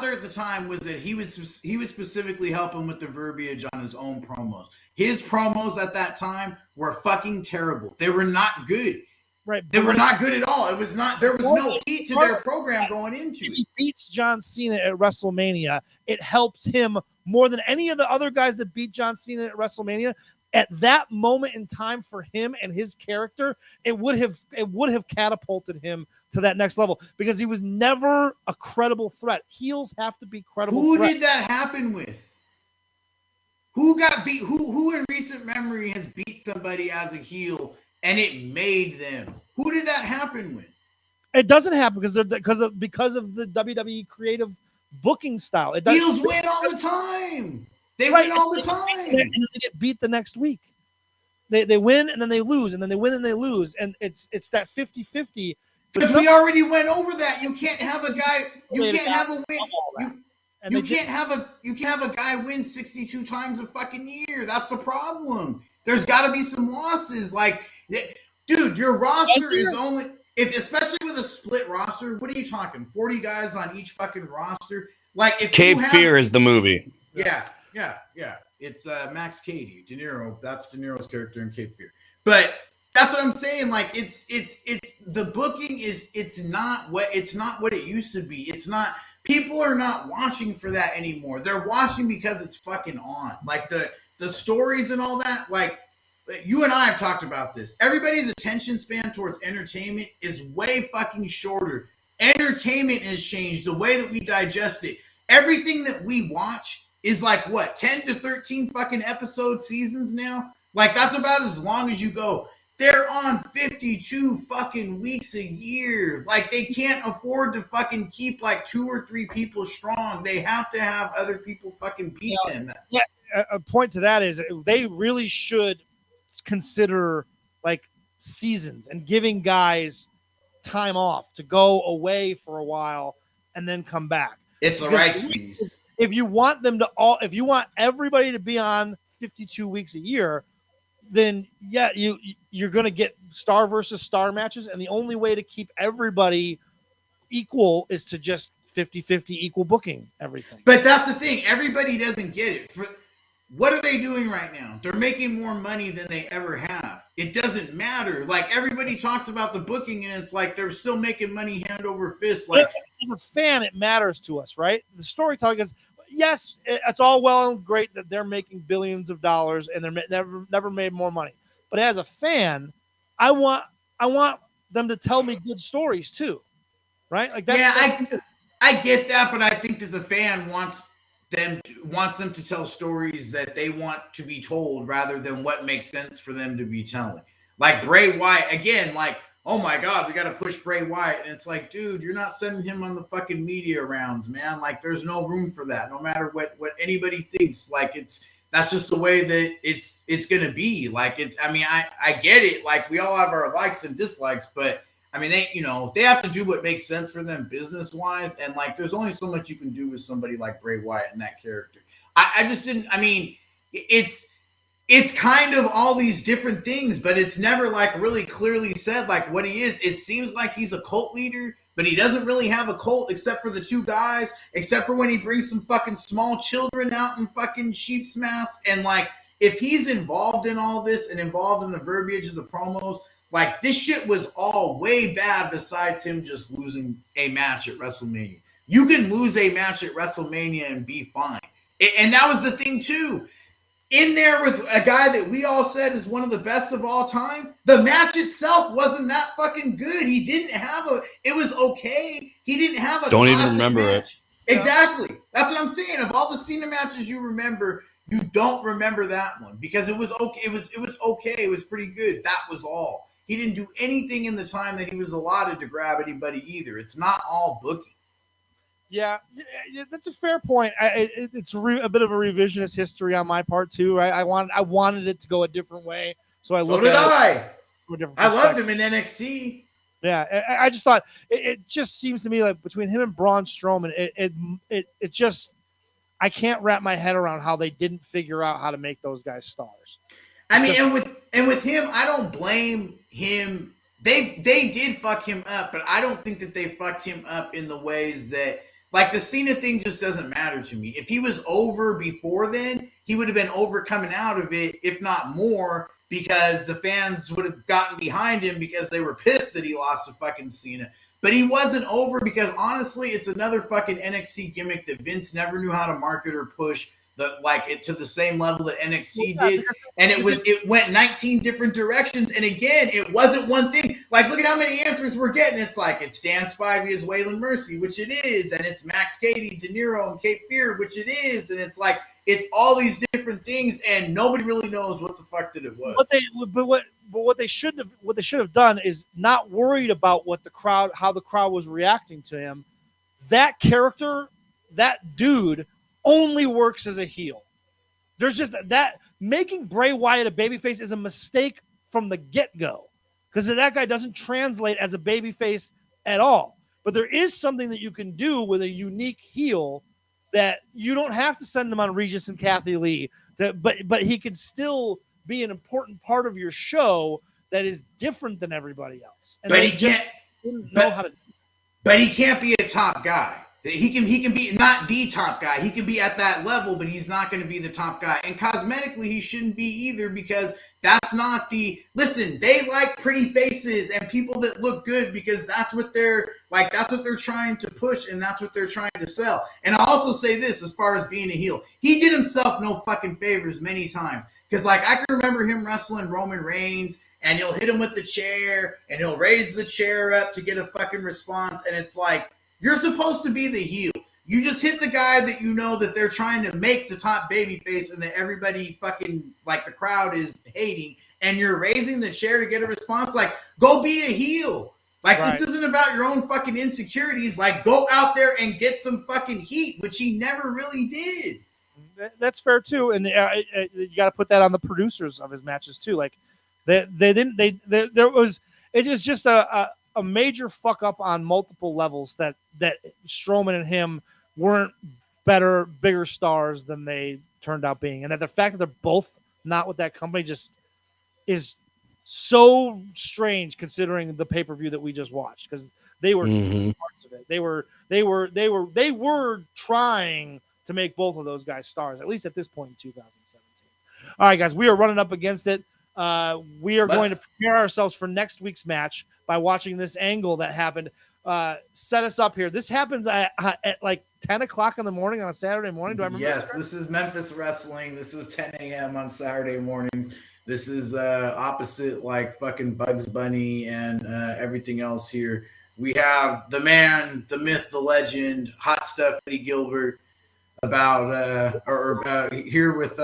Speaker 2: there at the time was that he was specifically helping with the verbiage on his own promos. His promos at that time were fucking terrible. They were not good.
Speaker 1: Right.
Speaker 2: They were not good at all. It was not. There was no heat to their program going into it.
Speaker 1: He beats John Cena at WrestleMania. It helps him more than any of the other guys that beat John Cena at WrestleMania. At that moment in time for him and his character, it would have catapulted him to that next level because he was never a credible threat. Heels have to be credible.
Speaker 2: Who did that happen with? Who got beat? Who in recent memory has beat somebody as a heel and it made them? Who did that happen with?
Speaker 1: It doesn't happen because of the WWE creative booking style.
Speaker 2: Heels win all the time. They win all the time.
Speaker 1: And then they get beat the next week. They win and then they lose, and then they win and they lose. And it's that 50-50.
Speaker 2: Because we already went over that. You can't have a guy. You can't have a win.
Speaker 1: And
Speaker 2: you can't have a guy win 62 times a fucking year. That's the problem. There's got to be some losses. Like, dude, your roster is only especially with a split roster. What are you talking? 40 guys on each fucking roster. Like, if
Speaker 3: Cape Fear is the movie.
Speaker 2: Yeah. It's Max Cady, De Niro. That's De Niro's character in Cape Fear. But that's what I'm saying. Like, it's the booking is it's not what it used to be. It's not. People are not watching for that anymore. They're watching because it's fucking on. Like the stories and all that. Like, you and I have talked about this. Everybody's attention span towards entertainment is way fucking shorter. Entertainment has changed. The way that we digest it. Everything that we watch is like, what, 10 to 13 fucking episode seasons now? Like, that's about as long as you go. They're on 52 fucking weeks a year. Like, they can't afford to fucking keep like 2 or 3 people strong. They have to have other people fucking beat them.
Speaker 1: Yeah, a point to that is they really should consider like seasons and giving guys time off to go away for a while and then come back.
Speaker 2: It's the right piece.
Speaker 1: If you want if you want everybody to be on 52 weeks a year, then yeah, you're going to get star versus star matches. And the only way to keep everybody equal is to just 50-50 equal booking everything.
Speaker 2: But that's the thing. Everybody doesn't get it. What are they doing right now? They're making more money than they ever have. It doesn't matter. Like, everybody talks about the booking and it's like they're still making money hand over fist. Like,
Speaker 1: as a fan, it matters to us, right? The storytelling is, yes, it's all well and great that they're making billions of dollars and they're never made more money. But as a fan, I want them to tell me good stories too, right? Like that's,
Speaker 2: yeah, I get that, but I think that the fan wants them to tell stories that they want to be told rather than what makes sense for them to be telling. Like Bray Wyatt, again, like, oh my God, we got to push Bray Wyatt. And it's like, dude, you're not sending him on the fucking media rounds, man. Like, there's no room for that. No matter what anybody thinks, like, that's just the way that it's going to be. Like, I get it. Like, we all have our likes and dislikes, but I mean, they have to do what makes sense for them business wise. And like, there's only so much you can do with somebody like Bray Wyatt and that character. I just didn't, I mean, it's kind of all these different things, but it's never like really clearly said like what he is. It seems like he's a cult leader, but he doesn't really have a cult except for the 2 guys, except for when he brings some fucking small children out in fucking sheep's masks. And like, if he's involved in all this and involved in the verbiage of the promos, like, this shit was all way bad besides him just losing a match at WrestleMania. You can lose a match at WrestleMania and be fine. And that was the thing, too. In there with a guy that we all said is one of the best of all time, the match itself wasn't that fucking good. He didn't have it was okay. He didn't have a
Speaker 3: Don't even remember
Speaker 2: match.
Speaker 3: it.
Speaker 2: Exactly. That's what I'm saying. Of all the Cena matches you remember, you don't remember that one because it was okay. It was okay. It was pretty good. That was all. He didn't do anything in the time that he was allotted to grab anybody either. It's not all booking.
Speaker 1: Yeah, that's a fair point. It's a bit of a revisionist history on my part too, right? I wanted it to go a different way, so I looked at it from a different perspective.
Speaker 2: I loved him in NXT.
Speaker 1: Yeah, I just thought it just seems to me like between him and Braun Strowman, it just I can't wrap my head around how they didn't figure out how to make those guys stars.
Speaker 2: I mean, and with him, I don't blame him. They did fuck him up, but I don't think that they fucked him up in the ways that, like, the Cena thing just doesn't matter to me. If he was over before then, he would have been over coming out of it, if not more, because the fans would have gotten behind him because they were pissed that he lost to fucking Cena. But he wasn't over because, honestly, it's another fucking NXT gimmick that Vince never knew how to market or push to the same level that NXT did. And it went 19 different directions. And again, it wasn't one thing. Like, look at how many answers we're getting. It's like, it's Dan Spivey as Waylon Mercy, which it is. And it's Max Cady, De Niro, and Cape Fear, which it is. And it's like, it's all these different things, and nobody really knows what the fuck that it was.
Speaker 1: What they should have done is not worried about how the crowd was reacting to him. That character, that dude, only works as a heel. There's just that making Bray Wyatt a babyface is a mistake from the get-go because that guy doesn't translate as a babyface at all. But there is something that you can do with a unique heel that you don't have to send him on Regis and Kathy Lee, but he can still be an important part of your show that is different than everybody else. And
Speaker 2: but he can't
Speaker 1: didn't know how to.
Speaker 2: But he can't be a top guy. He can be not the top guy. He can be at that level, but he's not going to be the top guy. And cosmetically, he shouldn't be either, because that's not the – listen, they like pretty faces and people that look good, because that's what they're like. That's what they're trying to push, and that's what they're trying to sell. And I'll also say this as far as being a heel. He did himself no fucking favors many times, because like I can remember him wrestling Roman Reigns, and he'll hit him with the chair, and he'll raise the chair up to get a fucking response. And it's like, you're supposed to be the heel. You just hit the guy that you know that they're trying to make the top babyface and that everybody fucking, like the crowd is hating, and you're raising the chair to get a response. Like, go be a heel. Like, right. This isn't about your own fucking insecurities. Like, go out there and get some fucking heat, which he never really did.
Speaker 1: That's fair, too. And you got to put that on the producers of his matches, too. Like, it was just a major fuck up on multiple levels that Strowman and him weren't better, bigger stars than they turned out being. And that the fact that they're both not with that company just is so strange, considering the pay-per-view that we just watched, because they were parts of it. They were trying to make both of those guys stars, at least at this point in 2017. All right, guys, we are running up against it. We are going to prepare ourselves for next week's match by watching this angle that happened. Set us up here. This happens at like 10 o'clock in the morning on a Saturday morning. Do I remember?
Speaker 2: Yes, this is Memphis Wrestling. This is 10 a.m. on Saturday mornings. This is opposite like fucking Bugs Bunny and everything else here. We have the man, the myth, the legend, Hot Stuff Eddie Gilbert here with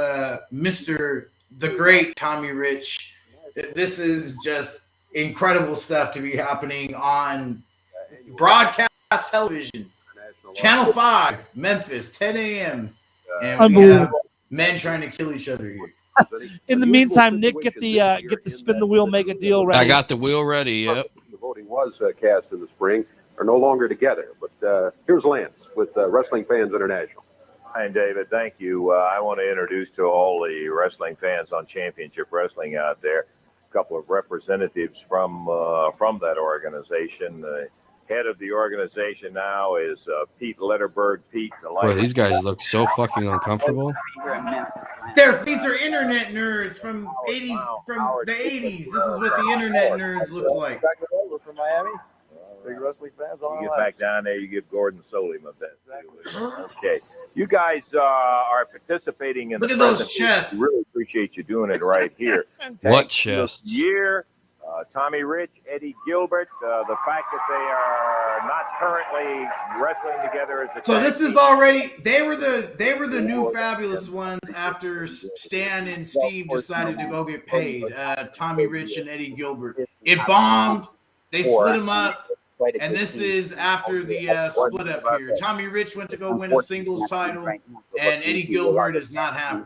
Speaker 2: Mr. the great Tommy Rich. This is just incredible stuff to be happening on broadcast television. Channel 5, Memphis, 10 a.m. And we have men trying to kill each other here.
Speaker 1: In the meantime, Nick, get the spin the wheel, make a deal ready.
Speaker 3: I got the wheel ready, yep.
Speaker 4: The voting was cast in the spring, are no longer together. But here's Lance with Wrestling Fans International.
Speaker 5: Hi, David. Thank you. I want to introduce to all the wrestling fans on Championship Wrestling out there a couple of representatives from that organization. The head of the organization now is Pete Letterberg. Pete,
Speaker 3: boy, these guys look so fucking uncomfortable.
Speaker 2: These are internet nerds from the 80s. This is what the internet nerds look like.
Speaker 5: From Miami. Big wrestling fans. You get back down there, you give Gordon Soley my best. Okay. You guys are participating in
Speaker 2: Look at those chests.
Speaker 5: Really appreciate you doing it right here.
Speaker 3: What chests?
Speaker 5: Year, Tommy Rich, Eddie Gilbert. The fact that they are not currently wrestling together as a
Speaker 2: so this is already they were the new fabulous ones after Stan and Steve decided to go get paid. Tommy Rich and Eddie Gilbert. It bombed. They split them up. And this is after the split up here. Tommy Rich went to go win a singles title, and Eddie Gilbert is not happy.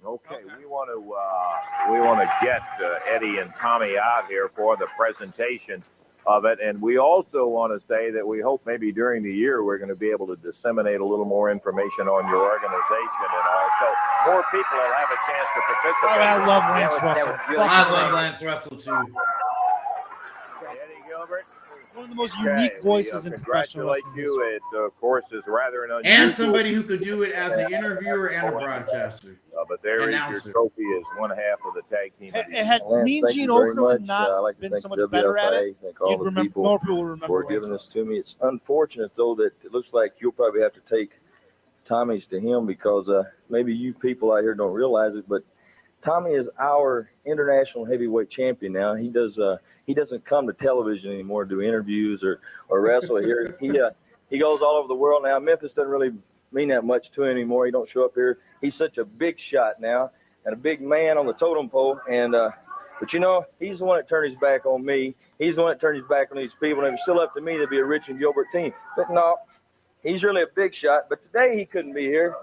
Speaker 5: Okay, we want to get Eddie and Tommy out here for the presentation of it, and we also want to say that we hope maybe during the year we're going to be able to disseminate a little more information on your organization, and also more people will have a chance to participate.
Speaker 1: I love Lance Russell.
Speaker 2: I love Lance Russell too.
Speaker 5: Eddie Gilbert.
Speaker 1: One of the most unique voices in professional wrestling.
Speaker 5: It, of course, is rather an unusual.
Speaker 2: And somebody who could do it as an interviewer and a broadcaster.
Speaker 5: But there is your trophy as one half of the tag team.
Speaker 1: Had Mean Gene Okerlund not been so much better at it, you'd remember, more people would remember.
Speaker 6: For giving this to me. It's unfortunate, though, that it looks like you'll probably have to take Tommy's to him, because maybe you people out here don't realize it, but Tommy is our international heavyweight champion now. He doesn't come to television anymore to do interviews or wrestle here. He goes all over the world now. Memphis doesn't really mean that much to him anymore. He don't show up here. He's such a big shot now and a big man on the totem pole. And but you know, he's the one that turned his back on me. He's the one that turned his back on these people. And if it's still up to me, there'd be a Rich and Gilbert team. But no, he's really a big shot. But today he couldn't be here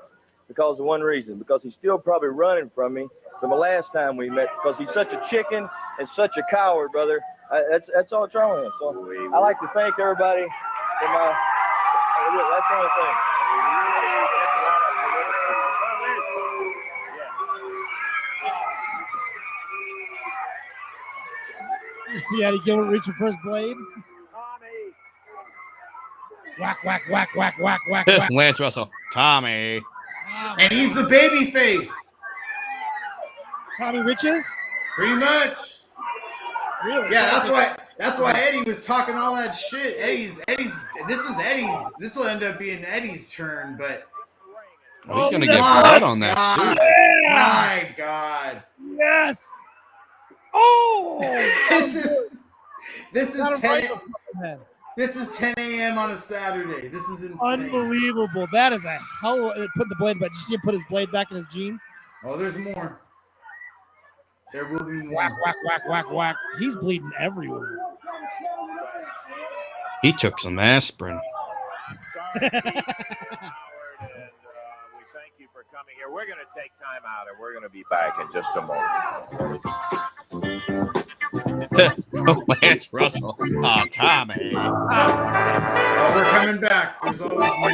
Speaker 6: because of one reason, because he's still probably running from me from the last time we met, because he's such a chicken and such a coward, brother. That's all it's wrong with him. So I like to thank everybody for my. That's the only thing.
Speaker 1: You see Eddie Gilbert reaching for his blade? Whack, whack, whack, whack, whack, whack, whack.
Speaker 3: Lance Russell. Tommy.
Speaker 2: And he's the baby face.
Speaker 1: Tommy Riches?
Speaker 2: Pretty much.
Speaker 1: Really?
Speaker 2: Yeah, that's why Eddie was talking all that shit. Eddie's this will end up being Eddie's turn, but
Speaker 3: He's gonna get blood on that suit.
Speaker 2: My God.
Speaker 1: Yes. Oh,
Speaker 2: this is 10 a.m. on a Saturday. This is insane.
Speaker 1: Unbelievable. That is a hell of put the blade back. Did you see him put his blade back in his jeans?
Speaker 2: Oh, there's more. There will be more.
Speaker 1: Whack, whack, whack, whack, whack. He's bleeding everywhere.
Speaker 3: He took some aspirin.
Speaker 5: We thank you for coming here. We're going to take time out, and we're going to be back in just a moment.
Speaker 3: Lance Russell. Oh, Tommy.
Speaker 2: Oh, we're coming back. There's always more.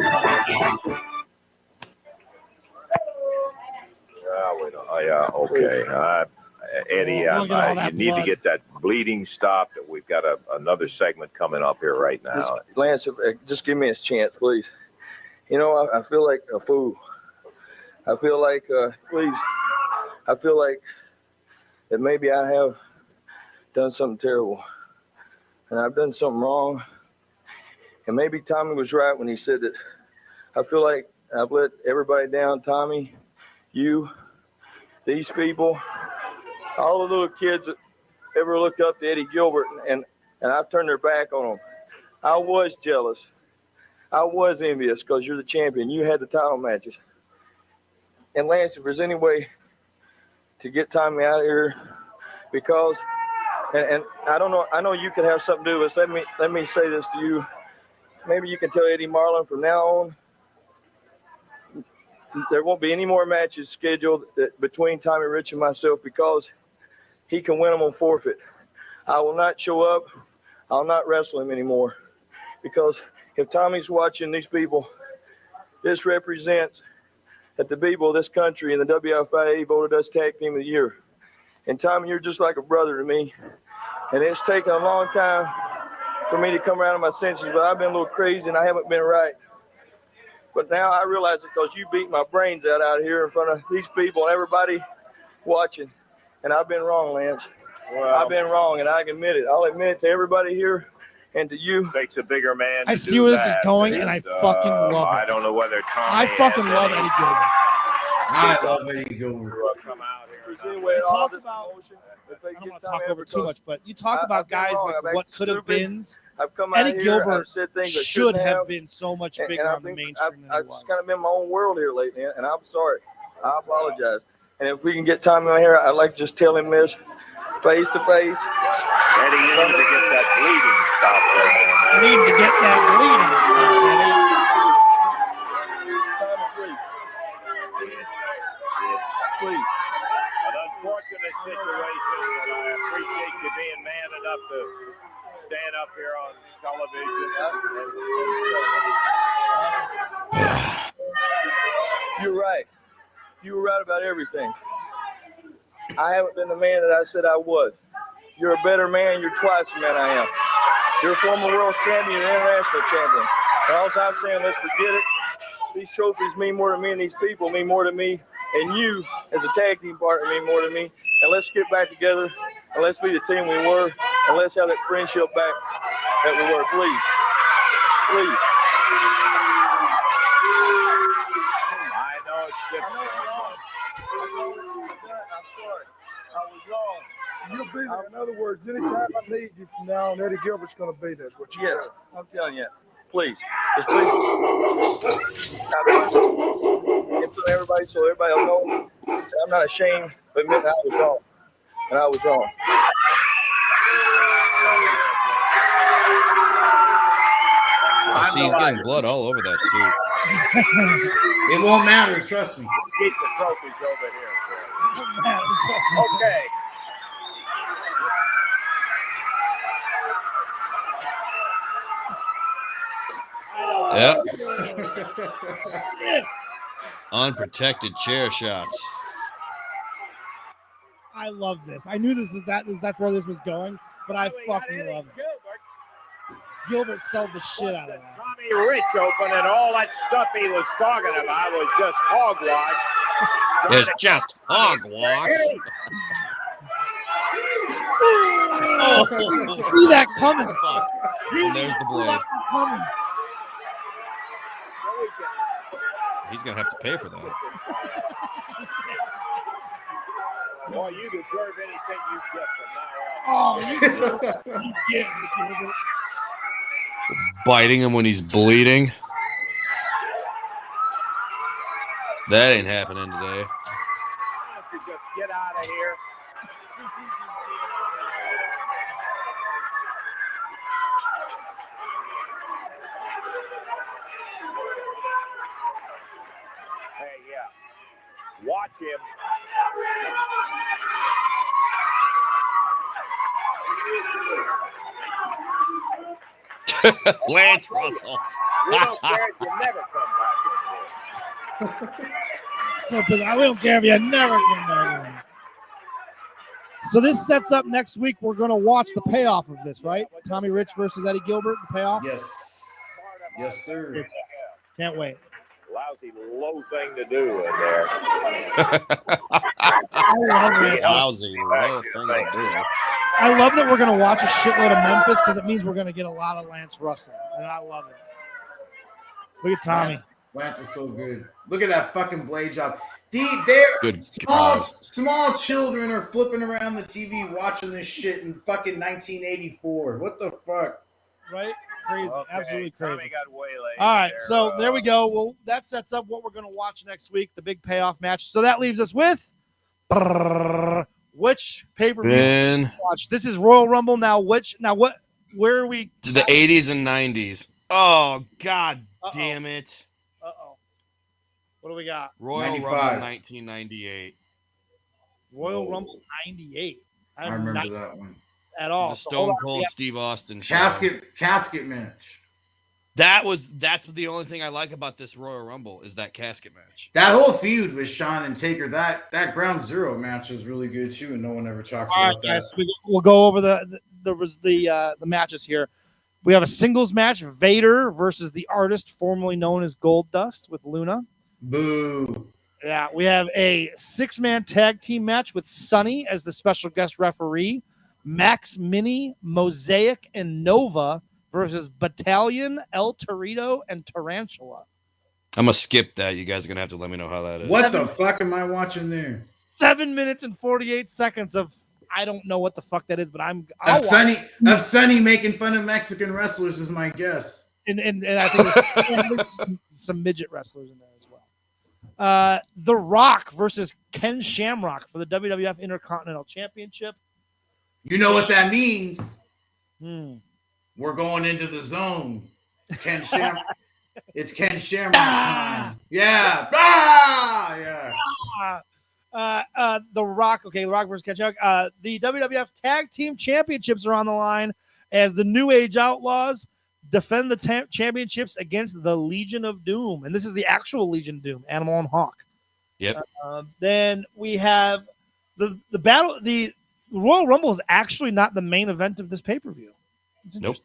Speaker 5: Okay. Eddie, you need to get that bleeding stopped. We've got another segment coming up here right now.
Speaker 6: Lance, just give me a chance, please. You know, I feel like a fool. I feel like, please, I feel like that maybe I have done something terrible. And I've done something wrong. And maybe Tommy was right when he said that. I feel like I've let everybody down, Tommy, you, these people, all the little kids that ever looked up to Eddie Gilbert, and I've turned their back on them. I was jealous. I was envious because you're the champion. You had the title matches. And Lance, if there's any way to get Tommy out of here, because, and I don't know, I know you could have something to do with this. Let me say this to you. Maybe you can tell Eddie Marlin from now on, there won't be any more matches scheduled between Tommy Rich and myself because he can win them on forfeit. I will not show up. I'll not wrestle him anymore because if Tommy's watching these people, this represents that the people of this country and the WFIA voted us Tag Team of the Year. And Tommy, you're just like a brother to me. And it's taken a long time for me to come around to my senses, but I've been a little crazy and I haven't been right. But now I realize it because you beat my brains out here in front of these people and everybody watching. And I've been wrong, Lance. Well, I've been wrong, and I can admit it. I'll admit it to everybody here and to you.
Speaker 5: Takes a bigger man.
Speaker 1: I see where this is going, and I fucking love it.
Speaker 5: I don't know whether Tommy.
Speaker 1: I fucking love Eddie Gilbert.
Speaker 2: I love Eddie Gilbert.
Speaker 5: Come out here.
Speaker 1: You talk about, I don't want to talk over too much, but you talk about guys like what could have been. Eddie Gilbert should have been so much bigger on the mainstream than he was.
Speaker 6: I've kind of been in my own world here lately, and I'm sorry. I apologize. And if we can get Tommy on here, I'd like to just tell him this face to face.
Speaker 5: Eddie, you need to get that bleeding stopped.
Speaker 1: You need to get that bleeding stopped, Eddie.
Speaker 6: Please.
Speaker 5: An unfortunate situation, but I appreciate you being man enough to stand up here on television.
Speaker 6: You're right. You were right about everything. I haven't been the man that I said I was. You're a better man. You're twice the man I am. You're a former world champion and international champion. And all I'm saying, let's forget it. These trophies mean more to me, and these people mean more to me. And you, as a tag team partner, mean more to me. And let's get back together, and let's be the team we were, and let's have that friendship back that we were. Please. Please.
Speaker 5: I know it's difficult.
Speaker 6: I'm sorry. I was wrong. You'll be there. In other words, anytime I need you from now on, Eddie Gilbert's going to be there. What you yes, I'm telling you. Please. Just please. In front of everybody, so everybody will know that I'm not ashamed of admitting I was wrong. And I was wrong.
Speaker 3: I see he's getting blood all over that suit.
Speaker 2: It won't matter, trust me.
Speaker 5: Keep the trophies over here. Okay.
Speaker 3: Yep. Unprotected chair shots.
Speaker 1: I love this. I knew that's where this was going. but I fucking love it. Gilbert sold the shit out of that.
Speaker 5: Tommy Rich open, and all that stuff he was talking about was just hogwash.
Speaker 3: It's just hogwash.
Speaker 1: Oh, see that coming.
Speaker 3: And there's the blade.
Speaker 1: Coming.
Speaker 3: He's going to have to pay for that.
Speaker 5: Boy, you deserve anything you get from now on.
Speaker 1: Oh, you get it, Gilbert.
Speaker 3: Biting him when he's bleeding. That ain't happening today.
Speaker 5: Why don't you just get out of here? Hey, yeah. Watch him.
Speaker 3: Lance Russell.
Speaker 5: We don't care if you never come back in here.
Speaker 1: So we don't care if you never come back in. So this sets up next week. We're going to watch the payoff of this, right? Tommy Rich versus Eddie Gilbert, the payoff?
Speaker 2: Yes. Yes, sir.
Speaker 1: Can't wait.
Speaker 5: Lousy low thing to do in there.
Speaker 1: I love it.
Speaker 3: Lousy low thing to do.
Speaker 1: I love that we're going to watch a shitload of Memphis because it means we're going to get a lot of Lance Russell, and I love it. Look at Tommy.
Speaker 2: Lance is so good. Look at that fucking blade job.
Speaker 3: Good
Speaker 2: Small children are flipping around the TV watching this shit in fucking 1984. What the fuck?
Speaker 1: Right? Crazy.
Speaker 5: Okay,
Speaker 1: Absolutely crazy.
Speaker 5: Tommy got waylaid
Speaker 1: All right,
Speaker 5: there.
Speaker 1: so there we go. Well, that sets up what we're going to watch next week, the big payoff match. So that leaves us with which pay-per-view
Speaker 3: Then
Speaker 1: watch. This is Royal Rumble now. Where are we?
Speaker 3: to the 80s and 90s. Oh, God damn it.
Speaker 1: Uh-oh. What do we got?
Speaker 3: Royal
Speaker 2: 95.
Speaker 3: Rumble 1998.
Speaker 1: Royal Rumble 98.
Speaker 2: I remember that one.
Speaker 1: At all.
Speaker 3: The
Speaker 1: So
Speaker 3: Stone
Speaker 1: hold on.
Speaker 3: Cold
Speaker 1: Yeah.
Speaker 3: Steve Austin show.
Speaker 2: Casket match.
Speaker 3: That's the only thing I like about this Royal Rumble is that casket match.
Speaker 2: That whole feud with Shawn and Taker, that Ground Zero match was really good too, and no one ever talks
Speaker 1: All right,
Speaker 2: about that.
Speaker 1: guys. We'll go over the matches here. We have a singles match: Vader versus the Artist, formerly known as Goldust, with Luna.
Speaker 2: Boo.
Speaker 1: Yeah, we have a 6-man tag team match with Sonny as the special guest referee. Max Mini, Mosaic, and Nova versus Battalion, El Torito, and Tarantula.
Speaker 3: I'm going to skip that. You guys are going to have to let me know how that is.
Speaker 2: What the fuck am I watching there?
Speaker 1: 7 minutes and 48 seconds of I don't know what the fuck that is, but I'll
Speaker 2: Of
Speaker 1: watch.
Speaker 2: Sonny making fun of Mexican wrestlers is my guess.
Speaker 1: And I think there's some midget wrestlers in there as well. The Rock versus Ken Shamrock for the WWF Intercontinental Championship.
Speaker 2: You know what that means?
Speaker 1: We're
Speaker 2: going into the zone. It's Ken Shamrock. It's Ken Shamrock time. Yeah. Yeah.
Speaker 1: The Rock. Okay, The Rock versus Ken Shamrock. The WWF Tag Team Championships are on the line as the New Age Outlaws defend the championships against the Legion of Doom, and this is the actual Legion of Doom, Animal and Hawk.
Speaker 3: Yep.
Speaker 1: Then we have the battle. The Royal Rumble is actually not the main event of this pay-per-view.
Speaker 3: Nope.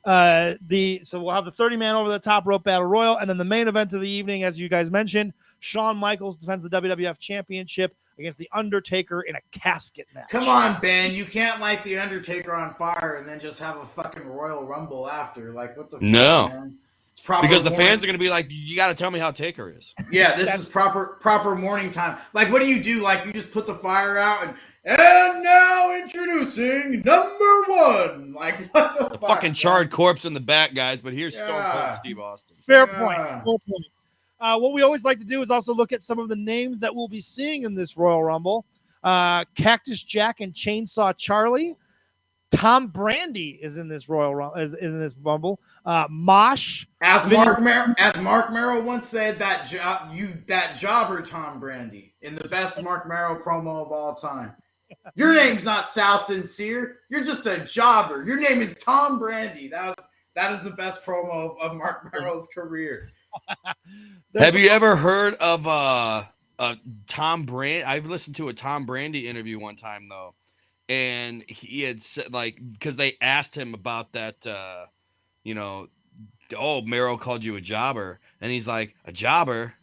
Speaker 1: So we'll have the 30-man over the top rope battle royal, and then the main event of the evening, as you guys mentioned, Shawn Michaels defends the WWF Championship against the Undertaker in a casket match.
Speaker 2: Come on, Ben. You can't light the Undertaker on fire and then just have a fucking Royal Rumble after. Like, what the
Speaker 3: No.
Speaker 2: fuck, man? It's proper
Speaker 3: Because the
Speaker 2: morning.
Speaker 3: fans are going to be like, you got to tell me how Taker is.
Speaker 2: Yeah, this is proper morning time. Like, what do? Like, you just put the fire out and now introducing number one. Like, what the fuck?
Speaker 3: Fucking charred corpse in the back, guys, but here's Stone Cold Steve Austin.
Speaker 1: Fair point. What we always like to do is also look at some of the names that we'll be seeing in this Royal Rumble. Cactus Jack and Chainsaw Charlie. Tom Brady is in this Rumble. Mosh.
Speaker 2: As Mark Merrill once said, that jobber Tom Brady in the best Mark Merrill promo of all time. Your name's not Sal Sincere. You're just a jobber. Your name is Tom Brady. That is the best promo of Mark Merrill's career.
Speaker 3: Have you ever heard of Tom Brady? I've listened to a Tom Brady interview one time, though. and he had said, like, because they asked him about that, you know, oh, Mero called you a jobber, and he's like, a jobber.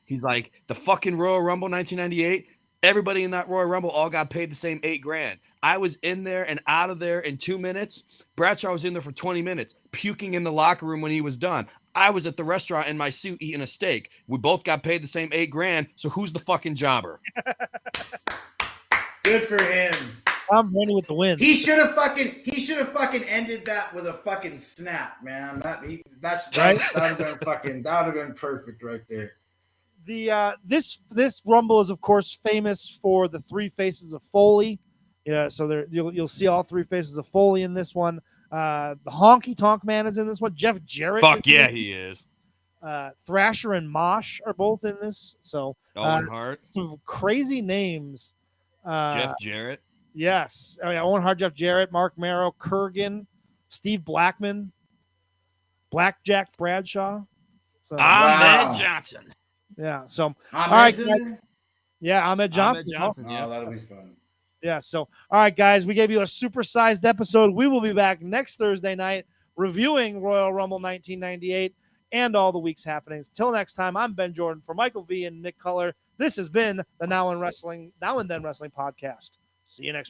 Speaker 3: He's like, the fucking Royal Rumble 1998. Everybody in that Royal Rumble all got paid the same $8,000. I was in there and out of there in 2 minutes. Bradshaw was in there for 20 minutes, puking in the locker room when he was done. I was at the restaurant in my suit eating a steak. We both got paid the same $8,000. So who's the fucking jobber?
Speaker 2: Good for him.
Speaker 1: I'm ready with the win.
Speaker 2: He should have fucking ended that with a fucking snap, man. That would have been perfect right there.
Speaker 1: The this Rumble is of course famous for the 3 faces of Foley. Yeah, so there you'll see all 3 faces of Foley in this one. The Honky Tonk Man is in this one. Jeff Jarrett.
Speaker 3: Fuck yeah, he is.
Speaker 1: Thrasher and Mosh are both in this. So
Speaker 3: Owen Hart.
Speaker 1: Some crazy names.
Speaker 3: Jeff Jarrett.
Speaker 1: Yes. Owen Hart, Jeff Jarrett, Mark Mero, Kurgan, Steve Blackman, Blackjack Bradshaw. So,
Speaker 3: Ahmed Johnson.
Speaker 1: Yeah. So
Speaker 2: Ahmed,
Speaker 1: all right, guys. Yeah, Ahmed Johnson.
Speaker 3: Yeah.
Speaker 2: Oh, that'll be fun.
Speaker 1: Yeah. So all right, guys, we gave you a supersized episode. We will be back next Thursday night reviewing Royal Rumble 1998 and all the week's happenings. Till next time, I'm Ben Jordan for Michael V and Nick Cutler. This has been the Now and Then Wrestling podcast. See you next week.